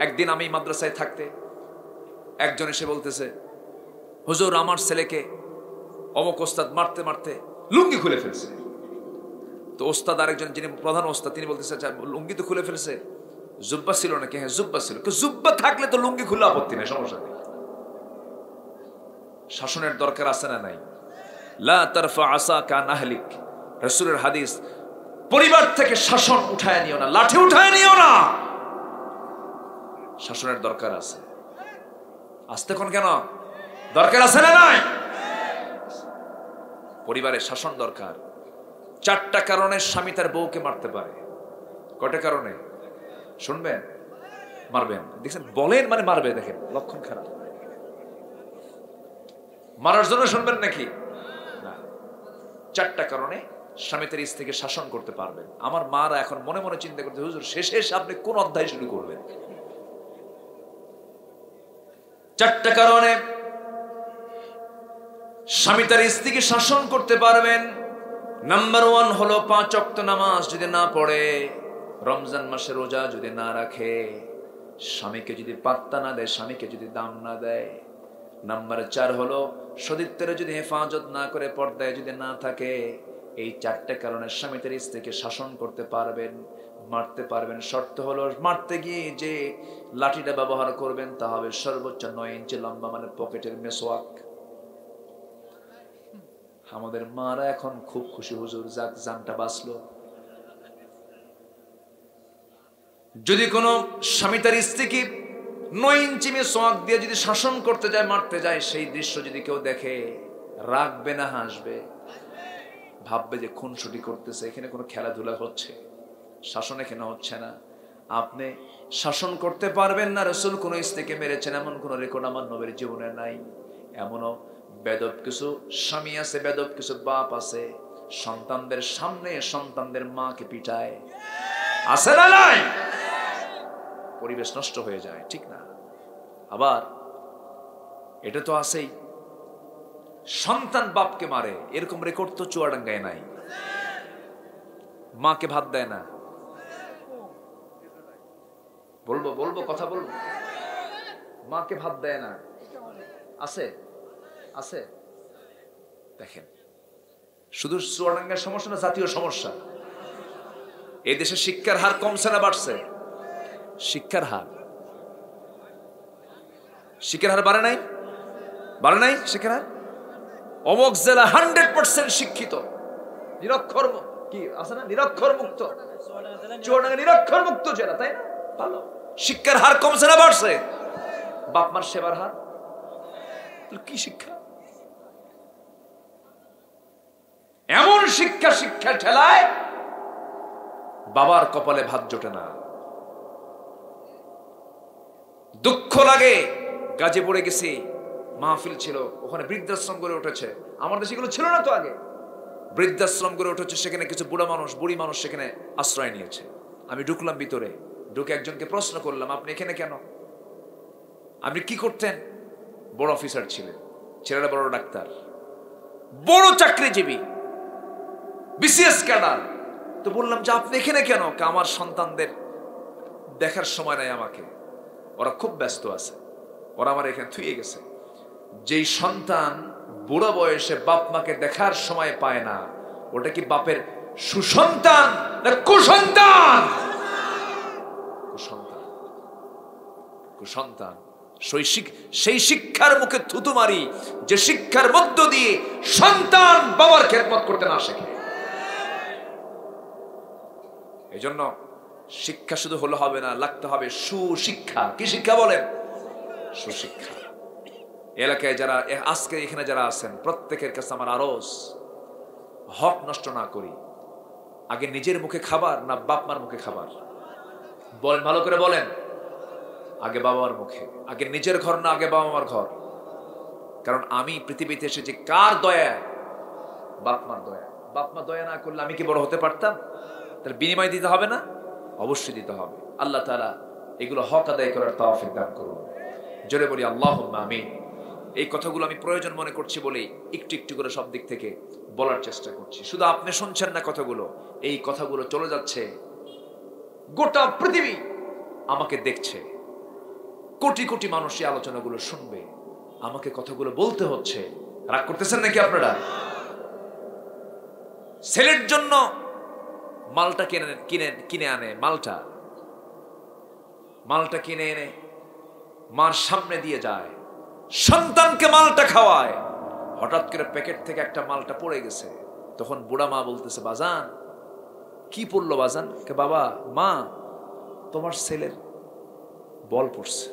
একদিন আমি মাদ্রাসায় থাকতে একজন এসে বলতেছে, হুজুর আমার ছেলেকে অমুক ওস্তাদ মারতে মারতে লুঙ্গি খুলে ফেলছে। তো ওস্তাদ আরেকজন, যিনি প্রধান ওস্তাদ, তিনি বলতেছে আচ্ছা লুঙ্গি তো খুলে ফেলছে, জুব্বা ছিল নাকি? হ্যাঁ জুব্বা ছিল। জুব্বা থাকলে তো লুঙ্গি খুলে আপত্তি নেই, সমস্যা নেই। শাসনের দরকার আছে না নাই? লা তারফা আসাকা আন আহলিক, রাসূলের হাদিস, পরিবার থেকে শাসন উঠায় নিও না, লাঠি উঠায় নিও না। শাসনের দরকার আছে। আসতে কোন কেন দরকার আছে না নাই? পরিবারে শাসন দরকার। 4টা কারণে স্বামী তার বউকে মারতে পারে। কয়টা কারণে শুনবেন? মারবেন, দেখছেন বলেন মানে মারবে, দেখেন লক্ষণ খারাপ। মারার জন্য শুনবেন নাকি? না। 4টা কারণে স্বামী তার স্ত্রীকে শাসন করতে পারবেন। আমার মারা এখন মনে মনে চিন্তা করতে, হুজুর শেষে আপনি কোন অধ্যায় শুরু করবেন? 4টা কারণে স্বামী তার স্ত্রীকে শাসন করতে পারবেন। নাম্বার 1 হলো 5 ওয়াক্ত নামাজ যদি না পড়ে, রমজান মাসে রোজা যদি না রাখে, স্বামীকে যদি পাত্তা না দেয়, স্বামীকে যদি দাম না দেয়। নাম্বার 4 হলো সতীত্বের যদি হেফাজত না করে, পর্দায় যদি না থাকে। এই 4টা কারণে স্বামী তার স্ত্রীকে শাসন করতে পারবেন, মারতে পারবেন। শর্ত হলো মারতে গিয়ে যে লাঠিটা ব্যবহার করবেন তা হবে সর্বোচ্চ 9 ইঞ্চি লম্বা, মানে পকেটের মেসওয়াক। আমাদের মারা এখন খুব খুশি, হুজুর যাক জানটা বাঁচলো। যদি কোনো স্বামী তার স্ত্রীকে 9 ইঞ্চি মেসওয়াক দিয়ে যদি শাসন করতে যায়, মারতে যায়, সেই দৃশ্য যদি কেউ দেখে, রাখবে না হাসবে? ভাববে যে খুনসুটি করতেছে, এখানে কোনো খেলাধুলা হচ্ছে, শাসন এখানে হচ্ছে না। আপনি শাসন করতে পারবেন না। রাসূল কোন স্ত্রীকে মেরেছেন এমন কোন রেকর্ড আমার নবীর জীবনে নাই। এমনও বেদব কিছু স্বামী আছে, বেদব কিছু বাপ আছে, সন্তানদের সামনে সন্তানদের মাকে পিটায়। আছে না নাই? পরিবেশ নষ্ট হয়ে যায়, ঠিক না? আবার এটা তো আছেই, সন্তান বাপকে মারে, এরকম রেকর্ড তো চুয়াডাঙ্গায় নাই। মাকে ভাত দেয় না। বলবো কথা বলবো, মাকে ভাত দেয় না। আছে আছে, দেখেন শুধু চুয়াডাঙ্গার সমস্যা না, জাতীয় সমস্যা। এই দেশে শিক্ষার হার কমছে না বাড়ছে? শিক্ষার হার বাড়ে নাই? বাড়ে নাই শিক্ষার হার? অমুক জেলা 100% শিক্ষিত, নিরক্ষর কি আছে না, নিরক্ষর মুক্ত। চুয়াডাঙ্গা নিরক্ষর মুক্ত জেলা, তাই না? ভালো। শিক্ষার হার কমছে না বাড়ছে? বাপ মার সেবার হার, কি শিক্ষা? এমন শিক্ষা ঠেলায় বাবার কপালে ভাত জোটে না। দুঃখ লাগে। গাজীপুরে গেছি, মাহফিল ছিল, ওখানে বৃদ্ধাশ্রম গড়ে উঠেছে। আমার দেশে এগুলো ছিল না তো আগে। বৃদ্ধাশ্রম গড়ে উঠেছে, সেখানে কিছু বুড়ি মানুষ সেখানে আশ্রয় নিয়েছে। আমি ঢুকলাম ভিতরে, ঢুকে একজনকে প্রশ্ন করলাম, আপনি এখানে কেন? আপনি কি করতেন? বড় অফিসার ছিলেন, ছেলেরা বড় ডাক্তার, বড় চাকরিজীবী, বিসিএস ক্যাডার। তো বললাম যে আপনি এখানে কেন? আমার সন্তানদের দেখার সময় নাই আমাকে, ওরা খুব ব্যস্ত আছে, ওরা আমার এখানে থুয়ে গেছে। যেই সন্তান বুড়ো বয়সে বাপ মাকে দেখার সময় পায় না, ওটা কি বাপের সুসন্তান না কুসন্তান? কুসন্তান। সেই শিক্ষার মুখে থুতু মারি যে শিক্ষার মধ্য দিয়ে সন্তান বাবার খেদমত করতে না শেখে। এই জন্য শিক্ষা শুধু হলে হবে না, লাগতে হবে সুশিক্ষা। কি শিক্ষা বলেন? সুশিক্ষা। এলাকায় যারা আজকে এখানে যারা আছেন, প্রত্যেকের কাছে আমার আরজ, হক নষ্ট না করি। আগে নিজের মুখে খাবার না বাপ মার মুখে খাবার? বলেন, ভালো করে বলেন। আগে বাবার মুখে, আগে নিজের ঘর না আগে বাবা মার ঘর? কারণ আমি পৃথিবীতে এসেছি কার দয়া? বাপ মার দয়া। বাপ মা দয়া না করলে আমি কি বড় হতে পারতাম? তার বিনিময় দিতে হবে না? অবশ্যই দিতে হবে। আল্লাহ তাআলা এগুলো হক আদায় করার তৌফিক দান করুন। জোরে বলি আল্লাহুম্মা আমিন। এই কথাগুলো আমি প্রয়োজন মনে করছি বলেই একটু একটু করে সব দিক থেকে বলার চেষ্টা করছি। শুধু আপনি শুনছেন না কথাগুলো, এই কথাগুলো চলে যাচ্ছে, গোটা পৃথিবী আমাকে দেখছে, কোটি কোটি মানুষ এই আলোচনাগুলো শুনবে, আমাকে কথাগুলো বলতে হচ্ছে। রাগ করতেছেন নাকি আপনারা? ছেলের জন্য মালটা কিনে আনে, মালটা কিনে এনে মার সামনে দিয়ে যায়, সন্তানকে মালটা খাওয়ায়। হঠাৎ করে প্যাকেট থেকে একটা মালটা পড়ে গেছে। তখন বুড়া মা বলতেছে, বাজান কি পড়লো বাজান? কে বাবা, মা তোমার ছেলের বল পড়ছে।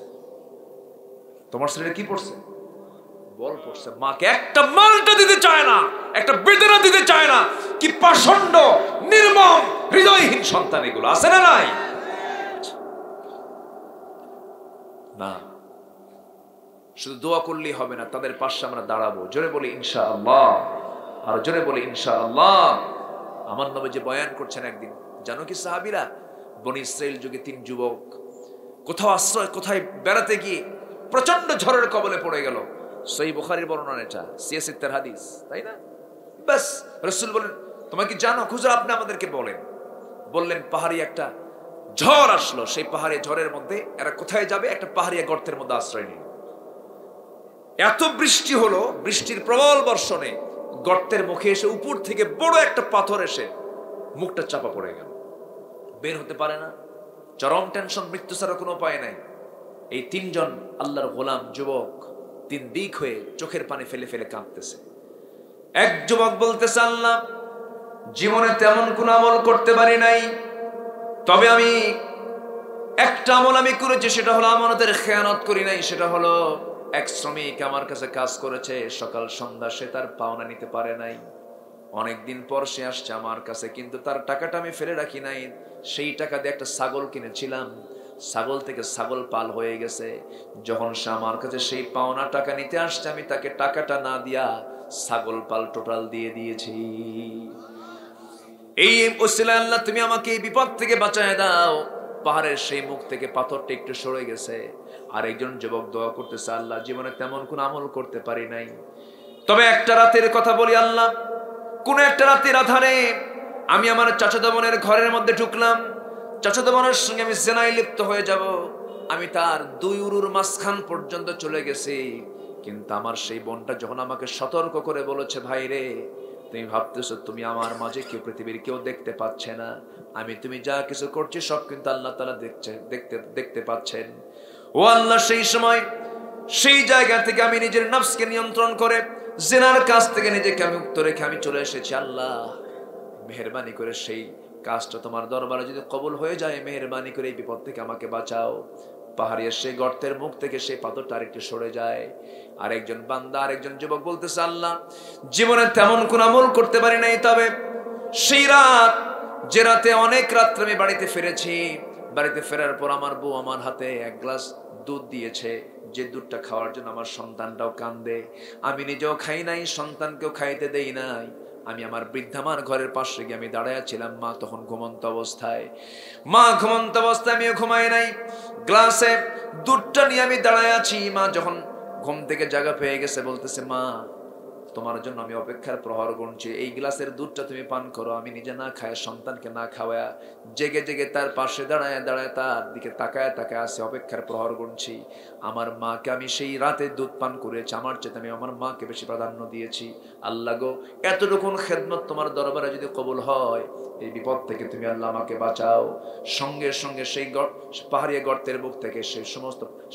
তোমার ছেলের কি পড়ছে? বল পড়ছে। মাকে একটা মালটা দিতে চায় না, একটা বেদনা দিতে চায় না। কি পাষণ্ড, নির্মম, হৃদয়হীন সন্তান এগুলো, আছে না নাই? না, শুধু দোয়া করলেই হবে না, তাদের পাশে আমরা দাঁড়াবো। জোরে বলি ইনশাআল্লাহ, আর জোরে বলি ইনশাআল্লাহ। আমার নবী যে বয়ান করছেন একদিন, জানো কি সাহাবীরা, বনি ইসরাইল যুগে 3 যুবক কোথাও আশ্রয়, কোথায় বেড়াতে গিয়ে প্রচন্ড ঝড়ের কবলে পড়ে গেল। সহিহ বুখারীর বর্ণনা, এটা সিয়াসিত্তের হাদিস, তাই না? বাস রাসূল বলেন, তোমরা কি জানো? হুজুর আপনি আমাদেরকে বললেন পাহাড়ি একটা ঝড় আসলো। সেই পাহাড়ি ঝড়ের মধ্যে এরা কোথায় যাবে? একটা পাহাড়িয়া গর্তের মধ্যে আশ্রয় নিল। এত বৃষ্টি হলো, বৃষ্টির প্রবল বর্ষণে গর্তের মুখে এসে উপর থেকে বড় একটা পাথর এসে মুখটা চাপা পড়ে গেল, বের হতে পারে না। চরম টেনশন, মৃত্যু ছাড়া কোনো উপায় নাই। এই 3 জন আল্লাহর গোলাম যুবক 3 দিক হয়ে চোখের পানি ফেলে ফেলে কাঁদতেছে। এক যুবক বলতেছে, আল্লাহ জীবনে তেমন কোন আমল করতে পারি নাই, তবে আমি একটা আমল আমি করেছি, সেটা হলো আমানতের খেয়ানত করি নাই। সেটা হলো এক শ্রমিক আমার কাছে কাজ করেছে, সকাল সন্ধ্যা সে তার পাওনা নিতে পারে নাই। অনেকদিন পর সে আসছে আমার কাছে, কিন্তু তার টাকাটা আমি ফেলে রাখি নাই। সেই টাকা দিয়ে একটা ছাগল কিনেছিলাম, ছাগল থেকে ছাগল পাল হয়ে গেছে। যখন সে আমার কাছে সেই পাওনা টাকা নিতে আসছে, আমি তাকে টাকাটা না দিয়া ছাগল পাল টোটাল দিয়ে দিয়েছি। এই ওসিলা আল্লাহ তুমি আমাকে এই বিপদ থেকে বাঁচায় দাও। পাহাড়ের সেই মুখ থেকে পাথরটা একটু সরে গেছে। আর একজন যুবক দোয়া করতেছে, আল্লাহ জীবনে তেমন কোন আমল করতে পারি নাই, তবে একটা রাতের কথা বলি, আল্লাহ কোন একটা রাতের আধারে আমি আমার চাচাতো বোনের ঘরের মধ্যে ঢুকলাম। চাচাতো বোনের সঙ্গে আমি জিনায় লিপ্ত হয়ে যাব। আমি তার 2 উরুর মাঝখান পর্যন্ত চলে গেছি, কিন্তু আমার সেই বোনটা যখন আমাকে সতর্ক করে বলেছে, ভাই রে তুমি ভাবতেছো তুমি আমার মাঝে কেউ, পৃথিবীর কেউ দেখতে পাচ্ছে না, আমি তুমি যা কিছু করছি সব কিন্তু আল্লাহ তাআলা দেখতে পাচ্ছেন। ও আল্লাহ, সেই সময় সেই জায়গা থেকে আমি নিজের নফসকে নিয়ন্ত্রণ করে জিনার কাজ থেকে নিজেকে আমি মুক্ত রেখে আমি চলে এসেছি। আল্লাহ মেহেরবানি করে সেই কাজটা তোমার দরবারে যদি কবুল হয়ে যায়, মেহেরবানি করে এই বিপদ থেকে আমাকে বাঁচাও। পাহাড়ের সেই গর্তের মুখ থেকে সেই পাথরটা আরেকটু সরে যায়। আরেকজন বান্দা, আরেকজন যুবক বলতেছে, আল্লাহ জীবনে তেমন কোন আমল করতে পারি নাই, তবে সেই রাত, যে রাতে অনেক রাত্রে আমি বাড়িতে ফিরেছি, বাড়িতে ফেরার পর আমার বউ আমার হাতে 1 গ্লাস দুধ দিয়েছে, যে দুধটা খাওয়ার জন্য আমার সন্তানটাও কান্দে। আমি নিজেও খাই নাই, সন্তানকেও খাইতে দেই নাই। আমি আমার বৃদ্ধামার ঘরের পাশে গিয়ে আমি দাঁড়ায় ছিলাম। মা তখন ঘুমন্ত অবস্থায়, আমিও ঘুমাই নাই। গ্লাসে দুধটা নিয়ে আমি দাঁড়ায় আছি। মা যখন ঘুম থেকে জাগা পেয়ে গেছে, বলতেছে, মা তোমার জন্য আমি অপেক্ষার প্রহর গুনছি, এই গ্লাসের দুধটা তুমি পান করো। আমি নিজে না খায়, সন্তানকে না খাওয়া, জেগে জেগে তার পাশে দাঁড়ায় দাঁড়ায় তার দিকে তাকায় তাকায় আসে, অপেক্ষার প্রহর গুনছি। আমার মাকে আমি সেই রাতে দুধ পান করেছি, আমার চেয়ে আমি আমার মাকে বেশি প্রাধান্য দিয়েছি। আল্লাহ গো, এতটুকুন খেদমত তোমার দরবারে যদি কবুল হয়, এই বিপদ থেকে তুমি আল্লাহ আমাকে বাঁচাও। সঙ্গে সঙ্গে সেই পাহাড়িয়া গর্তের বুক থেকে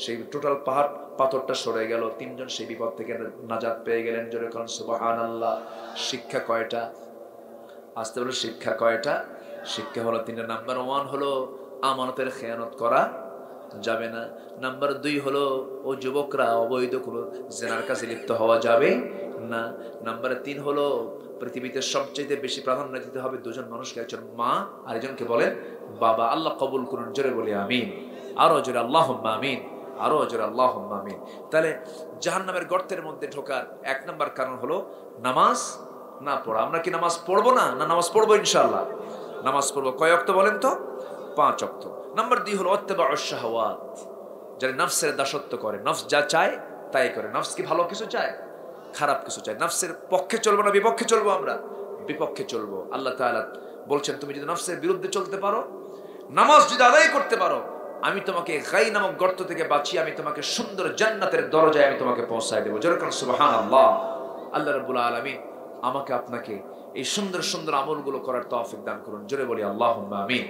সেই টোটাল পাহাড় পাথরটা সরে গেল। 3 জন সেই বিপদ থেকে নাজাত পেয়ে গেলেন। জোরে কোন সুবহানাল্লাহ। শিক্ষা কয়টা? আসতে বলে শিক্ষা কয়টা? শিক্ষা হলো 3টা। নাম্বার 1 হলো আমানতের খেয়ানত করা যাবে না। নাম্বার 2 হলো ও যুবকরা অবৈধ কোনো জিনার কাছে লিপ্ত হওয়া যাবে না। নাম্বার 3 হলো পৃথিবীতে সবচেয়ে বেশি প্রাধান্য দিতে হবে 2 জন মানুষকে, একজন মা আর একজনকে বলেন বাবা। আল্লাহ কবুল করুন, জোরে বলি আমিন। আরো জোরে আল্লাহুম্মা আমিন, আরো জোরে আল্লাহুম্মা আমিন। তাহলে জাহান্নামের গর্তের মধ্যে ঢোকার 1 নম্বর কারণ হলো নামাজ না পড়া। আমরা কি নামাজ পড়বো না? নামাজ পড়বো ইনশাআল্লাহ। নামাজ পড়বো। কয় ওয়াক্ত বলেন তো? 5 ওয়াক্ত। নাম্বার 2 হলো ইত্তিবাউশ শাহাওয়াত, যারা নফসের দাসত্ব করে, নফস যা চায় তাই করে। নফস কি ভালো কিছু চায়? খারাপ কিছু চায়। নফসের পক্ষে চলবো না বিপক্ষে চলবো? আমরা বিপক্ষে চলবো। আল্লাহ তাআলা বলছেন, তুমি যদি নফসের বিরুদ্ধে চলতে পারো, নামাজ যদি আদায় করতে পারো, আমি তোমাকে গাই নামক গর্ত থেকে বাঁচিয়ে আমি তোমাকে সুন্দর জান্নাতের দরজায় আমি তোমাকে পৌঁছায় দেবো। যেরকম সুবহানাল্লাহ। আল্লাহ রাব্বুল আলামিন আমাকে আপনাকে এই সুন্দর সুন্দর আমলগুলো করার তৌফিক দান করুন। জোরে বলি আল্লাহুম্মা আমিন।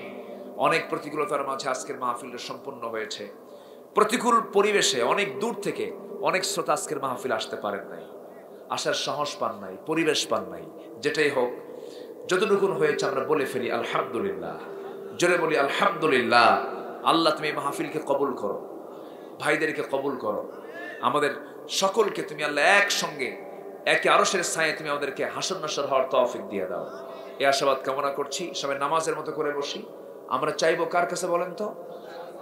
অনেক প্রতিকূলতার মাঝে আজকের মাহফিলটা সম্পন্ন হয়েছে। প্রতিকূল পরিবেশে অনেক দূর থেকে অনেক শ্রোতা আজকের মাহফিল আসতে পারেন নাই, আসার সাহস পান নাই, পরিবেশ পান নাই। যেটাই হোক, যতটুকুন হয়েছে আমরা বলে ফেলি আলহামদুলিল্লাহ। জোরে বলি আলহামদুলিল্লাহ। আল্লাহ তুমি মাহফিলকে কবুল করো, ভাইদেরকে কবুল করো, আমাদের সকলকে তুমি আল্লাহ একসঙ্গে একে আরশের ছায়ায় তুমি আমাদেরকে হাসর নাসর হওয়ার তৌফিক দিয়ে দাও। এই আশাবাদ কামনা করছি। সবাই নামাজের মতো করে বসি। আমরা চাইবো কার কাছে বলেন তো?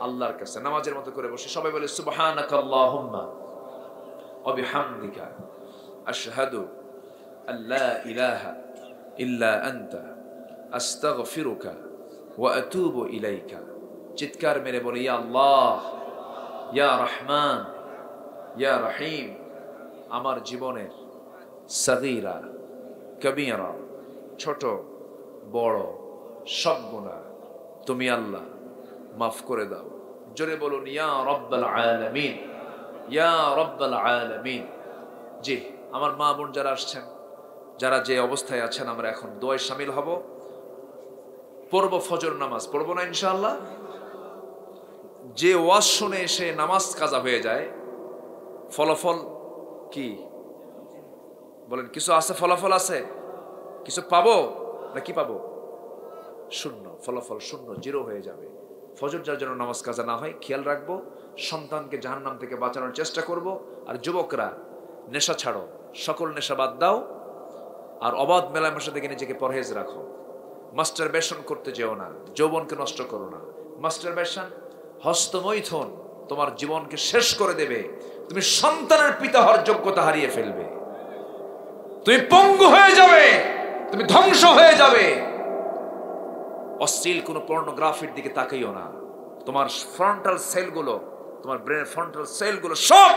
আল্লাহর কাছে। নামাজের মতো করে বসি। সবাই বলে সুবহানাকাল্লাহুম্মা ওয়া বিহামদিকা আশহাদু আল্লা ইলাহা ইল্লা আনতা আস্তাগফিরুকা ওয়া আতুবু ইলাইকা। চিৎকার মেরে বলি ইয়া আল্লাহ, ইয়া রহমান, ইয়া রহিম, আমার জীবনের সাগীরা কবীরা, ছোট বড় সব গুনাহ তুমি আল্লাহ মাফ করে দাও। জোরে বলুন ইয়া রাব্বাল আলামিন, ইয়া রাব্বাল আলামিন। জি, আমার মা বোন যারা আসছেন, যারা যে অবস্থায় আছেন, আমরা এখন দোয়ায় শামিল হব। পড়ব ফজর নামাজ, পড়ব না ইনশাআল্লাহ? যে ওয়াজ শুনে এসে নামাজ কাজা হয়ে যায়, ফলাফল কি বলেন? কিছু আছে, ফলাফল আছে, কিছু পাবো না? কি পাবো? শূন্য। ফলাফল শূন্য, জিরো হয়ে যাবে। ফজর যার জন্য নামাজ কাজা না হয় খেয়াল রাখবো। সন্তানকে জাহান্নাম থেকে বাঁচানোর চেষ্টা করব। আর যুবকরা, নেশা ছাড়ো, সকল নেশা বাদ দাও। আর অবাধ মেলামেশা থেকে নিজেকে পরহেজ রাখো। মাস্টারবেশন করতে যেও না, যৌবনকে নষ্ট করো না। মাস্টারবেশন, হস্তমৈথুন তোমার জীবনকে শেষ করে দেবে। তুমি সন্তানের পিতা হওয়ার যোগ্যতা হারিয়ে ফেলবে, তুমি পঙ্গু হয়ে যাবে, তুমি ধ্বংস হয়ে যাবে। অশ্লীল কোনো পর্নোগ্রাফির দিকে তাকাইও না। তোমার ফ্রন্টাল সেলগুলো, তোমার ব্রেনের ফ্রন্টাল সেলগুলো সব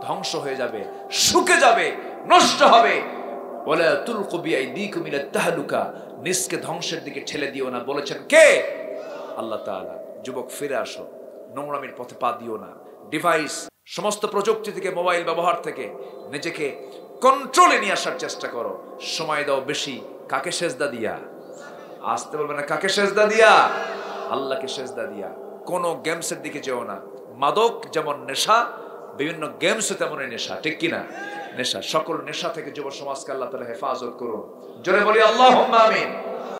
ধ্বংস হয়ে যাবে, শুকে যাবে, নষ্ট হবে। ওয়ালা তুলকু বিআইদিকুম ইলা তাহলুকা, নিজকে ধ্বংসের দিকে ঠেলে দিও না। বলেছেন কে? আল্লাহ তাআলা। যুবক ফিরে আসো, নোংরামির পথে পা দিও না। ডিভাইস, সমস্ত প্রযুক্তি থেকে, মোবাইল ব্যবহার থেকে নিজেকে কন্ট্রোলে নিয়ে আসার চেষ্টা করো। সময় দাও বেশি। কাকে সেজদা দিয়া? আসতে বলবে না, কাকে সেজদা দিয়া? আল্লাহকে সেজদা দিয়া। কোন গেমসের দিকে যেও না। মাদক যেমন নেশা, বিভিন্ন গেমসও তেমনই নেশা, ঠিক কিনা? নেশা। সকল নেশা থেকে যুব সমাজকে আল্লাহ তাআলা হেফাজত করুন। জোরে বলি আল্লাহুম্মা আমিন।